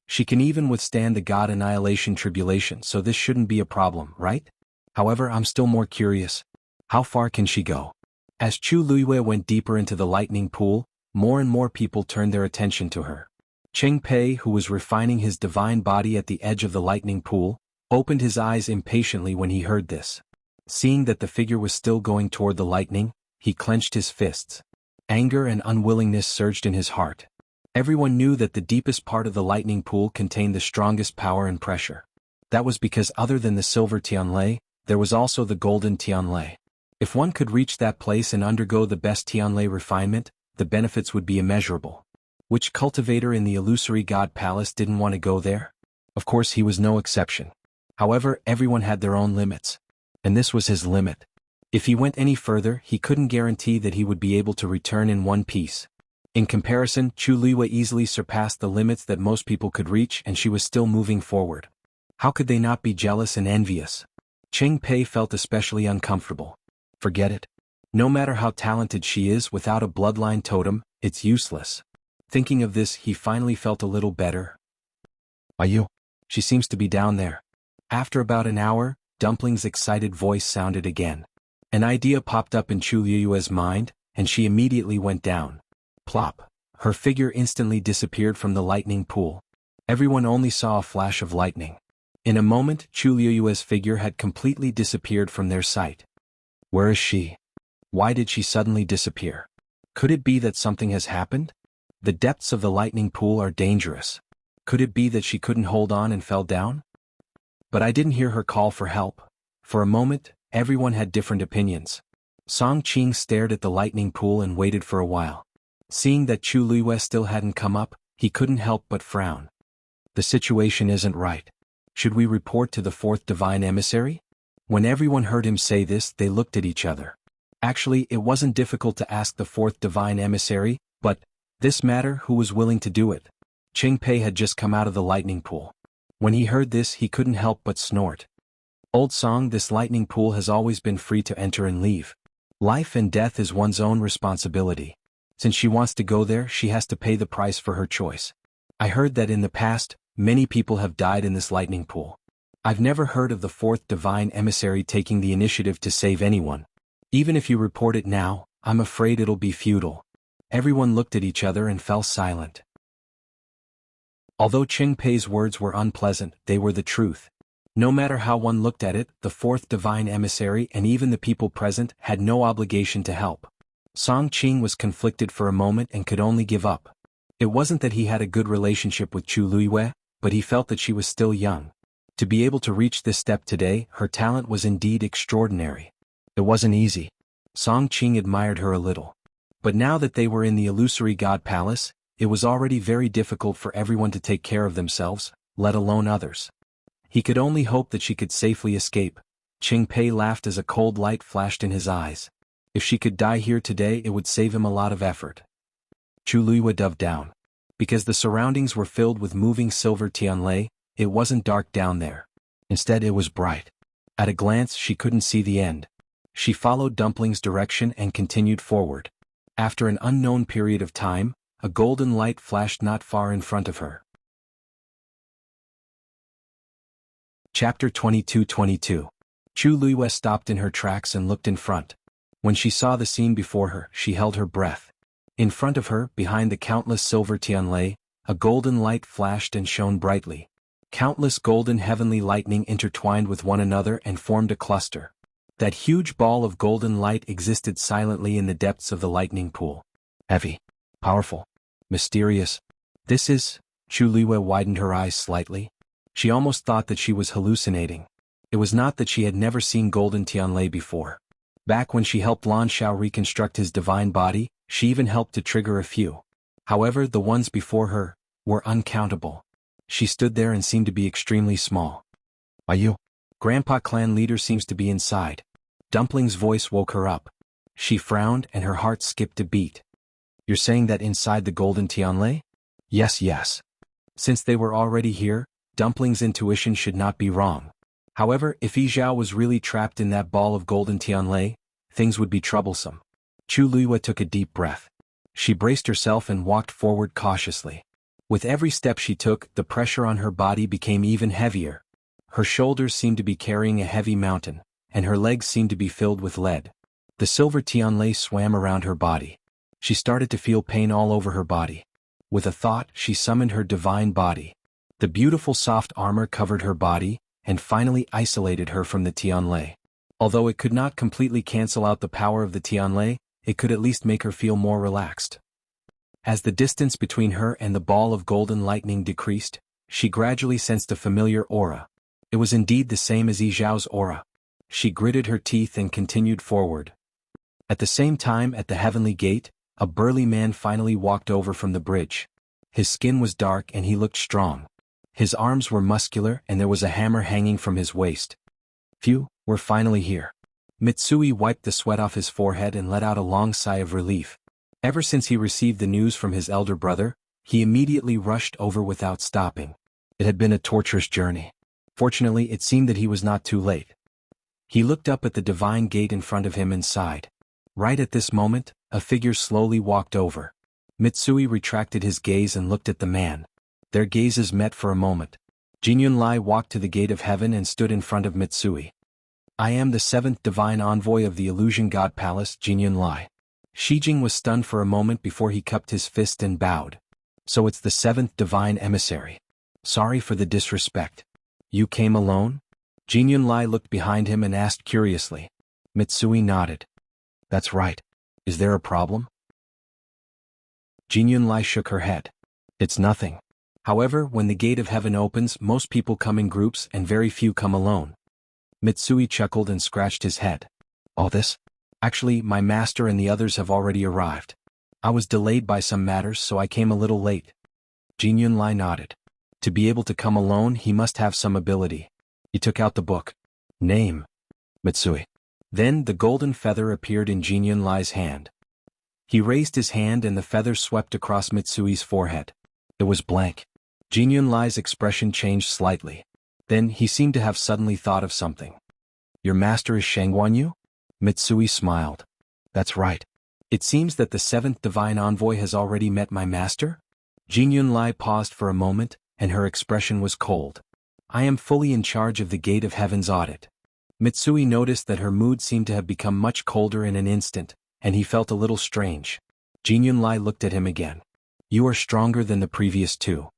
She can even withstand the god annihilation tribulation, so this shouldn't be a problem, right? However, I'm still more curious. How far can she go? As Chu Luiyue went deeper into the lightning pool, more and more people turned their attention to her. Cheng Pei, who was refining his divine body at the edge of the lightning pool, opened his eyes impatiently when he heard this. Seeing that the figure was still going toward the lightning, he clenched his fists. Anger and unwillingness surged in his heart. Everyone knew that the deepest part of the lightning pool contained the strongest power and pressure. That was because other than the silver Tianlei, there was also the golden Tianlei. If one could reach that place and undergo the best Tianlei refinement, the benefits would be immeasurable. Which cultivator in the illusory god palace didn't want to go there? Of course, he was no exception. However, everyone had their own limits. And this was his limit. If he went any further, he couldn't guarantee that he would be able to return in one piece. In comparison, Chu Luiyue easily surpassed the limits that most people could reach, and she was still moving forward. How could they not be jealous and envious? Cheng Pei felt especially uncomfortable. Forget it. No matter how talented she is, without a bloodline totem, it's useless. Thinking of this, he finally felt a little better. Ayu. She seems to be down there. After about an hour, Dumpling's excited voice sounded again. An idea popped up in Chu Luiyue's mind, and she immediately went down. Plop. Her figure instantly disappeared from the lightning pool. Everyone only saw a flash of lightning. In a moment, Chu Luiyue's figure had completely disappeared from their sight. Where is she? Why did she suddenly disappear? Could it be that something has happened? The depths of the lightning pool are dangerous. Could it be that she couldn't hold on and fell down? But I didn't hear her call for help. For a moment, everyone had different opinions. Song Qing stared at the lightning pool and waited for a while. Seeing that Chu Luiyue still hadn't come up, he couldn't help but frown. The situation isn't right. Should we report to the fourth divine emissary? When everyone heard him say this, they looked at each other. Actually, it wasn't difficult to ask the fourth divine emissary, but this matter, who was willing to do it? Cheng Pei had just come out of the lightning pool. When he heard this, he couldn't help but snort. Old song, this lightning pool has always been free to enter and leave. Life and death is one's own responsibility. Since she wants to go there, she has to pay the price for her choice. I heard that in the past, many people have died in this lightning pool. I've never heard of the fourth divine emissary taking the initiative to save anyone. Even if you report it now, I'm afraid it'll be futile. Everyone looked at each other and fell silent. Although Cheng Pei's words were unpleasant, they were the truth. No matter how one looked at it, the fourth divine emissary and even the people present had no obligation to help. Song Qing was conflicted for a moment and could only give up. It wasn't that he had a good relationship with Chu Luiyue, but he felt that she was still young. To be able to reach this step today, her talent was indeed extraordinary. It wasn't easy. Song Qing admired her a little. But now that they were in the illusory god palace, it was already very difficult for everyone to take care of themselves, let alone others. He could only hope that she could safely escape. Cheng Pei laughed as a cold light flashed in his eyes. If she could die here today, it would save him a lot of effort. Chu Luiyue dove down. Because the surroundings were filled with moving silver Tianlei, it wasn't dark down there. Instead, it was bright. At a glance, she couldn't see the end. She followed Dumpling's direction and continued forward. After an unknown period of time, a golden light flashed not far in front of her. Chapter 22:22. Chu Luiyue stopped in her tracks and looked in front. When she saw the scene before her, she held her breath. In front of her, behind the countless silver Tianlei, a golden light flashed and shone brightly. Countless golden heavenly lightning intertwined with one another and formed a cluster. That huge ball of golden light existed silently in the depths of the lightning pool. Heavy, powerful, mysterious. This is... Chu Luiyue widened her eyes slightly. She almost thought that she was hallucinating. It was not that she had never seen golden Tianlei before. Back when she helped Lan Shao reconstruct his divine body, she even helped to trigger a few. However, the ones before her were uncountable. She stood there and seemed to be extremely small. Are you? Grandpa clan leader seems to be inside. Dumpling's voice woke her up. She frowned and her heart skipped a beat. You're saying that inside the golden Tianlei? Yes. Since they were already here, Dumpling's intuition should not be wrong. However, if Yi Zhao was really trapped in that ball of golden Tianlei, things would be troublesome. Chu Luiyue took a deep breath. She braced herself and walked forward cautiously. With every step she took, the pressure on her body became even heavier. Her shoulders seemed to be carrying a heavy mountain, and her legs seemed to be filled with lead. The silver Tianlei swam around her body. She started to feel pain all over her body. With a thought, she summoned her divine body. The beautiful soft armor covered her body, and finally isolated her from the Tianlei. Although it could not completely cancel out the power of the Tianlei, it could at least make her feel more relaxed. As the distance between her and the ball of golden lightning decreased, she gradually sensed a familiar aura. It was indeed the same as Yi Zhao's aura. She gritted her teeth and continued forward. At the same time, at the heavenly gate, a burly man finally walked over from the bridge. His skin was dark and he looked strong. His arms were muscular and there was a hammer hanging from his waist. Phew, we're finally here. Mitsui wiped the sweat off his forehead and let out a long sigh of relief. Ever since he received the news from his elder brother, he immediately rushed over without stopping. It had been a torturous journey. Fortunately, it seemed that he was not too late. He looked up at the divine gate in front of him and sighed. Right at this moment, a figure slowly walked over. Mitsui retracted his gaze and looked at the man. Their gazes met for a moment. Jinyun Lai walked to the gate of heaven and stood in front of Mitsui. I am the seventh divine envoy of the illusion god palace, Jinyun Lai. Shijing was stunned for a moment before he cupped his fist and bowed. So it's the seventh divine emissary. Sorry for the disrespect. You came alone? Jinyun Lai looked behind him and asked curiously. Mitsui nodded. That's right. Is there a problem? Jinyun Lai shook her head. It's nothing. However, when the gate of heaven opens, most people come in groups and very few come alone. Mitsui chuckled and scratched his head. All this? Actually, my master and the others have already arrived. I was delayed by some matters, so I came a little late. Jinyun Lai nodded. To be able to come alone, he must have some ability. He took out the book. Name. Mitsui. Then the golden feather appeared in Jinyun Lai's hand. He raised his hand and the feather swept across Mitsui's forehead. It was blank. Jinyun Lai's expression changed slightly. Then he seemed to have suddenly thought of something. Your master is Shangguanyu? Mitsui smiled. That's right. It seems that the seventh divine envoy has already met my master? Jinyun Lai paused for a moment, and her expression was cold. I am fully in charge of the gate of heaven's audit. Mitsui noticed that her mood seemed to have become much colder in an instant, and he felt a little strange. Jinyun Lai looked at him again. You are stronger than the previous two.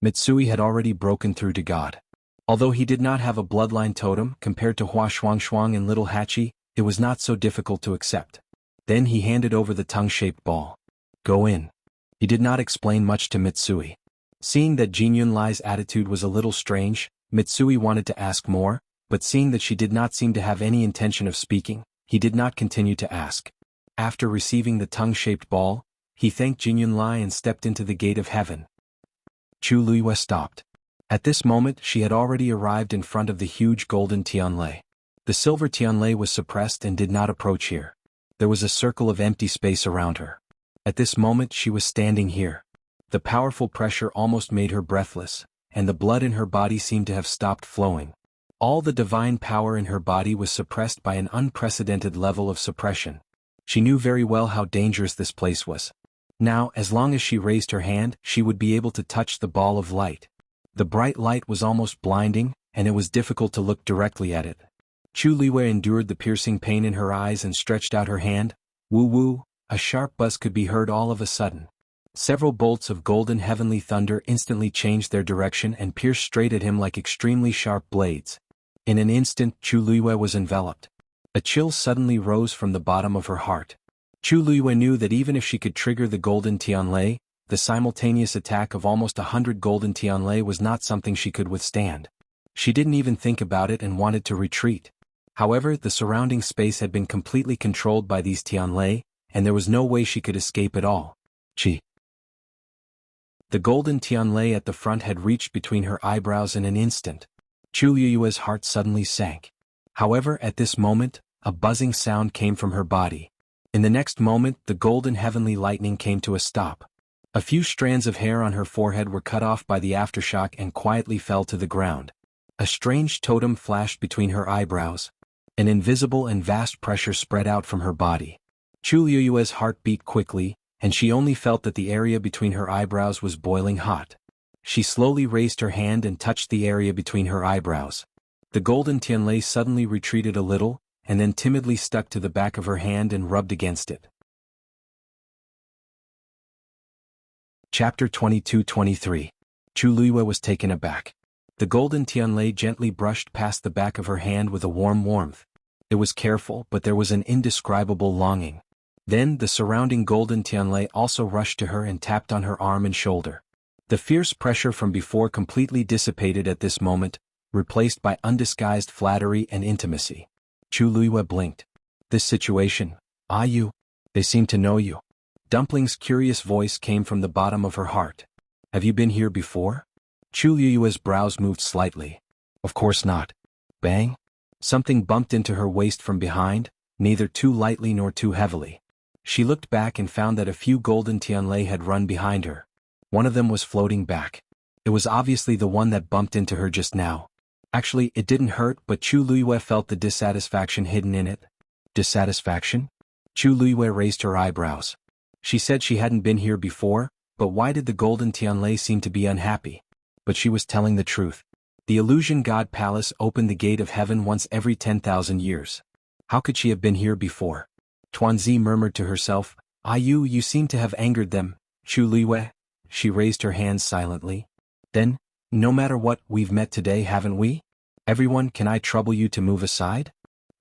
Mitsui had already broken through to God. Although he did not have a bloodline totem compared to Hua Shuangshuang and Little Hachi, it was not so difficult to accept. Then he handed over the tongue-shaped ball. Go in. He did not explain much to Mitsui. Seeing that Jinyun Lai's attitude was a little strange, Mitsui wanted to ask more, but seeing that she did not seem to have any intention of speaking, he did not continue to ask. After receiving the tongue-shaped ball, he thanked Jinyun Lai and stepped into the gate of heaven. Chu Luiyue stopped. At this moment she had already arrived in front of the huge golden Tianlei. The silver Tianlei was suppressed and did not approach here. There was a circle of empty space around her. At this moment she was standing here. The powerful pressure almost made her breathless, and the blood in her body seemed to have stopped flowing. All the divine power in her body was suppressed by an unprecedented level of suppression. She knew very well how dangerous this place was. Now, as long as she raised her hand, she would be able to touch the ball of light. The bright light was almost blinding, and it was difficult to look directly at it. Chu Luiyue endured the piercing pain in her eyes and stretched out her hand. Woo-woo, a sharp buzz could be heard all of a sudden. Several bolts of golden heavenly thunder instantly changed their direction and pierced straight at him like extremely sharp blades. In an instant, Chu Luiyue was enveloped. A chill suddenly rose from the bottom of her heart. Chu Luiyue knew that even if she could trigger the golden Tianlei, the simultaneous attack of almost 100 golden Tianlei was not something she could withstand. She didn't even think about it and wanted to retreat. However, the surrounding space had been completely controlled by these Tianlei, and there was no way she could escape at all. She. The golden Tianlei at the front had reached between her eyebrows in an instant. Chu Liyue's heart suddenly sank. However, at this moment, a buzzing sound came from her body. In the next moment, the golden heavenly lightning came to a stop. A few strands of hair on her forehead were cut off by the aftershock and quietly fell to the ground. A strange totem flashed between her eyebrows. An invisible and vast pressure spread out from her body. Chu Liyue's heart beat quickly, and she only felt that the area between her eyebrows was boiling hot. She slowly raised her hand and touched the area between her eyebrows. The golden Tianlei suddenly retreated a little, and then timidly stuck to the back of her hand and rubbed against it. Chapter 22-23. Chu Liyue was taken aback. The golden Tianlei gently brushed past the back of her hand with a warm warmth. It was careful, but there was an indescribable longing. Then the surrounding golden Tianlei also rushed to her and tapped on her arm and shoulder. The fierce pressure from before completely dissipated at this moment, replaced by undisguised flattery and intimacy. Chu Liyue blinked. This situation, you? They seem to know you. Dumpling's curious voice came from the bottom of her heart. Have you been here before? Chu Liyue's brows moved slightly. Of course not. Bang! Something bumped into her waist from behind, neither too lightly nor too heavily. She looked back and found that a few golden Tianlei had run behind her. One of them was floating back. It was obviously the one that bumped into her just now. Actually, it didn't hurt, but Chu Liyue felt the dissatisfaction hidden in it. Dissatisfaction? Chu Liyue raised her eyebrows. She said she hadn't been here before, but why did the golden Tianlei seem to be unhappy? But she was telling the truth. The illusion god palace opened the gate of heaven once every 10,000 years. How could she have been here before? Tuanzi murmured to herself, you seem to have angered them, Chu Liyue. She raised her hands silently. Then, no matter what, we've met today, haven't we? Everyone, can I trouble you to move aside?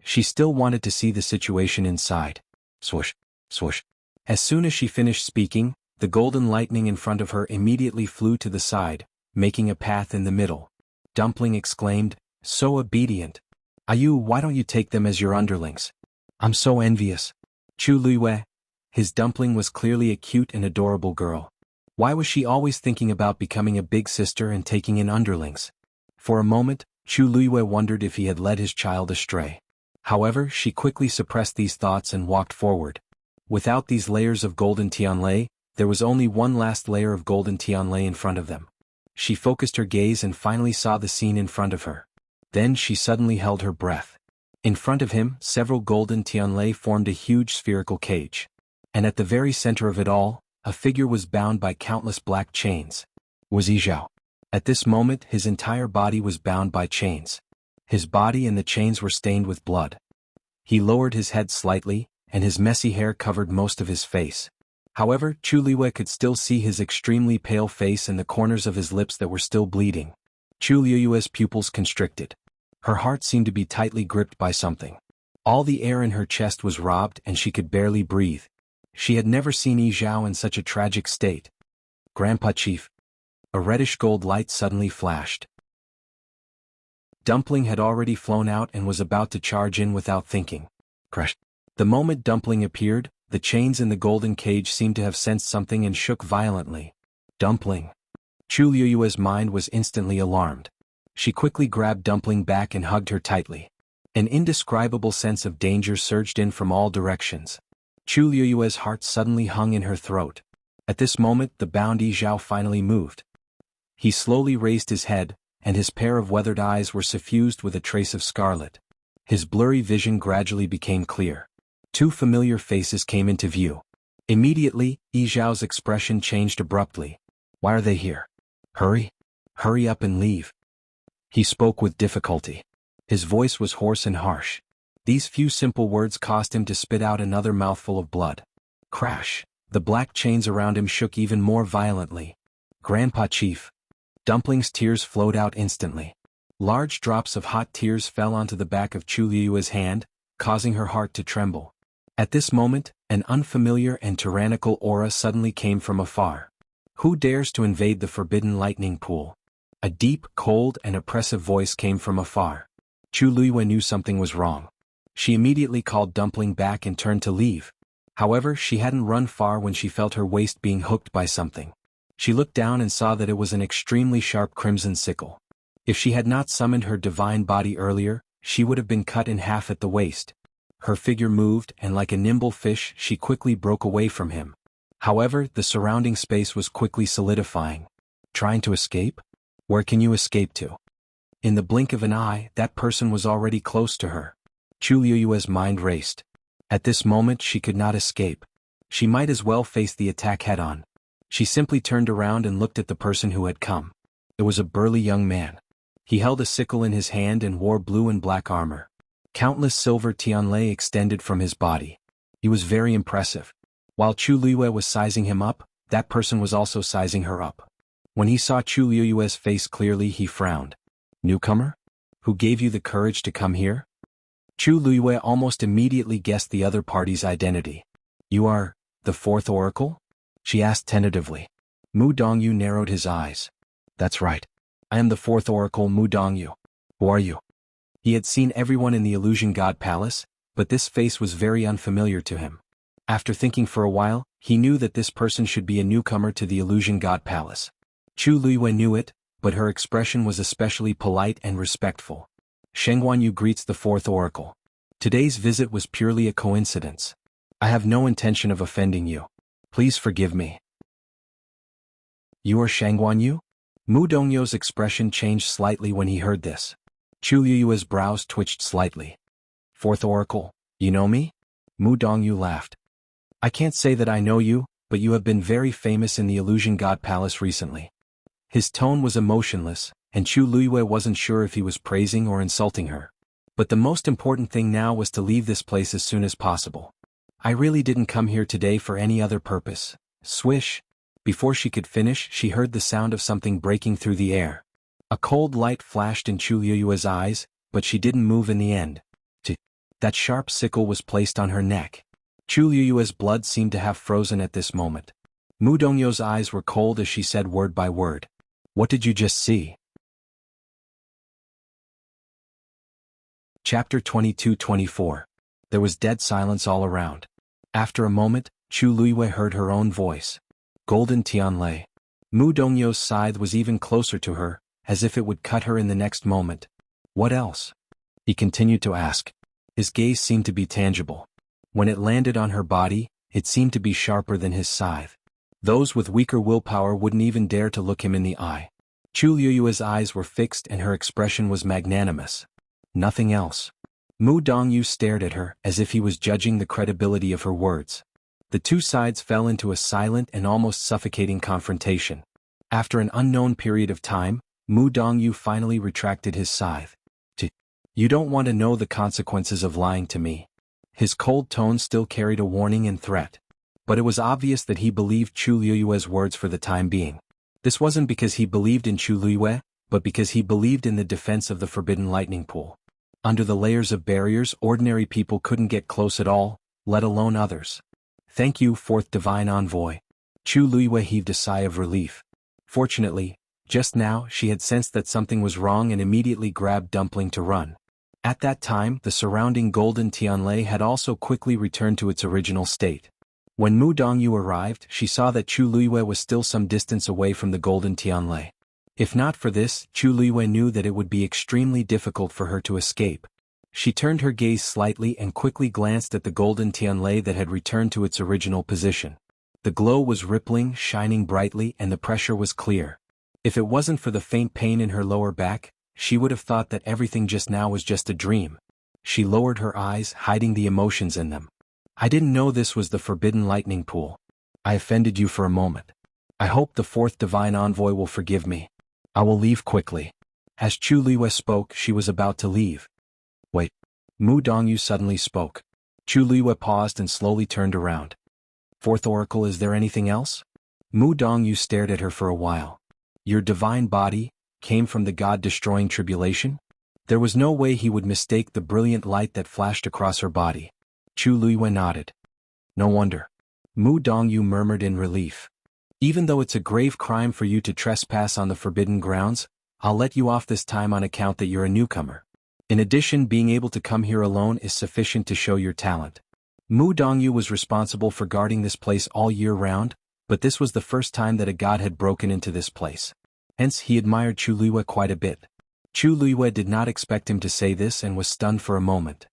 She still wanted to see the situation inside. Swoosh, swoosh. As soon as she finished speaking, the golden lightning in front of her immediately flew to the side, making a path in the middle. Dumpling exclaimed, so obedient. Why don't you take them as your underlings? I'm so envious. Chu Liyue. His Dumpling was clearly a cute and adorable girl. Why was she always thinking about becoming a big sister and taking in underlings? For a moment, Chu Liyue wondered if he had led his child astray. However, she quickly suppressed these thoughts and walked forward. Without these layers of golden Tianlei, there was only one last layer of golden Tianlei in front of them. She focused her gaze and finally saw the scene in front of her. Then she suddenly held her breath. In front of him, several golden Tianlei formed a huge spherical cage. And at the very center of it all, a figure was bound by countless black chains. Was Yizhao. At this moment, his entire body was bound by chains. His body and the chains were stained with blood. He lowered his head slightly, and his messy hair covered most of his face. However, Chu Liyue could still see his extremely pale face and the corners of his lips that were still bleeding. Chu Liyue's pupils constricted. Her heart seemed to be tightly gripped by something. All the air in her chest was robbed and she could barely breathe. She had never seen Yizhao in such a tragic state. Grandpa Chief. A reddish gold light suddenly flashed. Dumpling had already flown out and was about to charge in without thinking. Crash. The moment Dumpling appeared, the chains in the golden cage seemed to have sensed something and shook violently. Dumpling. Chu Liyue's mind was instantly alarmed. She quickly grabbed Dumpling back and hugged her tightly. An indescribable sense of danger surged in from all directions. Chu Liyue's heart suddenly hung in her throat. At this moment, the bound Yizhao finally moved. He slowly raised his head, and his pair of weathered eyes were suffused with a trace of scarlet. His blurry vision gradually became clear. Two familiar faces came into view. Immediately, Yizhao's expression changed abruptly. Why are they here? Hurry. Hurry up and leave. He spoke with difficulty. His voice was hoarse and harsh. These few simple words caused him to spit out another mouthful of blood. Crash! The black chains around him shook even more violently. Grandpa Chief. Dumpling's tears flowed out instantly. Large drops of hot tears fell onto the back of Chu Liyue's hand, causing her heart to tremble. At this moment, an unfamiliar and tyrannical aura suddenly came from afar. Who dares to invade the forbidden lightning pool? A deep, cold, and oppressive voice came from afar. Chu Luiyue knew something was wrong. She immediately called Dumpling back and turned to leave. However, she hadn't run far when she felt her waist being hooked by something. She looked down and saw that it was an extremely sharp crimson sickle. If she had not summoned her divine body earlier, she would have been cut in half at the waist. Her figure moved, and like a nimble fish, she quickly broke away from him. However, the surrounding space was quickly solidifying. Trying to escape? Where can you escape to? In the blink of an eye, that person was already close to her. Chu Luiyue's mind raced. At this moment she could not escape. She might as well face the attack head-on. She simply turned around and looked at the person who had come. It was a burly young man. He held a sickle in his hand and wore blue and black armor. Countless silver tianlei extended from his body. He was very impressive. While Chu Luiyue was sizing him up, that person was also sizing her up. When he saw Chu Luiyue's face clearly, he frowned. Newcomer? Who gave you the courage to come here? Chu Luiyue almost immediately guessed the other party's identity. You are the fourth oracle? She asked tentatively. Mu Dongyu narrowed his eyes. That's right. I am the fourth oracle, Mu Dongyu. Who are you? He had seen everyone in the Illusion God Palace, but this face was very unfamiliar to him. After thinking for a while, he knew that this person should be a newcomer to the Illusion God Palace. Chu Luiyue knew it, but her expression was especially polite and respectful. Shengguanyu greets the fourth oracle. Today's visit was purely a coincidence. I have no intention of offending you. Please forgive me. You are Shengguanyu? Mu Dongyu's expression changed slightly when he heard this. Chu Luiyue's brows twitched slightly. Fourth oracle, you know me? Mu Dongyu laughed. I can't say that I know you, but you have been very famous in the Illusion God Palace recently. His tone was emotionless, and Chu Luiyue wasn't sure if he was praising or insulting her. But the most important thing now was to leave this place as soon as possible. I really didn't come here today for any other purpose. Swish. Before she could finish, she heard the sound of something breaking through the air. A cold light flashed in Chu Luiyue's eyes, but she didn't move in the end. That sharp sickle was placed on her neck. Chu Luiyue's blood seemed to have frozen at this moment. Mu Dongyu's eyes were cold as she said word by word. What did you just see? Chapter 22-24. There was dead silence all around. After a moment, Chu Luiyue heard her own voice. Golden Tianlei. Mu Dongyu's scythe was even closer to her, as if it would cut her in the next moment. What else? He continued to ask. His gaze seemed to be tangible. When it landed on her body, it seemed to be sharper than his scythe. Those with weaker willpower wouldn't even dare to look him in the eye. Chu Luiyue's eyes were fixed and her expression was magnanimous. Nothing else. Mu Dongyu stared at her as if he was judging the credibility of her words. The two sides fell into a silent and almost suffocating confrontation. After an unknown period of time, Mu Dongyu finally retracted his scythe. You don't want to know the consequences of lying to me. His cold tone still carried a warning and threat. But it was obvious that he believed Chu Luiyue's words for the time being. This wasn't because he believed in Chu Luiyue, but because he believed in the defense of the Forbidden Lightning Pool. Under the layers of barriers, ordinary people couldn't get close at all, let alone others. Thank you, Fourth Divine Envoy. Chu Luiyue heaved a sigh of relief. Fortunately, just now she had sensed that something was wrong and immediately grabbed Dumpling to run. At that time, the surrounding golden tianlei had also quickly returned to its original state. When Mu Dongyu arrived, she saw that Chu Luiyue was still some distance away from the golden tianlei. If not for this, Chu Luiyue knew that it would be extremely difficult for her to escape. She turned her gaze slightly and quickly glanced at the golden tianlei that had returned to its original position. The glow was rippling, shining brightly, and the pressure was clear. If it wasn't for the faint pain in her lower back, she would have thought that everything just now was just a dream. She lowered her eyes, hiding the emotions in them. I didn't know this was the Forbidden Lightning Pool. I offended you for a moment. I hope the Fourth Divine Envoy will forgive me. I will leave quickly. As Chu Luiyue spoke, she was about to leave. Wait. Mu Dongyu suddenly spoke. Chu Luiyue paused and slowly turned around. Fourth Oracle, is there anything else? Mu Dongyu stared at her for a while. Your divine body came from the God-destroying tribulation? There was no way he would mistake the brilliant light that flashed across her body. Chu Luiyue nodded. No wonder. Mu Dongyu murmured in relief. Even though it's a grave crime for you to trespass on the forbidden grounds, I'll let you off this time on account that you're a newcomer. In addition, being able to come here alone is sufficient to show your talent. Mu Dongyu was responsible for guarding this place all year round, but this was the first time that a god had broken into this place. Hence he admired Chu Luiyue quite a bit. Chu Luiyue did not expect him to say this and was stunned for a moment.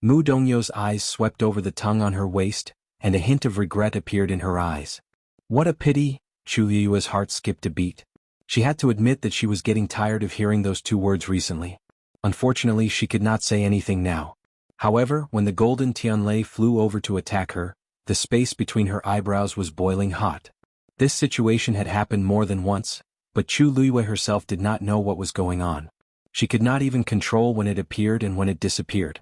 Mu Dongyu's eyes swept over the tongue on her waist, and a hint of regret appeared in her eyes. What a pity, Chu Luiyue's heart skipped a beat. She had to admit that she was getting tired of hearing those two words recently. Unfortunately, she could not say anything now. However, when the golden Tianlei flew over to attack her, the space between her eyebrows was boiling hot. This situation had happened more than once, but Chu Luiyue herself did not know what was going on. She could not even control when it appeared and when it disappeared.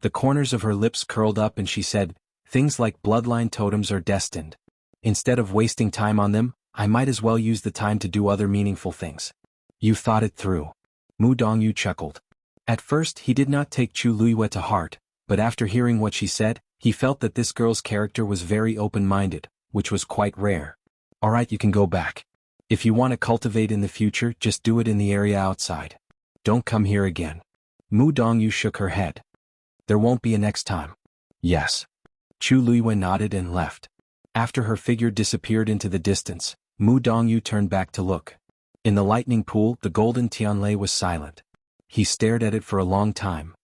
The corners of her lips curled up and she said, "Things like bloodline totems are destined. Instead of wasting time on them, I might as well use the time to do other meaningful things." "You thought it through." Mu Dongyu chuckled. At first he did not take Chu Luiyue to heart, but after hearing what she said, he felt that this girl's character was very open-minded, which was quite rare. "Alright, you can go back. If you want to cultivate in the future, just do it in the area outside. Don't come here again." Mu Dongyu shook her head. "There won't be a next time." "Yes." Chu Luiyue nodded and left. After her figure disappeared into the distance, Mu Dongyu turned back to look. In the lightning pool, the golden Tianlei was silent. He stared at it for a long time.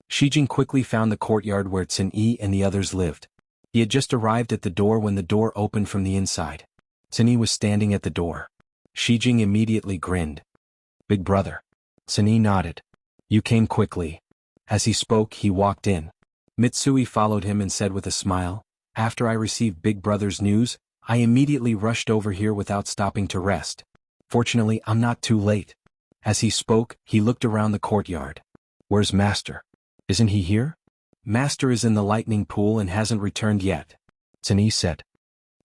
Shijing quickly found the courtyard where Cin Yi and the others lived. He had just arrived at the door when the door opened from the inside. Cin Yi was standing at the door. Shijing immediately grinned. "Big brother." Cin Yi nodded. "You came quickly." As he spoke, he walked in. Mitsui followed him and said with a smile, "After I received Big Brother's news, I immediately rushed over here without stopping to rest. Fortunately, I'm not too late." As he spoke, he looked around the courtyard. "Where's Master? Isn't he here?" "Master is in the lightning pool and hasn't returned yet," Cin Yi said.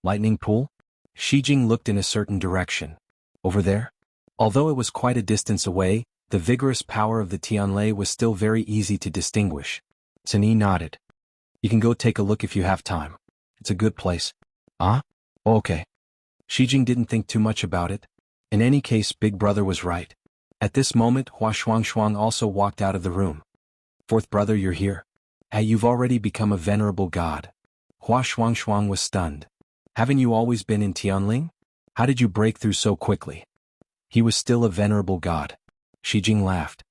"Lightning pool?" Shijing looked in a certain direction. "Over there?" Although it was quite a distance away, the vigorous power of the Tianlei was still very easy to distinguish. Cin Yi nodded. "You can go take a look if you have time. It's a good place." "Ah? Okay." Shijing didn't think too much about it. In any case, Big Brother was right. At this moment, Hua Shuangshuang also walked out of the room. "Fourth brother, you're here? You've already become a venerable god." Hua Shuangshuang was stunned. "Haven't you always been in Tianling? How did you break through so quickly?" "He was still a venerable god." Shijing laughed.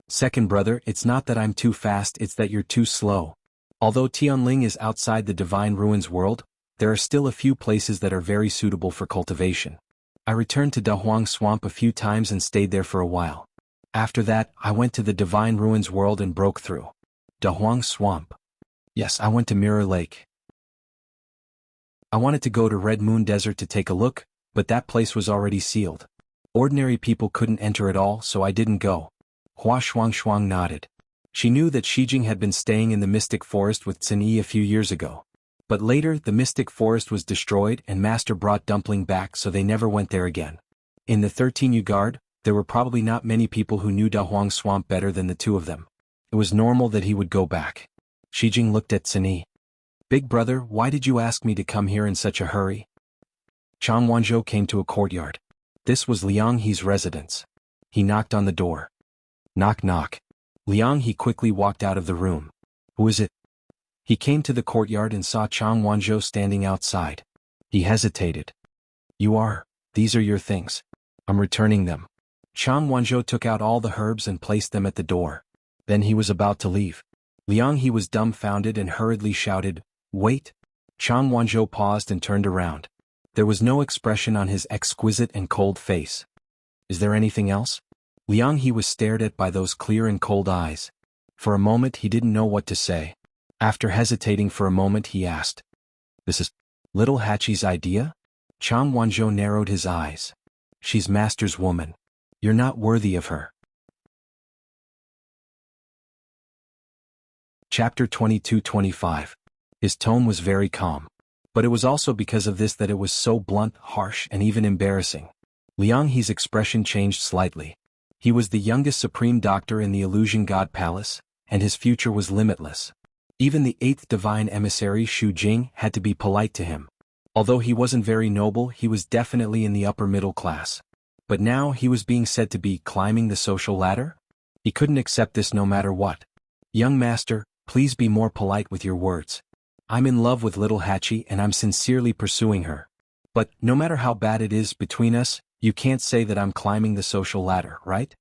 "Second brother, it's not that I'm too fast, it's that you're too slow. Although Tianling is outside the Divine Ruins world, there are still a few places that are very suitable for cultivation. I returned to Dahuang Swamp a few times and stayed there for a while. After that, I went to the Divine Ruins world and broke through." "Dahuang Swamp?" "Yes, I went to Mirror Lake. I wanted to go to Red Moon Desert to take a look, but that place was already sealed. Ordinary people couldn't enter at all, so I didn't go." Hua Shuangshuang nodded. She knew that Shijing had been staying in the Mystic Forest with Cin Yi a few years ago. But later, the Mystic Forest was destroyed and Master brought Dumpling back, so they never went there again. In the 13 Guard, there were probably not many people who knew Dahuang Swamp better than the two of them. It was normal that he would go back. Shijing looked at Cin Yi. "Big brother, why did you ask me to come here in such a hurry?" Chang Wanzhou came to a courtyard. This was Liang He's residence. He knocked on the door. "Knock knock." Liang He quickly walked out of the room. "Who is it?" He came to the courtyard and saw Chang Wanzhou standing outside. He hesitated. These are your things. I'm returning them." Chang Wanzhou took out all the herbs and placed them at the door. Then he was about to leave. Liang He was dumbfounded and hurriedly shouted, "Wait!" Chang Wanzhou paused and turned around. There was no expression on his exquisite and cold face. "Is there anything else?" Liang He was stared at by those clear and cold eyes. For a moment he didn't know what to say. After hesitating for a moment he asked, "This is Little Hachi's idea?" Chang Wanzhou narrowed his eyes. "She's Master's woman. You're not worthy of her." Chapter 22-25. His tone was very calm. But it was also because of this that it was so blunt, harsh, and even embarrassing. Liang He's expression changed slightly. He was the youngest Supreme Doctor in the Illusion God Palace, and his future was limitless. Even the 8th Divine Emissary Shu Jing had to be polite to him. Although he wasn't very noble, he was definitely in the upper middle class. But now he was being said to be climbing the social ladder? He couldn't accept this no matter what. Young master, please be more polite with your words. I'm in love with little Hachi and I'm sincerely pursuing her. But, no matter how bad it is between us, you can't say that I'm climbing the social ladder, right?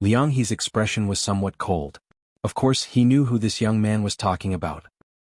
Liang He's expression was somewhat cold. Of course, he knew who this young man was talking about.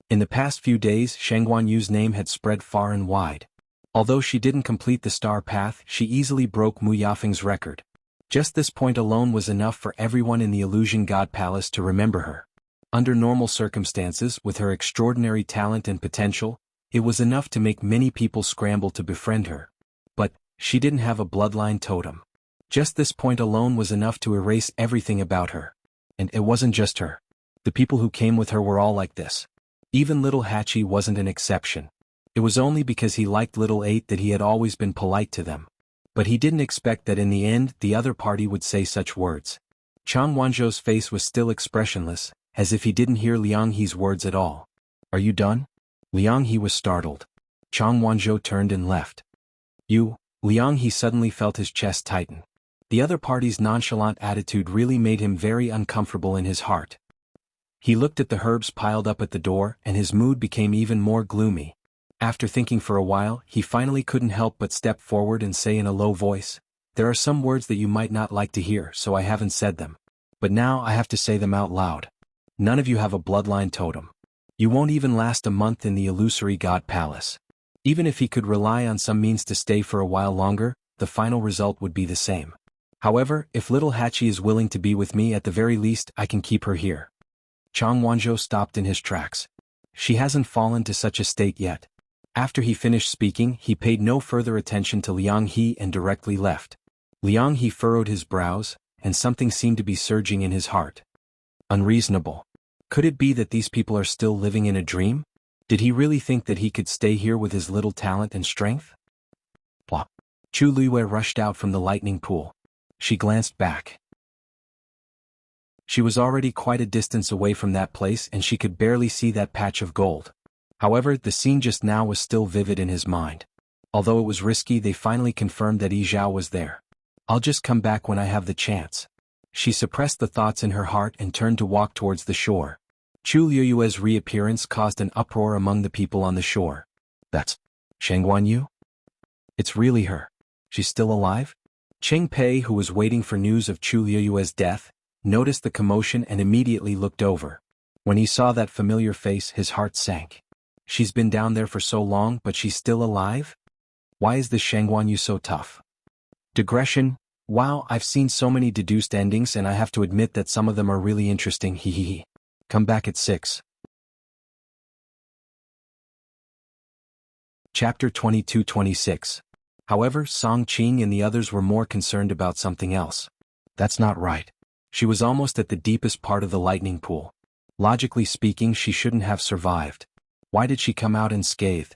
In the past few days, Shang Guanyu's name had spread far and wide. Although she didn't complete the star path, she easily broke Mu Yafeng's record. Just this point alone was enough for everyone in the Illusion God Palace to remember her. Under normal circumstances, with her extraordinary talent and potential, it was enough to make many people scramble to befriend her. But, she didn't have a bloodline totem. Just this point alone was enough to erase everything about her. And it wasn't just her. The people who came with her were all like this. Even little Hachi wasn't an exception. It was only because he liked little 8 that he had always been polite to them. But he didn't expect that in the end the other party would say such words. Chang Wanzhou's face was still expressionless, as if he didn't hear Liang He's words at all. Are you done? Liang He was startled. Chang Wanzhou turned and left. Liang He suddenly felt his chest tighten. The other party's nonchalant attitude really made him very uncomfortable in his heart. He looked at the herbs piled up at the door and his mood became even more gloomy. After thinking for a while, he finally couldn't help but step forward and say in a low voice, "There are some words that you might not like to hear, so I haven't said them. But now I have to say them out loud. None of you have a bloodline totem. You won't even last a month in the illusory God Palace." Even if he could rely on some means to stay for a while longer, the final result would be the same. However, if little Hachi is willing to be with me, at the very least I can keep her here. Chang Wanzhou stopped in his tracks. She hasn't fallen to such a state yet. After he finished speaking, he paid no further attention to Liang He and directly left. Liang He furrowed his brows, and something seemed to be surging in his heart. Unreasonable. Could it be that these people are still living in a dream? Did he really think that he could stay here with his little talent and strength? Plop. Chu Luiyue rushed out from the lightning pool. She glanced back. She was already quite a distance away from that place and she could barely see that patch of gold. However, the scene just now was still vivid in his mind. Although it was risky, they finally confirmed that Yi Zhao was there. I'll just come back when I have the chance. She suppressed the thoughts in her heart and turned to walk towards the shore. Chu Luiyue's reappearance caused an uproar among the people on the shore. That's Shang Guanyu? It's really her. She's still alive? Cheng Pei, who was waiting for news of Chu Luiyue's death, noticed the commotion and immediately looked over. When he saw that familiar face, his heart sank. She's been down there for so long, but she's still alive? Why is this Shang Guanyu so tough? Digression. Wow, I've seen so many deduced endings and I have to admit that some of them are really interesting, hehehe. Come back at 6. Chapter 22-26. However, Song Qing and the others were more concerned about something else. That's not right. She was almost at the deepest part of the lightning pool. Logically speaking, she shouldn't have survived. Why did she come out unscathed?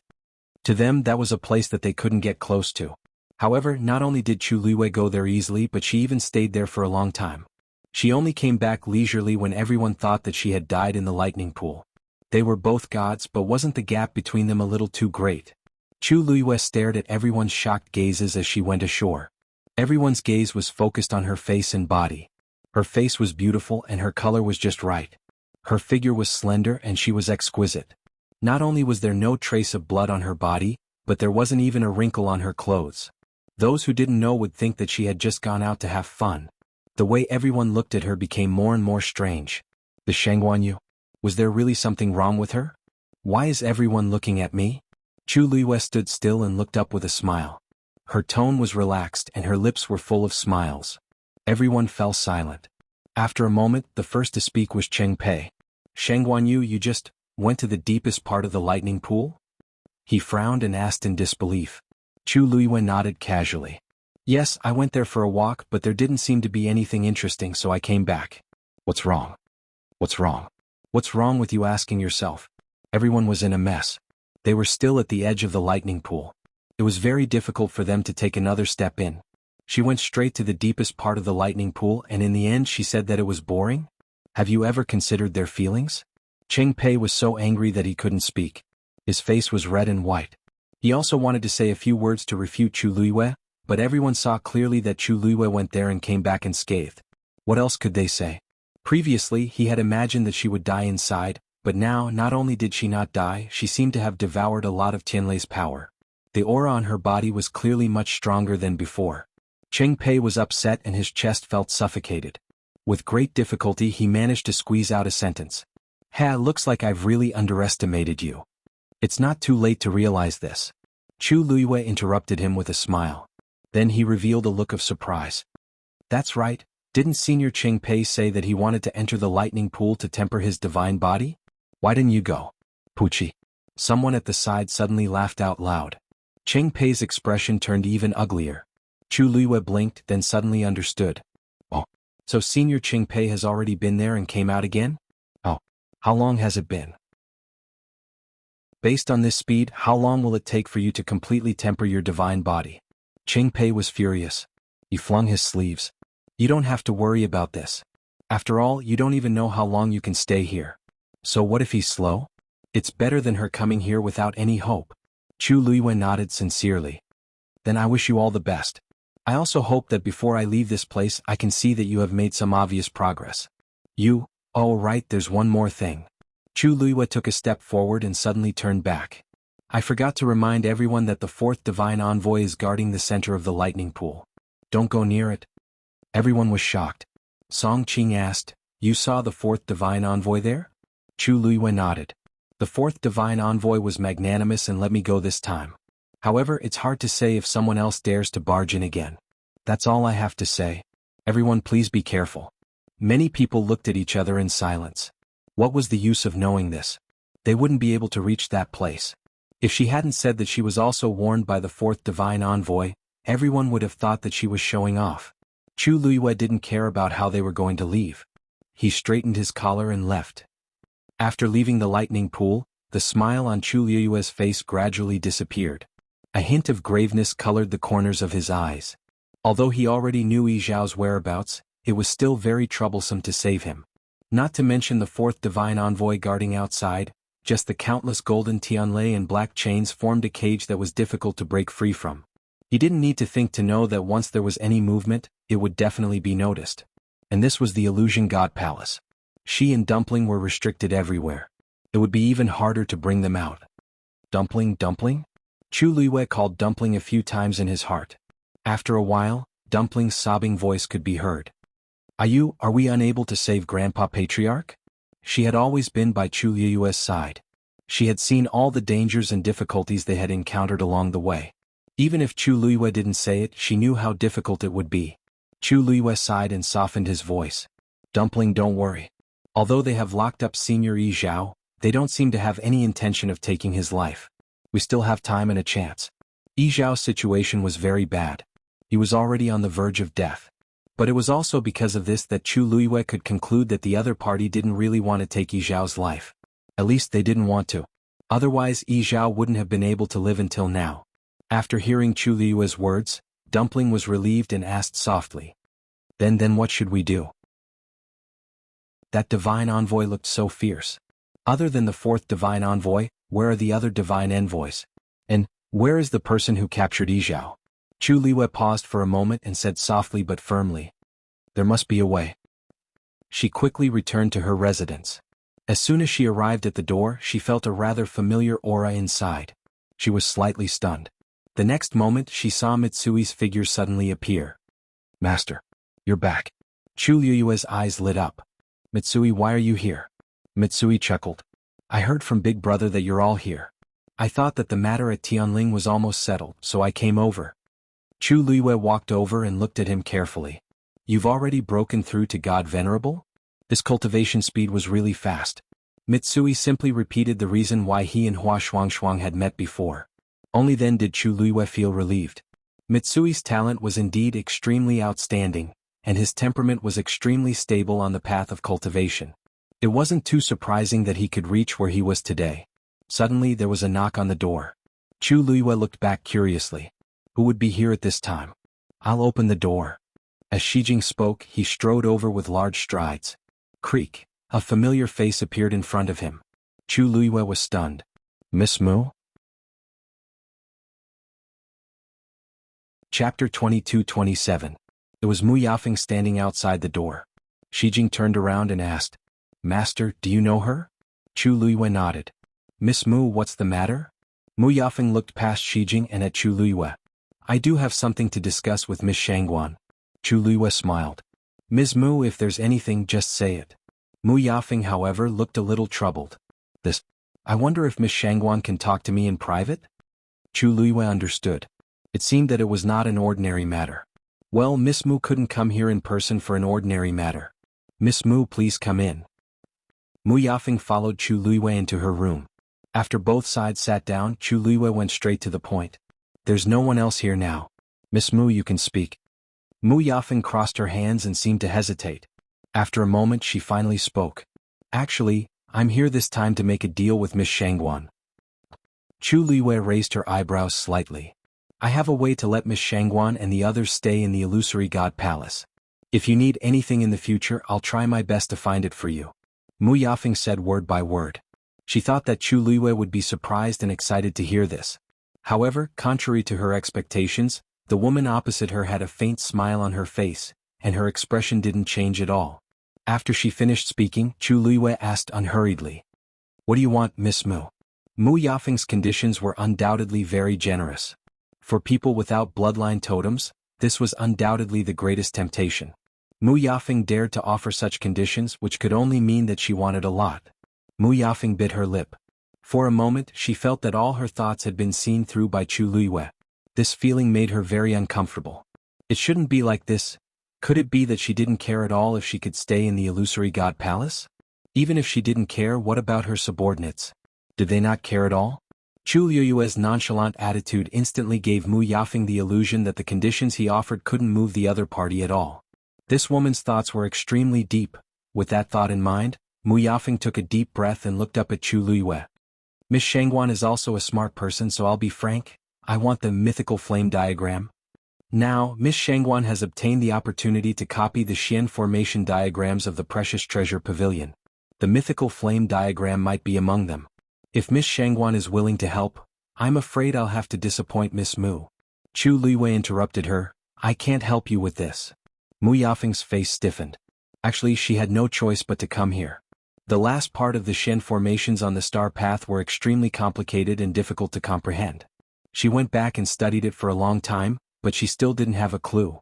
To them, that was a place that they couldn't get close to. However, not only did Chu Luiyue go there easily, but she even stayed there for a long time. She only came back leisurely when everyone thought that she had died in the lightning pool. They were both gods, but wasn't the gap between them a little too great? Chu Luiyue stared at everyone's shocked gazes as she went ashore. Everyone's gaze was focused on her face and body. Her face was beautiful and her color was just right. Her figure was slender and she was exquisite. Not only was there no trace of blood on her body, but there wasn't even a wrinkle on her clothes. Those who didn't know would think that she had just gone out to have fun. The way everyone looked at her became more and more strange. The Shang Guanyu? Was there really something wrong with her? Why is everyone looking at me? Chu Luiyue stood still and looked up with a smile. Her tone was relaxed and her lips were full of smiles. Everyone fell silent. After a moment, the first to speak was Cheng Pei. Shang Guanyu, you just went to the deepest part of the lightning pool? He frowned and asked in disbelief. Chu Luiyue nodded casually. Yes, I went there for a walk, but there didn't seem to be anything interesting, so I came back. What's wrong? What's wrong? What's wrong with you asking yourself? Everyone was in a mess. They were still at the edge of the lightning pool. It was very difficult for them to take another step in. She went straight to the deepest part of the lightning pool and in the end she said that it was boring? Have you ever considered their feelings? Cheng Pei was so angry that he couldn't speak. His face was red and white. He also wanted to say a few words to refute Chu Luiyue, but everyone saw clearly that Chu Luiyue went there and came back unscathed. What else could they say? Previously, he had imagined that she would die inside, but now not only did she not die, she seemed to have devoured a lot of Tianlei's power. The aura on her body was clearly much stronger than before. Cheng Pei was upset and his chest felt suffocated. With great difficulty he managed to squeeze out a sentence. Looks like I've really underestimated you. It's not too late to realize this. Chu Luiyue interrupted him with a smile. Then he revealed a look of surprise. That's right, didn't Senior Cheng Pei say that he wanted to enter the lightning pool to temper his divine body? Why didn't you go? Puchi. Someone at the side suddenly laughed out loud. Cheng Pei's expression turned even uglier. Chu Luiyue blinked, then suddenly understood. Oh, so Senior Cheng Pei has already been there and came out again? Oh, how long has it been? Based on this speed, how long will it take for you to completely temper your divine body? Cheng Pei was furious. He flung his sleeves. You don't have to worry about this. After all, you don't even know how long you can stay here. So what if he's slow? It's better than her coming here without any hope. Chu Luiyue nodded sincerely. Then I wish you all the best. I also hope that before I leave this place I can see that you have made some obvious progress. Oh right, there's one more thing. Chu Luiyue took a step forward and suddenly turned back. I forgot to remind everyone that the fourth divine envoy is guarding the center of the lightning pool. Don't go near it. Everyone was shocked. Song Qing asked, You saw the fourth divine envoy there? Chu Luiyue nodded. The fourth divine envoy was magnanimous and let me go this time. However, it's hard to say if someone else dares to barge in again. That's all I have to say. Everyone please be careful. Many people looked at each other in silence. What was the use of knowing this? They wouldn't be able to reach that place. If she hadn't said that she was also warned by the fourth divine envoy, everyone would have thought that she was showing off. Chu Luiyue didn't care about how they were going to leave. He straightened his collar and left. After leaving the lightning pool, the smile on Chu Luiyue's face gradually disappeared. A hint of graveness colored the corners of his eyes. Although he already knew Yi Zhao's whereabouts, it was still very troublesome to save him. Not to mention the fourth divine envoy guarding outside, just the countless golden Tianlei and black chains formed a cage that was difficult to break free from. He didn't need to think to know that once there was any movement, it would definitely be noticed. And this was the Illusion God Palace. She and Dumpling were restricted everywhere. It would be even harder to bring them out. Dumpling? Chu Luiyue called Dumpling a few times in his heart. After a while, Dumpling's sobbing voice could be heard. Are we unable to save Grandpa Patriarch? She had always been by Chu Luiyue's side. She had seen all the dangers and difficulties they had encountered along the way. Even if Chu Luiyue didn't say it, she knew how difficult it would be. Chu Luiyue sighed and softened his voice. Dumpling, don't worry. Although they have locked up Senior Yi Zhao, they don't seem to have any intention of taking his life. We still have time and a chance. Yi Zhao's situation was very bad. He was already on the verge of death. But it was also because of this that Chu Luiyue could conclude that the other party didn't really want to take Yi Zhao's life. At least they didn't want to. Otherwise Yi Zhao wouldn't have been able to live until now. After hearing Chu Luiyue's words, Dumpling was relieved and asked softly. Then what should we do? That divine envoy looked so fierce. Other than the fourth divine envoy, where are the other divine envoys? And where is the person who captured Yi Zhao? Chu Luiyue paused for a moment and said softly but firmly. There must be a way. She quickly returned to her residence. As soon as she arrived at the door, she felt a rather familiar aura inside. She was slightly stunned. The next moment she saw Mitsui's figure suddenly appear. Master, you're back. Chu Luiyue's eyes lit up. Mitsui, why are you here? Mitsui chuckled. I heard from Big Brother that you're all here. I thought that the matter at Tianling was almost settled, so I came over. Chu Luiyue walked over and looked at him carefully. You've already broken through to God Venerable? This cultivation speed was really fast. Mitsui simply repeated the reason why he and Hua Shuangshuang had met before. Only then did Chu Luiyue feel relieved. Mitsui's talent was indeed extremely outstanding, and his temperament was extremely stable on the path of cultivation. It wasn't too surprising that he could reach where he was today. Suddenly there was a knock on the door. Chu Luiyue looked back curiously. Who would be here at this time? I'll open the door. As Shijing spoke, he strode over with large strides. Creak. A familiar face appeared in front of him. Chu Luiyue was stunned. Miss Mu? Chapter 22-27. It was Mu Yafeng standing outside the door. Xijing turned around and asked, "Master, do you know her?" Chu Luiyue nodded. "Miss Mu, what's the matter?" Mu Yafeng looked past Xijing and at Chu Luiyue. "I do have something to discuss with Miss Shangguan." Chu Luiyue smiled. "Ms. Mu, if there's anything, just say it." Mu Yafeng, however, looked a little troubled. I wonder if Miss Shangguan can talk to me in private?" Chu Luiyue understood. It seemed that it was not an ordinary matter. Well, Miss Mu couldn't come here in person for an ordinary matter. "Miss Mu, please come in." Mu Yafeng followed Chu Luiyue into her room. After both sides sat down, Chu Luiyue went straight to the point. "There's no one else here now. Miss Mu, you can speak." Mu Yafeng crossed her hands and seemed to hesitate. After a moment she finally spoke. "Actually, I'm here this time to make a deal with Miss Shangguan." Chu Luiyue raised her eyebrows slightly. "I have a way to let Miss Shangguan and the others stay in the illusory god palace. If you need anything in the future, I'll try my best to find it for you." Mu Yafeng said word by word. She thought that Chu Luiyue would be surprised and excited to hear this. However, contrary to her expectations, the woman opposite her had a faint smile on her face, and her expression didn't change at all. After she finished speaking, Chu Luiyue asked unhurriedly, "What do you want, Miss Mu?" Mu Yafeng's conditions were undoubtedly very generous. For people without bloodline totems, this was undoubtedly the greatest temptation. Mu Yafeng dared to offer such conditions, which could only mean that she wanted a lot. Mu Yafeng bit her lip. For a moment she felt that all her thoughts had been seen through by Chu Luiyue. This feeling made her very uncomfortable. It shouldn't be like this. Could it be that she didn't care at all if she could stay in the illusory god palace? Even if she didn't care, what about her subordinates? Did they not care at all? Chu Luiyue's nonchalant attitude instantly gave Mu Yafeng the illusion that the conditions he offered couldn't move the other party at all. This woman's thoughts were extremely deep. With that thought in mind, Mu Yafeng took a deep breath and looked up at Chu Luiyue. "Miss Shangguan is also a smart person, so I'll be frank. I want the mythical flame diagram." Now, Miss Shangguan has obtained the opportunity to copy the Xian formation diagrams of the Precious Treasure Pavilion. The mythical flame diagram might be among them. If Miss Shangguan is willing to help, I'm afraid I'll have to disappoint Miss Mu. Chu Luiyue interrupted her. "I can't help you with this." Mu Yafeng's face stiffened. Actually, she had no choice but to come here. The last part of the Xian formations on the star path were extremely complicated and difficult to comprehend. She went back and studied it for a long time, but she still didn't have a clue.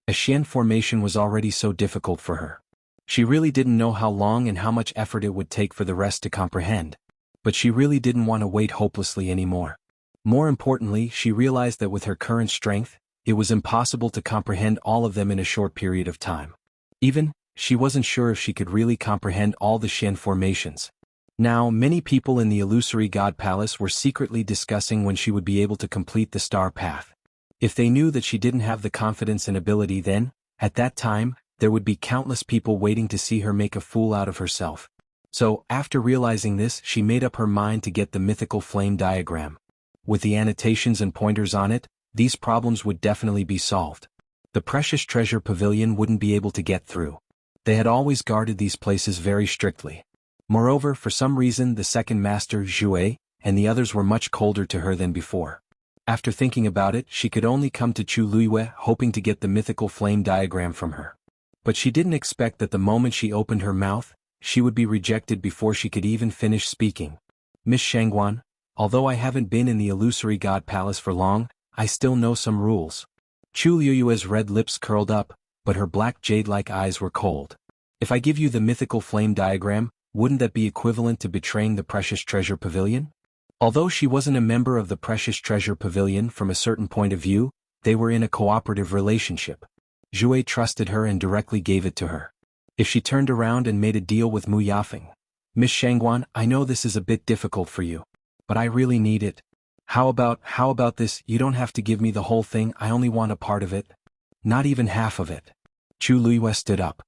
A Xian formation was already so difficult for her. She really didn't know how long and how much effort it would take for the rest to comprehend. But she really didn't want to wait hopelessly anymore. More importantly, she realized that with her current strength, it was impossible to comprehend all of them in a short period of time. Even, she wasn't sure if she could really comprehend all the Xian formations. Now, many people in the illusory god palace were secretly discussing when she would be able to complete the star path. If they knew that she didn't have the confidence and ability, then, at that time, there would be countless people waiting to see her make a fool out of herself. So, after realizing this, she made up her mind to get the mythical flame diagram. With the annotations and pointers on it, these problems would definitely be solved. The Precious Treasure Pavilion wouldn't be able to get through. They had always guarded these places very strictly. Moreover, for some reason the second master, Zhuai, and the others were much colder to her than before. After thinking about it, she could only come to Chu Luiyue hoping to get the mythical flame diagram from her. But she didn't expect that the moment she opened her mouth, she would be rejected before she could even finish speaking. "Miss Shangguan, although I haven't been in the illusory god palace for long, I still know some rules." Chu Luiyue's red lips curled up, but her black jade-like eyes were cold. "If I give you the mythical flame diagram, wouldn't that be equivalent to betraying the Precious Treasure Pavilion?" Although she wasn't a member of the Precious Treasure Pavilion from a certain point of view, they were in a cooperative relationship. Zhuai trusted her and directly gave it to her. If she turned around and made a deal with Mu Yafeng, "Miss Shangguan, I know this is a bit difficult for you, but I really need it. How about this? You don't have to give me the whole thing, I only want a part of it. Not even half of it." Chu Luiyue stood up.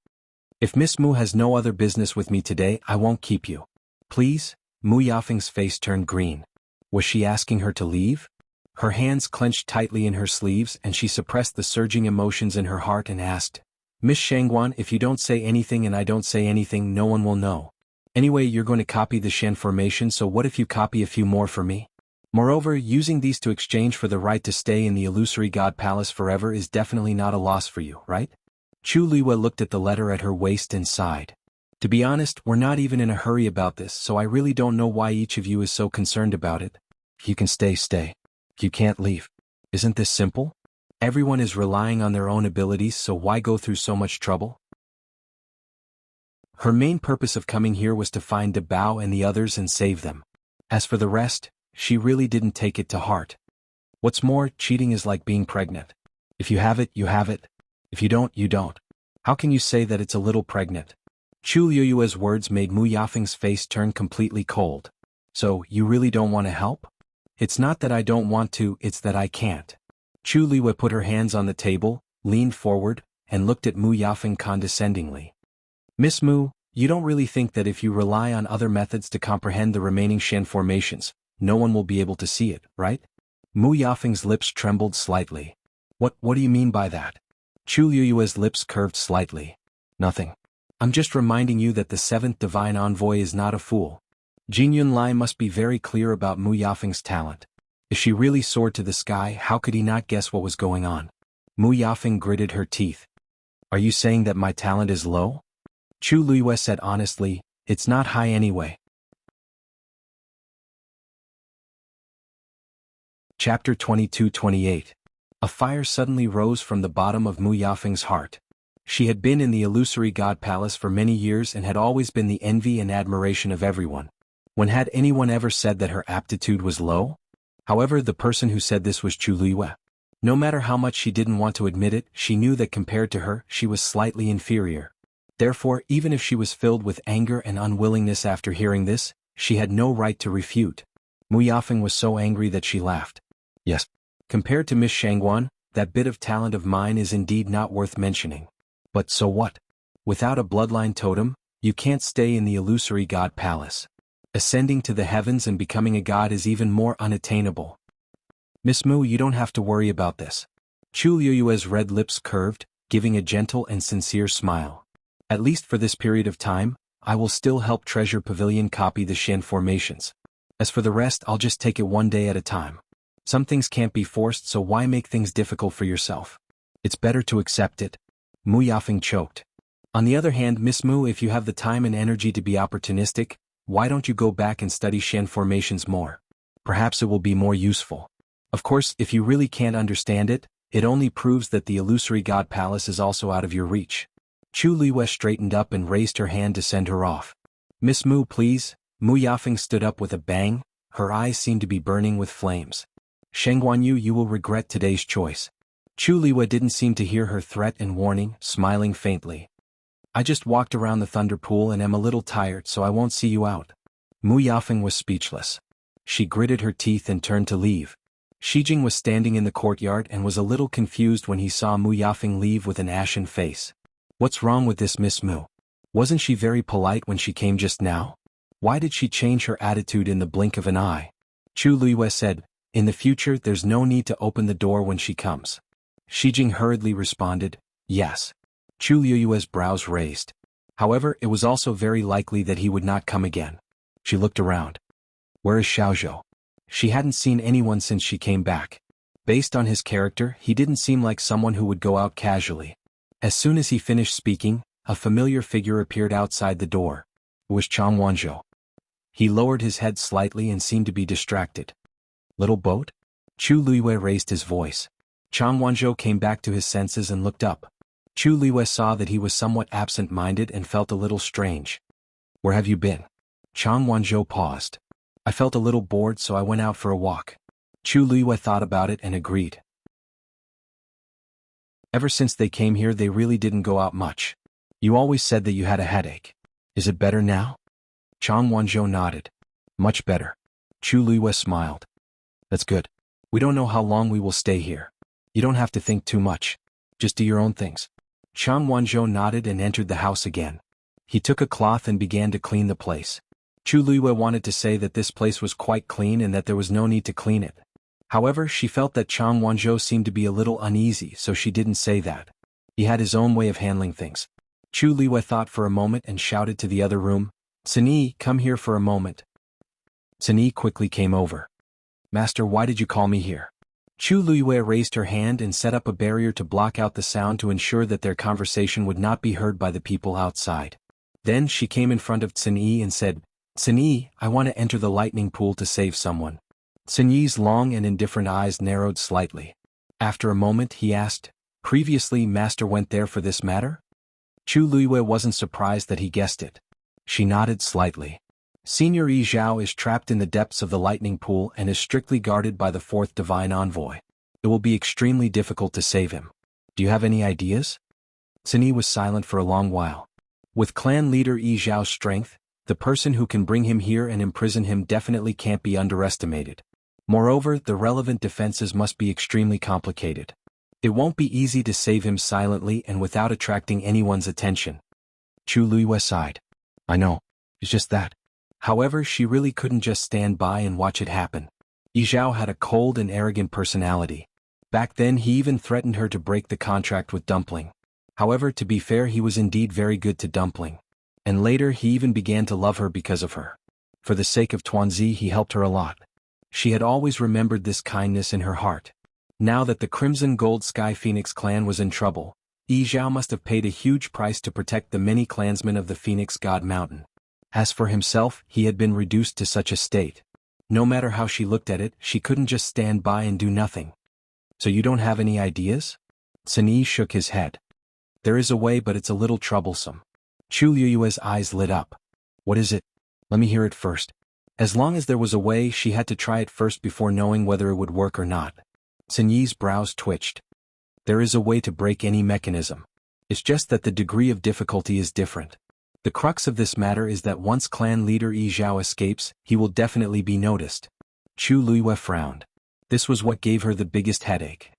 "If Miss Mu has no other business with me today, I won't keep you. Please?" Mu Yafeng's face turned green. Was she asking her to leave? Her hands clenched tightly in her sleeves and she suppressed the surging emotions in her heart and asked, "Miss Shangguan, if you don't say anything and I don't say anything, no one will know. Anyway, you're going to copy the Xian formation, so what if you copy a few more for me?" Moreover, using these to exchange for the right to stay in the illusory god palace forever is definitely not a loss for you, right? Chu Liwa looked at the letter at her waist and sighed. To be honest, we're not even in a hurry about this, so I really don't know why each of you is so concerned about it. If you can stay, stay. If you can't, leave. Isn't this simple? Everyone is relying on their own abilities, so why go through so much trouble? Her main purpose of coming here was to find Dabao and the others and save them. As for the rest, she really didn't take it to heart. What's more, cheating is like being pregnant. If you have it, you have it. If you don't, you don't. How can you say that it's a little pregnant? Chu Liyue's words made Mu Yafeng's face turn completely cold. So, you really don't want to help? It's not that I don't want to, it's that I can't. Chu Liyue put her hands on the table, leaned forward, and looked at Mu Yafeng condescendingly. Miss Mu, you don't really think that if you rely on other methods to comprehend the remaining Shen formations, no one will be able to see it, right? Mu Yafeng's lips trembled slightly. What do you mean by that? Chu Liyue's lips curved slightly. Nothing. I'm just reminding you that the seventh divine envoy is not a fool. Jin Yunlai must be very clear about Mu Yafeng's talent. If she really soared to the sky, how could he not guess what was going on? Mu Yafeng gritted her teeth. Are you saying that my talent is low? Chu Liyue said honestly, it's not high anyway. Chapter 22-28. A fire suddenly rose from the bottom of Mu Yafeng's heart. She had been in the illusory god palace for many years and had always been the envy and admiration of everyone. When had anyone ever said that her aptitude was low? However, the person who said this was Chu Liyue. No matter how much she didn't want to admit it, she knew that compared to her, she was slightly inferior. Therefore, even if she was filled with anger and unwillingness after hearing this, she had no right to refute. Mu Yafeng was so angry that she laughed. Yes. Compared to Miss Shangguan, that bit of talent of mine is indeed not worth mentioning. But so what? Without a bloodline totem, you can't stay in the illusory god palace. Ascending to the heavens and becoming a god is even more unattainable. Miss Mu, you don't have to worry about this. Chu Liyue's red lips curved, giving a gentle and sincere smile. At least for this period of time, I will still help Treasure Pavilion copy the Shen formations. As for the rest, I'll just take it one day at a time. Some things can't be forced, so why make things difficult for yourself? It's better to accept it. Mu Yafeng choked. On the other hand, Miss Mu, if you have the time and energy to be opportunistic, why don't you go back and study Shen formations more? Perhaps it will be more useful. Of course, if you really can't understand it, it only proves that the illusory god palace is also out of your reach. Chu Liyue straightened up and raised her hand to send her off. Miss Mu, please. Mu Yafeng stood up with a bang, her eyes seemed to be burning with flames. Shengguanyu, you will regret today's choice. Chu Liyue didn't seem to hear her threat and warning, smiling faintly. I just walked around the thunder pool and am a little tired, so I won't see you out. Mu Yafeng was speechless. She gritted her teeth and turned to leave. Shijing was standing in the courtyard and was a little confused when he saw Mu Yafeng leave with an ashen face. What's wrong with this Miss Mu? Wasn't she very polite when she came just now? Why did she change her attitude in the blink of an eye? Chu Liyue said, in the future there's no need to open the door when she comes. Shijing hurriedly responded, yes. Chu Liyue's brows raised. However, it was also very likely that he would not come again. She looked around. Where is Xiaozhou? She hadn't seen anyone since she came back. Based on his character, he didn't seem like someone who would go out casually. As soon as he finished speaking, a familiar figure appeared outside the door. It was Chang Wanzhou. He lowered his head slightly and seemed to be distracted. Little boat? Chu Liyue raised his voice. Chang Wanzhou came back to his senses and looked up. Chu Liyue saw that he was somewhat absent-minded and felt a little strange. Where have you been? Chang Wanzhou paused. I felt a little bored, so I went out for a walk. Chu Liyue thought about it and agreed. Ever since they came here they really didn't go out much. You always said that you had a headache. Is it better now? Chang Wanzhou nodded. Much better. Chu Liyue smiled. That's good. We don't know how long we will stay here. You don't have to think too much. Just do your own things. Chang Wanzhou nodded and entered the house again. He took a cloth and began to clean the place. Chu Liyue wanted to say that this place was quite clean and that there was no need to clean it. However, she felt that Chang Wanzhou seemed to be a little uneasy, so she didn't say that. He had his own way of handling things. Chu Liyue thought for a moment and shouted to the other room, Cini, come here for a moment. Cini quickly came over. Master, why did you call me here? Chu Luiyue raised her hand and set up a barrier to block out the sound to ensure that their conversation would not be heard by the people outside. Then she came in front of Cin Yi and said, "Cin Yi, I want to enter the lightning pool to save someone." Cin Yi's long and indifferent eyes narrowed slightly. After a moment he asked, "Previously Master went there for this matter?" Chu Luiyue wasn't surprised that he guessed it. She nodded slightly. Senior Yi Zhao is trapped in the depths of the lightning pool and is strictly guarded by the fourth divine envoy. It will be extremely difficult to save him. Do you have any ideas? Cin Yi was silent for a long while. With clan leader Yi Zhao's strength, the person who can bring him here and imprison him definitely can't be underestimated. Moreover, the relevant defenses must be extremely complicated. It won't be easy to save him silently and without attracting anyone's attention. Chu Luiyue sighed. I know. It's just that. However, she really couldn't just stand by and watch it happen. Yi Zhao had a cold and arrogant personality. Back then he even threatened her to break the contract with Dumpling. However, to be fair, he was indeed very good to Dumpling. And later he even began to love her because of her. For the sake of Tuanzi he helped her a lot. She had always remembered this kindness in her heart. Now that the Crimson Gold Sky Phoenix clan was in trouble, Yi Zhao must have paid a huge price to protect the many clansmen of the Phoenix God Mountain. As for himself, he had been reduced to such a state. No matter how she looked at it, she couldn't just stand by and do nothing. So you don't have any ideas? Cin Yi shook his head. There is a way, but it's a little troublesome. Chu Luiyue's eyes lit up. What is it? Let me hear it first. As long as there was a way, she had to try it first before knowing whether it would work or not. Cin Yi's brows twitched. There is a way to break any mechanism. It's just that the degree of difficulty is different. The crux of this matter is that once clan leader Yi Zhao escapes, he will definitely be noticed. Chu Luiyue frowned. This was what gave her the biggest headache.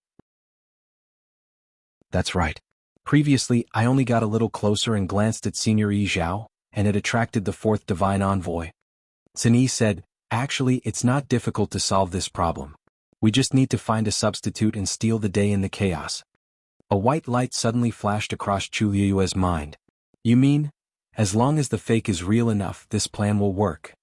That's right. Previously, I only got a little closer and glanced at Senior Yi Zhao, and it attracted the fourth divine envoy. Cin Yi said, actually, it's not difficult to solve this problem. We just need to find a substitute and steal the day in the chaos. A white light suddenly flashed across Chu Luiyue's mind. You mean? As long as the fake is real enough, this plan will work.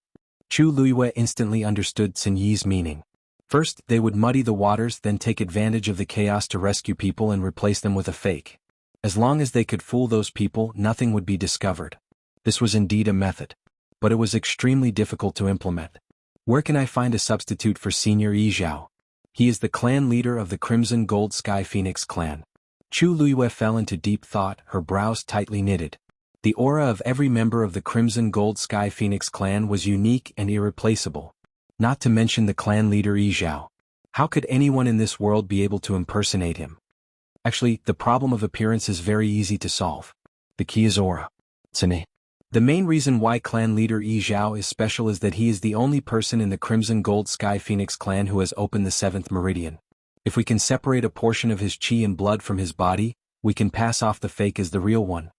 Chu Luiyue instantly understood Cin Yi's meaning. First, they would muddy the waters, then take advantage of the chaos to rescue people and replace them with a fake. As long as they could fool those people, nothing would be discovered. This was indeed a method. But it was extremely difficult to implement. Where can I find a substitute for Senior Yi Zhao? He is the clan leader of the Crimson Gold Sky Phoenix clan. Chu Luiyue fell into deep thought, her brows tightly knitted. The aura of every member of the Crimson Gold Sky Phoenix clan was unique and irreplaceable. Not to mention the clan leader Yi Zhao. How could anyone in this world be able to impersonate him? Actually, the problem of appearance is very easy to solve. The key is aura. Cin Yi. The main reason why clan leader Yi Zhao is special is that he is the only person in the Crimson Gold Sky Phoenix clan who has opened the 7th meridian. If we can separate a portion of his chi and blood from his body, we can pass off the fake as the real one.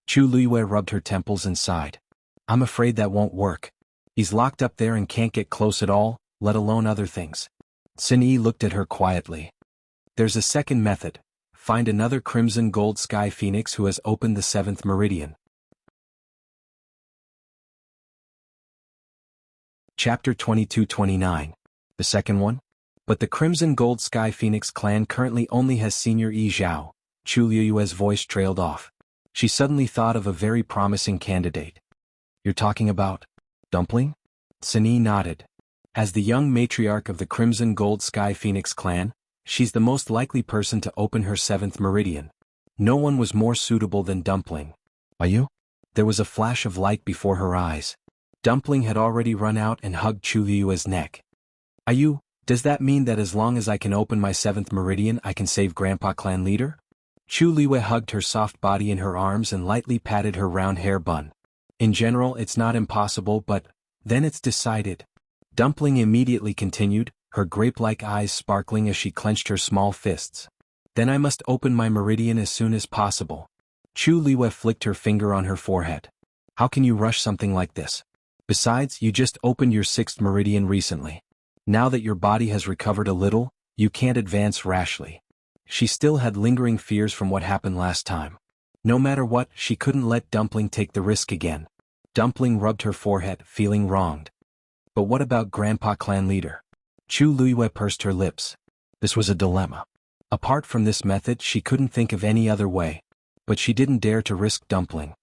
Chu Luiyue rubbed her temples and sighed. I'm afraid that won't work. He's locked up there and can't get close at all, let alone other things. Cin Yi looked at her quietly. There's a second method. Find another Crimson Gold Sky Phoenix who has opened the 7th meridian. Chapter 22-29. The second one? But the Crimson Gold Sky Phoenix clan currently only has Senior Yi Zhao. Chu Luiyue's voice trailed off. She suddenly thought of a very promising candidate. You're talking about Dumpling? Cin Yi nodded. As the young matriarch of the Crimson Gold Sky Phoenix clan, she's the most likely person to open her 7th meridian. No one was more suitable than Dumpling. Are you? There was a flash of light before her eyes. Dumpling had already run out and hugged Chu Luiyue's neck. Are you? Does that mean that as long as I can open my 7th meridian I can save Grandpa clan leader? Chu Luiyue hugged her soft body in her arms and lightly patted her round hair bun. In general, it's not impossible, but then it's decided. Dumpling immediately continued, her grape-like eyes sparkling as she clenched her small fists. Then I must open my meridian as soon as possible. Chu Luiyue flicked her finger on her forehead. How can you rush something like this? Besides, you just opened your 6th meridian recently. Now that your body has recovered a little, you can't advance rashly. She still had lingering fears from what happened last time. No matter what, she couldn't let Dumpling take the risk again. Dumpling rubbed her forehead, feeling wronged. But what about Grandpa clan leader? Chu Luiyue pursed her lips. This was a dilemma. Apart from this method, she couldn't think of any other way. But she didn't dare to risk dumpling.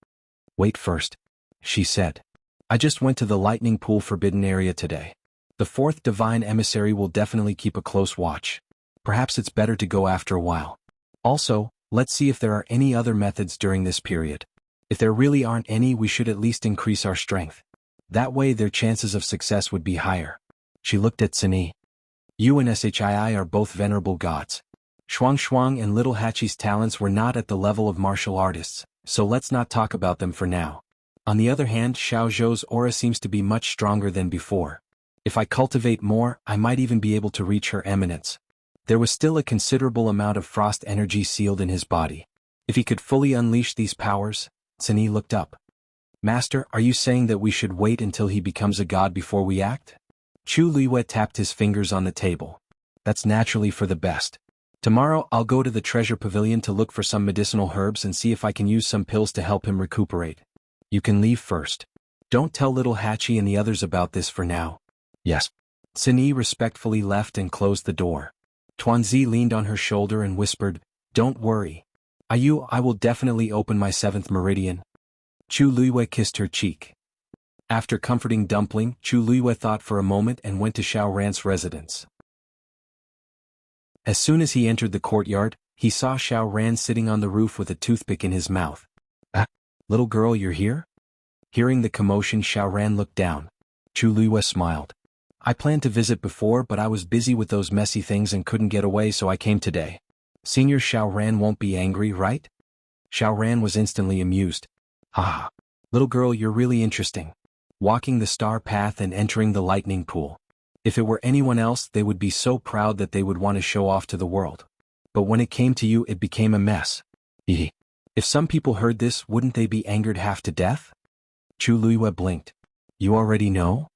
Wait first, she said. I just went to the lightning pool forbidden area today. The fourth divine emissary will definitely keep a close watch. Perhaps it's better to go after a while. Also, let's see if there are any other methods during this period. If there really aren't any, we should at least increase our strength. That way their chances of success would be higher. She looked at Sunny. You and Shii are both venerable gods. Shuang and Little Hachi's talents were not at the level of martial artists, so let's not talk about them for now. On the other hand, Xiao Zhou's aura seems to be much stronger than before. If I cultivate more, I might even be able to reach her eminence. There was still a considerable amount of frost energy sealed in his body. If he could fully unleash these powers, Sunny looked up. Master, are you saying that we should wait until he becomes a god before we act? Chu Luiyue tapped his fingers on the table. That's naturally for the best. Tomorrow I'll go to the treasure pavilion to look for some medicinal herbs and see if I can use some pills to help him recuperate. You can leave first. Don't tell Little Hachi and the others about this for now. Yes. Sunny respectfully left and closed the door. Tuanzi leaned on her shoulder and whispered, Don't worry. I will definitely open my 7th meridian. Chu Luiyue kissed her cheek. After comforting Dumpling, Chu Luiyue thought for a moment and went to Xiao Ran's residence. As soon as he entered the courtyard, he saw Xiao Ran sitting on the roof with a toothpick in his mouth. Little girl, you're here? Hearing the commotion, Xiao Ran looked down. Chu Luiyue smiled. I planned to visit before, but I was busy with those messy things and couldn't get away, so I came today. Senior Xiao Ran won't be angry, right? Xiao Ran was instantly amused. Haha. Little girl, you're really interesting. Walking the star path and entering the lightning pool. If it were anyone else, they would be so proud that they would want to show off to the world. But when it came to you, it became a mess. If some people heard this, wouldn't they be angered half to death? Chu Luiyue blinked. You already know?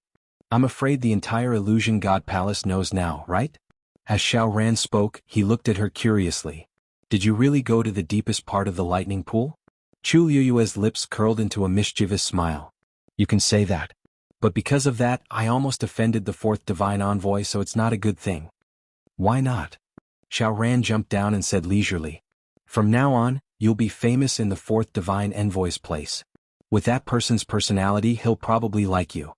I'm afraid the entire Illusion God Palace knows now, right? As Xiao Ran spoke, he looked at her curiously. Did you really go to the deepest part of the lightning pool? Chu Luiyue's lips curled into a mischievous smile. You can say that. But because of that, I almost offended the 4th divine envoy, so it's not a good thing. Why not? Xiao Ran jumped down and said leisurely. From now on, you'll be famous in the 4th divine envoy's place. With that person's personality, he'll probably like you.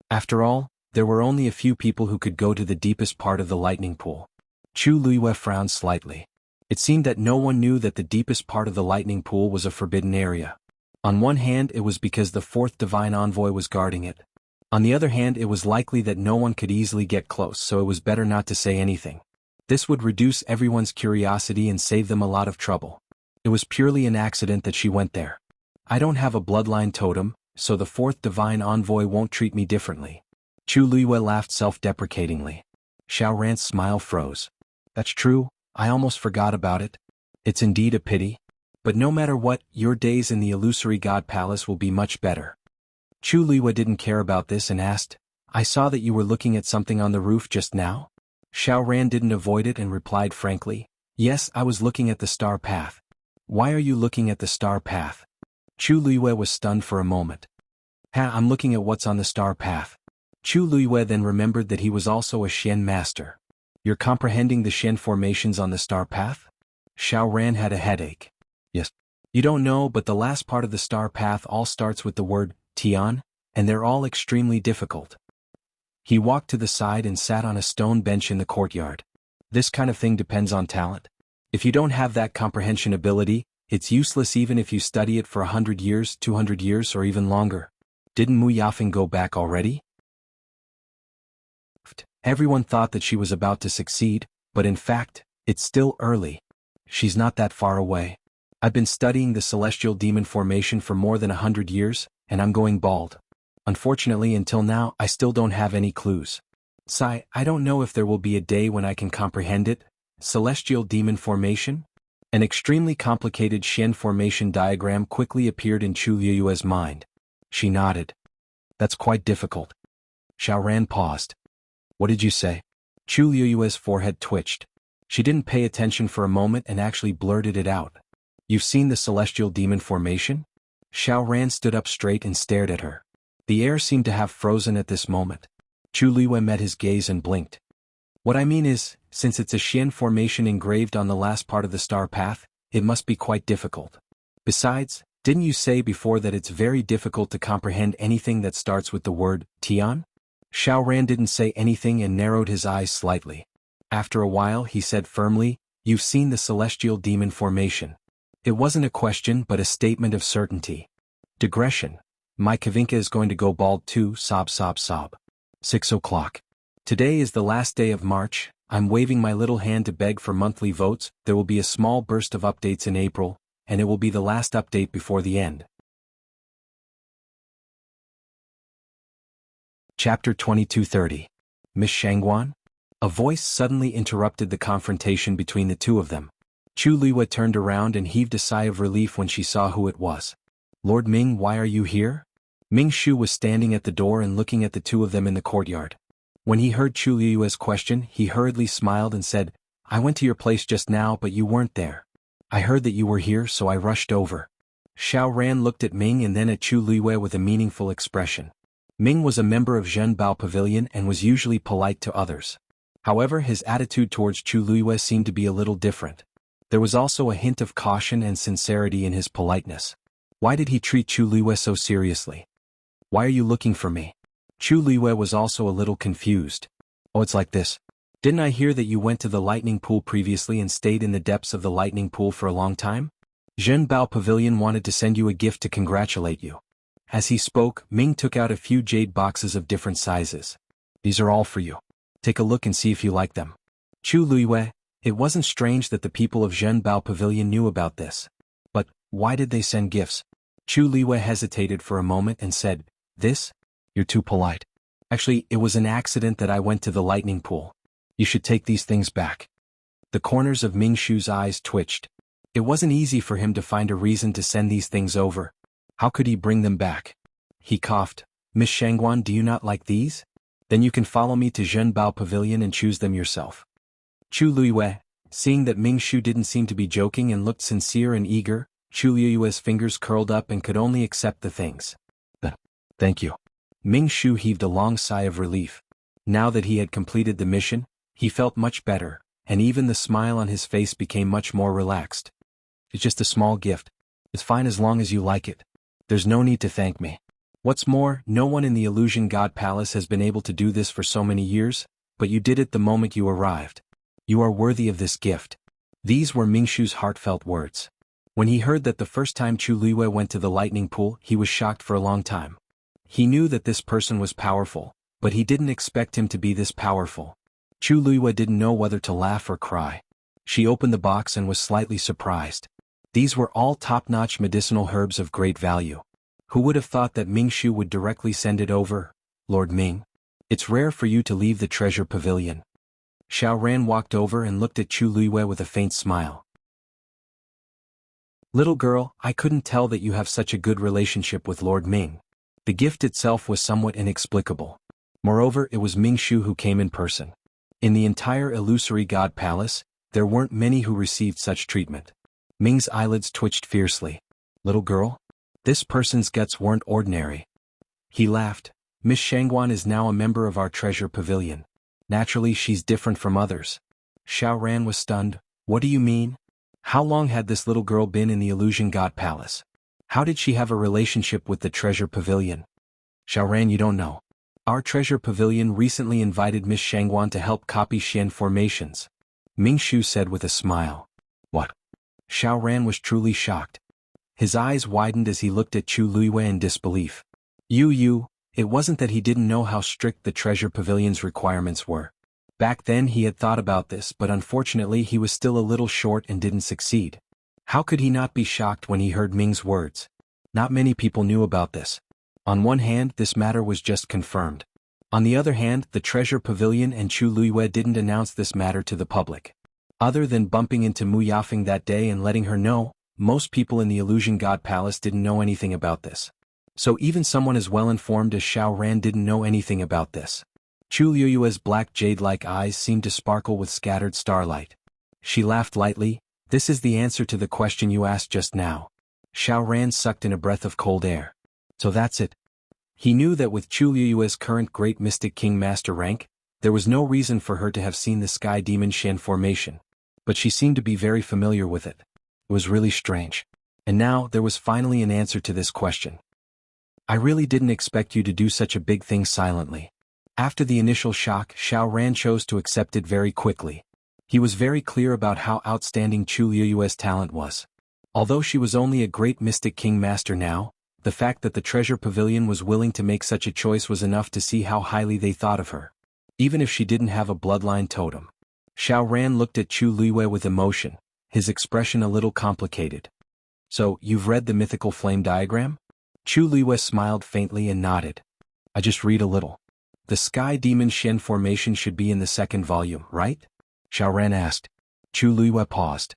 After all, there were only a few people who could go to the deepest part of the lightning pool. Chu Luiyue frowned slightly. It seemed that no one knew that the deepest part of the lightning pool was a forbidden area. On one hand, it was because the 4th divine envoy was guarding it. On the other hand, it was likely that no one could easily get close, so it was better not to say anything. This would reduce everyone's curiosity and save them a lot of trouble. It was purely an accident that she went there. I don't have a bloodline totem, so the 4th divine envoy won't treat me differently. Chu Luiyue laughed self-deprecatingly. Xiao Ran's smile froze. That's true, I almost forgot about it. It's indeed a pity. But no matter what, your days in the illusory god palace will be much better. Chu Luiyue didn't care about this and asked, I saw that you were looking at something on the roof just now? Xiao Ran didn't avoid it and replied frankly, Yes, I was looking at the star path. Why are you looking at the star path? Chu Luiyue was stunned for a moment. I'm looking at what's on the star path. Chu Luiyue then remembered that he was also a Xian master. You're comprehending the Xian formations on the star path? Xiao Ran had a headache. Yes. You don't know, but the last part of the star path all starts with the word Tian, and they're all extremely difficult. He walked to the side and sat on a stone bench in the courtyard. This kind of thing depends on talent. If you don't have that comprehension ability, it's useless even if you study it for 100 years, 200 years, or even longer. Didn't Mu Yafeng go back already? Everyone thought that she was about to succeed, but in fact, it's still early. She's not that far away. I've been studying the celestial demon formation for more than 100 years, and I'm going bald. Unfortunately, until now, I still don't have any clues. Sigh, I don't know if there will be a day when I can comprehend it. Celestial demon formation? An extremely complicated Xian formation diagram quickly appeared in Chu Luiyue's mind. She nodded. That's quite difficult. Xiao Ran paused. What did you say? Chu Luiyue's forehead twitched. She didn't pay attention for a moment and actually blurted it out. You've seen the celestial demon formation? Xiao Ran stood up straight and stared at her. The air seemed to have frozen at this moment. Chu Luiyue met his gaze and blinked. What I mean is, since it's a Xian formation engraved on the last part of the star path, it must be quite difficult. Besides, didn't you say before that it's very difficult to comprehend anything that starts with the word Tian? Xiaoran didn't say anything and narrowed his eyes slightly. After a while he said firmly, "You've seen the celestial demon formation." It wasn't a question but a statement of certainty. Digression. My Kavinka is going to go bald too, sob sob sob. 6 o'clock. Today is the last day of March. I'm waving my little hand to beg for monthly votes. There will be a small burst of updates in April, and it will be the last update before the end. Chapter 2230. Miss Shangguan? A voice suddenly interrupted the confrontation between the two of them. Chu Liwa turned around and heaved a sigh of relief when she saw who it was. "Lord Ming, why are you here?" Ming Shu was standing at the door and looking at the two of them in the courtyard. When he heard Chu Liu's question, he hurriedly smiled and said, "I went to your place just now but you weren't there. I heard that you were here so I rushed over." Xiao Ran looked at Ming and then at Chu Liu with a meaningful expression. Ming was a member of Zhenbao Pavilion and was usually polite to others. However, his attitude towards Chu Liu seemed to be a little different. There was also a hint of caution and sincerity in his politeness. Why did he treat Chu Liu so seriously? "Why are you looking for me?" Chu Liu was also a little confused. "Oh, it's like this. Didn't I hear that you went to the lightning pool previously and stayed in the depths of the lightning pool for a long time? Zhenbao Pavilion wanted to send you a gift to congratulate you." As he spoke, Ming took out a few jade boxes of different sizes. "These are all for you. Take a look and see if you like them." Chu Liu, it wasn't strange that the people of Zhenbao Pavilion knew about this. But, why did they send gifts? Chu Liu hesitated for a moment and said, "This? You're too polite. Actually, it was an accident that I went to the lightning pool. You should take these things back." The corners of Ming Shu's eyes twitched. It wasn't easy for him to find a reason to send these things over. How could he bring them back? He coughed. "Miss Shangguan, do you not like these? Then you can follow me to Zhenbao Pavilion and choose them yourself." Chu Liu, seeing that Ming Shu didn't seem to be joking and looked sincere and eager, Chu Liu's fingers curled up and could only accept the things. "Thank you." Ming Shu heaved a long sigh of relief. Now that he had completed the mission, he felt much better, and even the smile on his face became much more relaxed. "It's just a small gift. It's fine as long as you like it. There's no need to thank me. What's more, no one in the Illusion God Palace has been able to do this for so many years, but you did it the moment you arrived. You are worthy of this gift." These were Ming Shu's heartfelt words. When he heard that the first time Chu Liu went to the lightning pool, he was shocked for a long time. He knew that this person was powerful, but he didn't expect him to be this powerful. Chu Liu didn't know whether to laugh or cry. She opened the box and was slightly surprised. These were all top-notch medicinal herbs of great value. Who would have thought that Ming Shu would directly send it over? "Lord Ming, it's rare for you to leave the treasure pavilion." Xiao Ran walked over and looked at Chu Liu with a faint smile. "Little girl, I couldn't tell that you have such a good relationship with Lord Ming." The gift itself was somewhat inexplicable. Moreover, it was Ming Shu who came in person. In the entire Illusory God Palace, there weren't many who received such treatment. Ming's eyelids twitched fiercely. "Little girl? This person's guts weren't ordinary." He laughed. "Miss Shangguan is now a member of our treasure pavilion. Naturally, she's different from others." Xiao Ran was stunned. "What do you mean? How long had this little girl been in the Illusion God Palace? How did she have a relationship with the treasure pavilion?" "Xiao Ran, you don't know. Our treasure pavilion recently invited Miss Shangguan to help copy Xian formations," Ming Shu said with a smile. "What?" Xiao Ran was truly shocked. His eyes widened as he looked at Chu Liu in disbelief. It wasn't that he didn't know how strict the treasure pavilion's requirements were. Back then he had thought about this, but unfortunately he was still a little short and didn't succeed. How could he not be shocked when he heard Ming's words? Not many people knew about this. On one hand, this matter was just confirmed. On the other hand, the treasure pavilion and Chu Liu didn't announce this matter to the public. Other than bumping into Mu Yafeng that day and letting her know, most people in the Illusion God Palace didn't know anything about this. So even someone as well informed as Xiao Ran didn't know anything about this. Chu Liu's black jade-like eyes seemed to sparkle with scattered starlight. She laughed lightly. "This is the answer to the question you asked just now." Xiao Ran sucked in a breath of cold air. So that's it. He knew that with Chu Liu's current Great Mystic King Master rank, There was no reason for her to have seen the sky demon Shen formation, but she seemed to be very familiar with it. It was really strange. And now, there was finally an answer to this question. I really didn't expect you to do such a big thing silently. After the initial shock, Xiao Ran chose to accept it very quickly. He was very clear about how outstanding Chu Liyue's talent was. Although she was only a great mystic king master now, the fact that the treasure pavilion was willing to make such a choice was enough to see how highly they thought of her. Even if she didn't have a bloodline totem. Xiao Ran looked at Chu Liyue with emotion, his expression a little complicated. So, you've read the mythical flame diagram? Chu Liyue smiled faintly and nodded. I just read a little. The sky demon Shen formation should be in the second volume, right? Xiao Ran asked. Chu Liyue paused.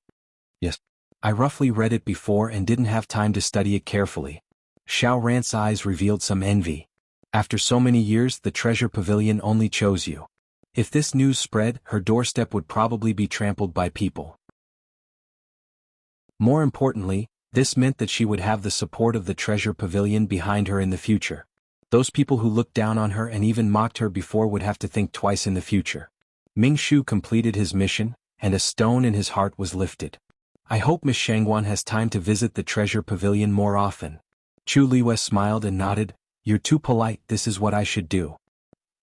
Yes. I roughly read it before and didn't have time to study it carefully. Xiao Ran's eyes revealed some envy. After so many years, the treasure pavilion only chose you. If this news spread, her doorstep would probably be trampled by people. More importantly, this meant that she would have the support of the treasure pavilion behind her in the future. Those people who looked down on her and even mocked her before would have to think twice in the future. Ming Shu completed his mission, and a stone in his heart was lifted. I hope Miss Shangguan has time to visit the treasure pavilion more often. Chu Liyue smiled and nodded. You're too polite, this is what I should do.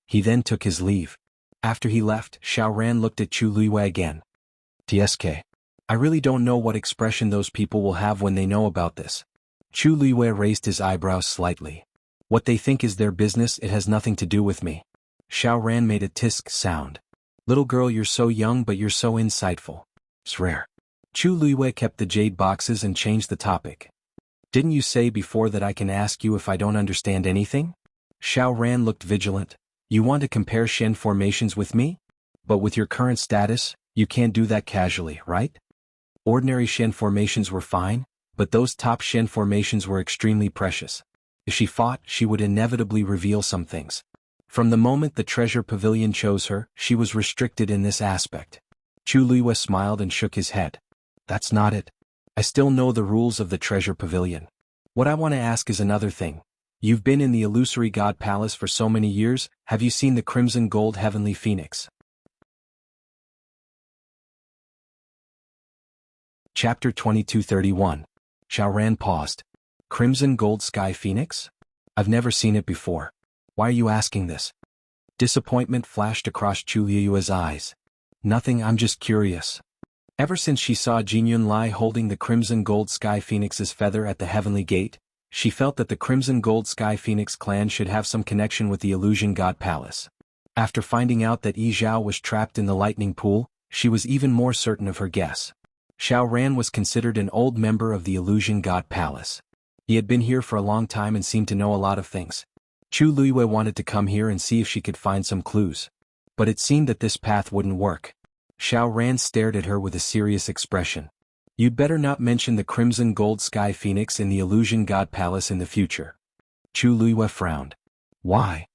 He then took his leave. After he left, Xiao Ran looked at Chu Liyue again. TSK. I really don't know what expression those people will have when they know about this. Chu Liyue raised his eyebrows slightly. What they think is their business, it has nothing to do with me. Xiao Ran made a tisk sound. Little girl, you're so young but you're so insightful. It's rare. Chu Liyue kept the jade boxes and changed the topic. Didn't you say before that I can ask you if I don't understand anything? Xiao Ran looked vigilant. You want to compare Shen formations with me? But with your current status, you can't do that casually, right? Ordinary Shen formations were fine, but those top Shen formations were extremely precious. If she fought, she would inevitably reveal some things. From the moment the treasure pavilion chose her, she was restricted in this aspect. Chu Liyue smiled and shook his head. That's not it. I still know the rules of the treasure pavilion. What I want to ask is another thing. You've been in the illusory god palace for so many years, have you seen the crimson gold heavenly phoenix? Chapter 2231. Xiao Ran paused. Crimson gold sky phoenix? I've never seen it before. Why are you asking this? Disappointment flashed across Chu Liyue's eyes. Nothing, I'm just curious. Ever since she saw Jinyun Lai holding the crimson gold sky phoenix's feather at the heavenly gate, she felt that the crimson gold sky phoenix clan should have some connection with the illusion god palace. After finding out that Yi Zhao was trapped in the lightning pool, she was even more certain of her guess. Xiao Ran was considered an old member of the illusion god palace. He had been here for a long time and seemed to know a lot of things. Chu Liyue wanted to come here and see if she could find some clues. But it seemed that this path wouldn't work. Xiao Ran stared at her with a serious expression. You'd better not mention the crimson gold sky phoenix in the illusion god palace in the future. Chu Liyue frowned. Why?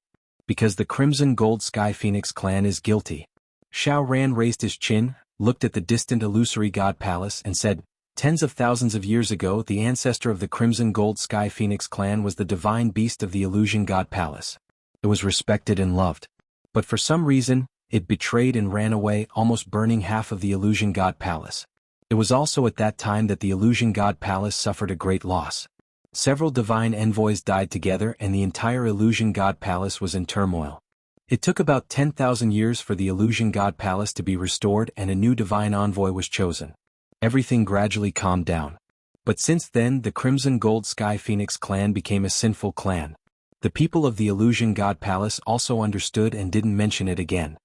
Because the crimson gold sky phoenix clan is guilty. Xiao Ran raised his chin, looked at the distant illusory god palace and said, Tens of thousands of years ago the ancestor of the crimson gold sky phoenix clan was the divine beast of the illusion god palace. It was respected and loved. But for some reason, it betrayed and ran away, almost burning half of the illusion god palace. It was also at that time that the illusion god palace suffered a great loss. Several divine envoys died together and the entire illusion god palace was in turmoil. It took about 10,000 years for the illusion god palace to be restored and a new divine envoy was chosen. Everything gradually calmed down. But since then the crimson gold sky phoenix clan became a sinful clan. The people of the illusion god palace also understood and didn't mention it again.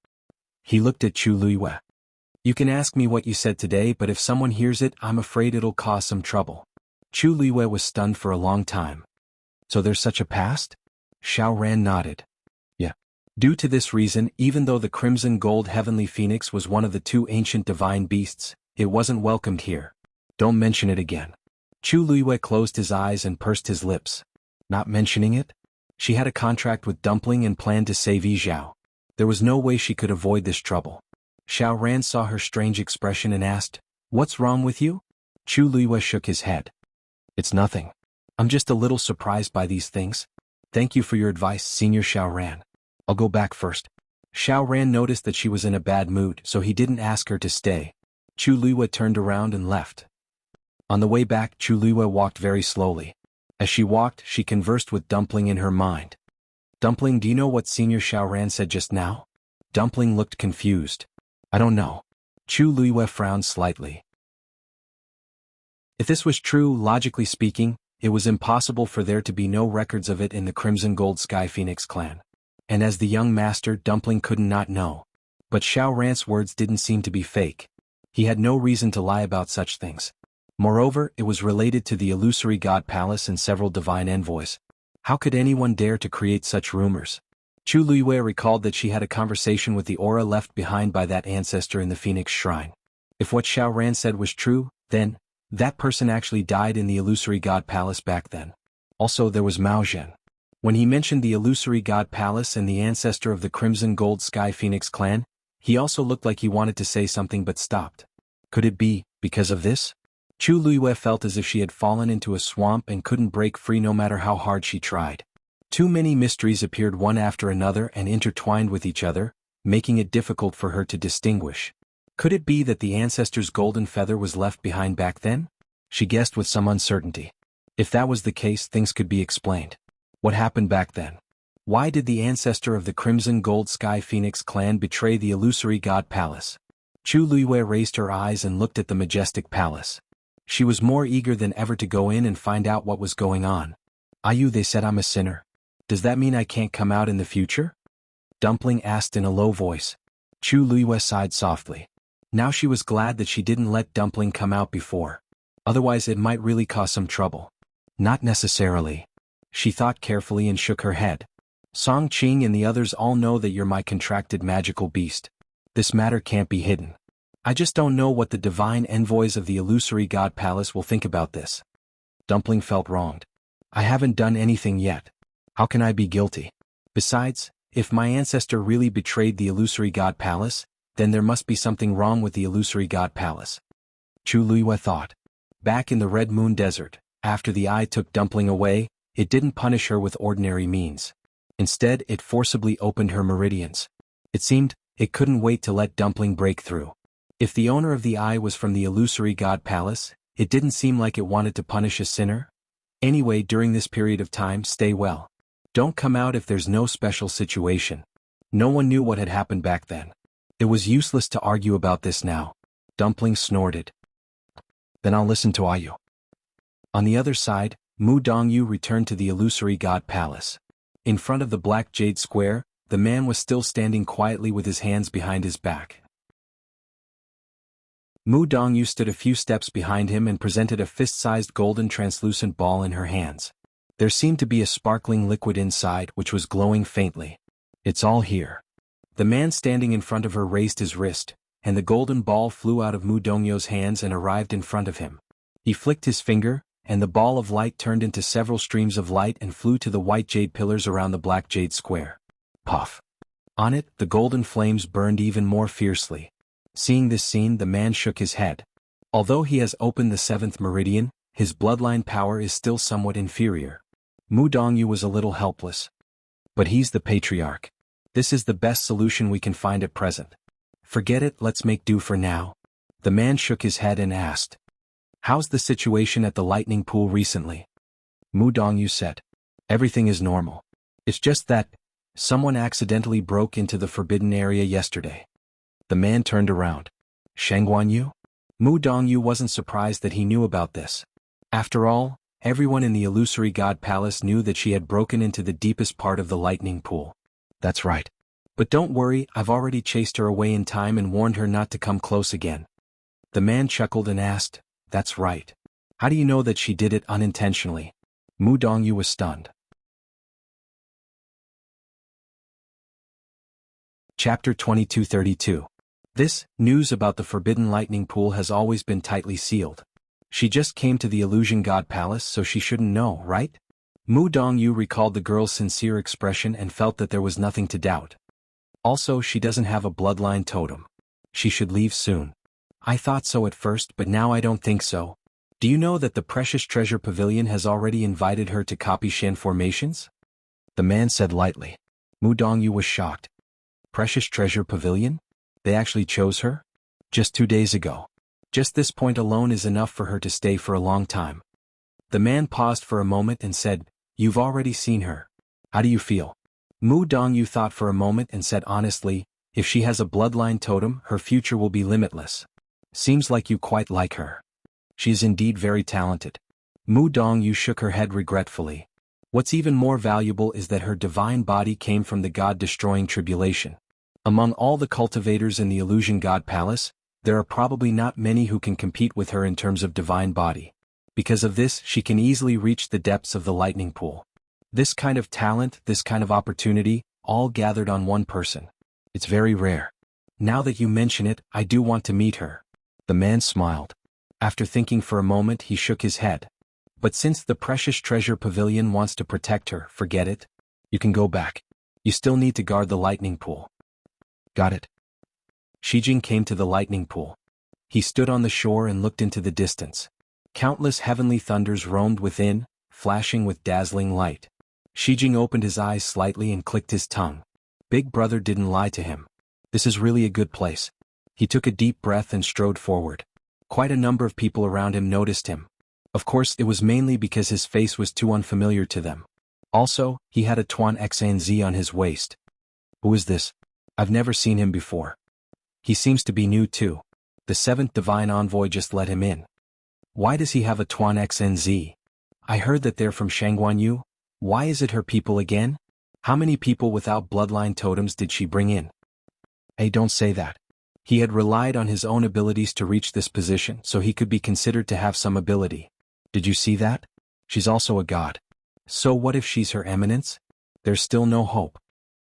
He looked at Chu Liyue. You can ask me what you said today, but if someone hears it, I'm afraid it'll cause some trouble. Chu Liyue was stunned for a long time. So there's such a past? Xiao Ran nodded. Yeah. Due to this reason, even though the crimson gold heavenly phoenix was one of the two ancient divine beasts, it wasn't welcomed here. Don't mention it again. Chu Liyue closed his eyes and pursed his lips. Not mentioning it? She had a contract with Dumpling and planned to save Yi Zhao. There was no way she could avoid this trouble. Xiao Ran saw her strange expression and asked, What's wrong with you? Chu Liyue shook his head. It's nothing. I'm just a little surprised by these things. Thank you for your advice, Senior Xiao Ran. I'll go back first. Xiao Ran noticed that she was in a bad mood, so he didn't ask her to stay. Chu Luiwe turned around and left. On the way back, Chu Luiwe walked very slowly. As she walked, she conversed with Dumpling in her mind. Dumpling, do you know what Senior Xiao Ran said just now? Dumpling looked confused. I don't know. Chu Luiwe frowned slightly. If this was true, logically speaking, it was impossible for there to be no records of it in the Crimson Gold Sky Phoenix clan. And as the young master, Dumpling couldn't not know. But Xiao Ran's words didn't seem to be fake. He had no reason to lie about such things. Moreover, it was related to the illusory god palace and several divine envoys. How could anyone dare to create such rumors? Chu Luiwe recalled that she had a conversation with the aura left behind by that ancestor in the Phoenix Shrine. If what Xiao Ran said was true, then that person actually died in the illusory god palace back then. Also, there was Mao Zhen. When he mentioned the illusory god palace and the ancestor of the Crimson Gold Sky Phoenix clan, he also looked like he wanted to say something but stopped. Could it be because of this? Chu Luiwe felt as if she had fallen into a swamp and couldn't break free no matter how hard she tried. Too many mysteries appeared one after another and intertwined with each other, making it difficult for her to distinguish. Could it be that the ancestor's golden feather was left behind back then? She guessed with some uncertainty. If that was the case, things could be explained. What happened back then? Why did the ancestor of the Crimson Gold Sky Phoenix clan betray the illusory god palace? Chu Luiwe raised her eyes and looked at the majestic palace. She was more eager than ever to go in and find out what was going on. Ayu, they said I'm a sinner. Does that mean I can't come out in the future? Dumpling asked in a low voice. Chu Luiwe sighed softly. Now she was glad that she didn't let Dumpling come out before. Otherwise it might really cause some trouble. Not necessarily. She thought carefully and shook her head. Song Qing and the others all know that you're my contracted magical beast. This matter can't be hidden. I just don't know what the divine envoys of the illusory god palace will think about this. Dumpling felt wronged. I haven't done anything yet. How can I be guilty? Besides, if my ancestor really betrayed the illusory god palace, then there must be something wrong with the illusory god palace. Chu Luiwe thought. Back in the Red Moon Desert, after the eye took Dumpling away, it didn't punish her with ordinary means. Instead, it forcibly opened her meridians. It seemed it couldn't wait to let Dumpling break through. If the owner of the eye was from the illusory god palace, it didn't seem like it wanted to punish a sinner. Anyway, during this period of time, stay well. Don't come out if there's no special situation. No one knew what had happened back then. It was useless to argue about this now. Dumpling snorted. Then I'll listen to Ayu. On the other side, Mu Dongyu returned to the illusory god palace. In front of the black jade square, the man was still standing quietly with his hands behind his back. Mu Dongyu stood a few steps behind him and presented a fist-sized golden translucent ball in her hands. There seemed to be a sparkling liquid inside which was glowing faintly. It's all here. The man standing in front of her raised his wrist, and the golden ball flew out of Mu Dongyu's hands and arrived in front of him. He flicked his finger, and the ball of light turned into several streams of light and flew to the white jade pillars around the black jade square. Puff! On it, the golden flames burned even more fiercely. Seeing this scene, the man shook his head. Although he has opened the 7th meridian, his bloodline power is still somewhat inferior. Mu Dongyu was a little helpless. But he's the patriarch. This is the best solution we can find at present. Forget it, let's make do for now. The man shook his head and asked. How's the situation at the lightning pool recently? Mu Dongyu said. Everything is normal. It's just that someone accidentally broke into the forbidden area yesterday. The man turned around. Shangguanyu? Mu Dongyu wasn't surprised that he knew about this. After all, everyone in the illusory god palace knew that she had broken into the deepest part of the lightning pool. That's right. But don't worry, I've already chased her away in time and warned her not to come close again. The man chuckled and asked, That's right. How do you know that she did it unintentionally? Mu Dongyu was stunned. Chapter 2232. This news about the forbidden lightning pool has always been tightly sealed. She just came to the illusion god palace, so she shouldn't know, right? Mu Dongyu recalled the girl's sincere expression and felt that there was nothing to doubt. Also, she doesn't have a bloodline totem. She should leave soon. I thought so at first, but now I don't think so. Do you know that the Precious Treasure Pavilion has already invited her to copy Shen formations? The man said lightly. Mu Dongyu was shocked. Precious Treasure Pavilion? They actually chose her? Just 2 days ago. Just this point alone is enough for her to stay for a long time. The man paused for a moment and said, "You've already seen her. How do you feel?" Mu Dongyu thought for a moment and said honestly, "If she has a bloodline totem, her future will be limitless. Seems like you quite like her. She is indeed very talented." Mu Dongyu shook her head regretfully. What's even more valuable is that her divine body came from the god-destroying tribulation. Among all the cultivators in the Illusion God Palace, there are probably not many who can compete with her in terms of divine body. Because of this, she can easily reach the depths of the lightning pool. This kind of talent, this kind of opportunity, all gathered on one person. It's very rare. Now that you mention it, I do want to meet her. The man smiled. After thinking for a moment, he shook his head. But since the Precious Treasure Pavilion wants to protect her, forget it. You can go back. You still need to guard the lightning pool. Got it. Shijing came to the lightning pool. He stood on the shore and looked into the distance. Countless heavenly thunders roamed within, flashing with dazzling light. Shijing opened his eyes slightly and clicked his tongue. Big Brother didn't lie to him. This is really a good place. He took a deep breath and strode forward. Quite a number of people around him noticed him. Of course, it was mainly because his face was too unfamiliar to them. Also, he had a Tuan Xanz on his waist. Who is this? I've never seen him before. He seems to be new too. The 7th Divine Envoy just let him in. Why does he have a Tuan Xanz? I heard that they're from Shangguanyu. Why is it her people again? How many people without bloodline totems did she bring in? Hey, don't say that. He had relied on his own abilities to reach this position, so he could be considered to have some ability. Did you see that? She's also a god. So what if she's Her Eminence? There's still no hope.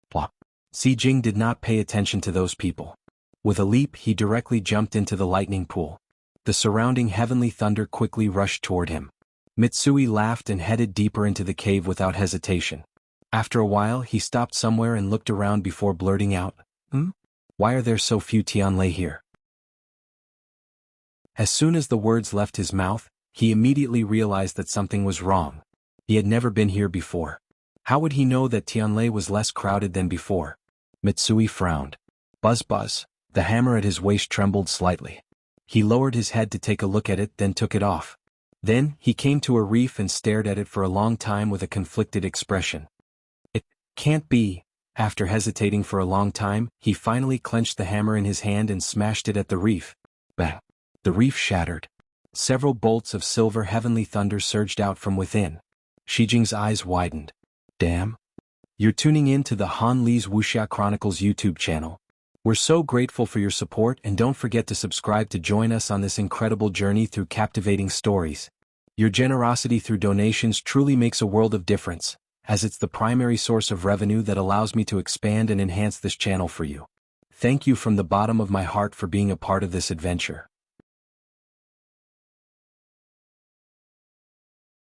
Plop. Shijing did not pay attention to those people. With a leap, he directly jumped into the lightning pool. The surrounding heavenly thunder quickly rushed toward him. Mitsui laughed and headed deeper into the cave without hesitation. After a while, he stopped somewhere and looked around before blurting out, Why are there so few Tianlei here?" As soon as the words left his mouth, he immediately realized that something was wrong. He had never been here before. How would he know that Tianlei was less crowded than before? Mitsui frowned. Buzz buzz. The hammer at his waist trembled slightly. He lowered his head to take a look at it, then took it off. Then, he came to a reef and stared at it for a long time with a conflicted expression. It can't be. After hesitating for a long time, he finally clenched the hammer in his hand and smashed it at the reef. Bang! The reef shattered. Several bolts of silver heavenly thunder surged out from within. Shijing's eyes widened. Damn. You're tuning in to the Han Li's Wuxia Chronicles YouTube channel. We're so grateful for your support, and don't forget to subscribe to join us on this incredible journey through captivating stories. Your generosity through donations truly makes a world of difference, as it's the primary source of revenue that allows me to expand and enhance this channel for you. Thank you from the bottom of my heart for being a part of this adventure.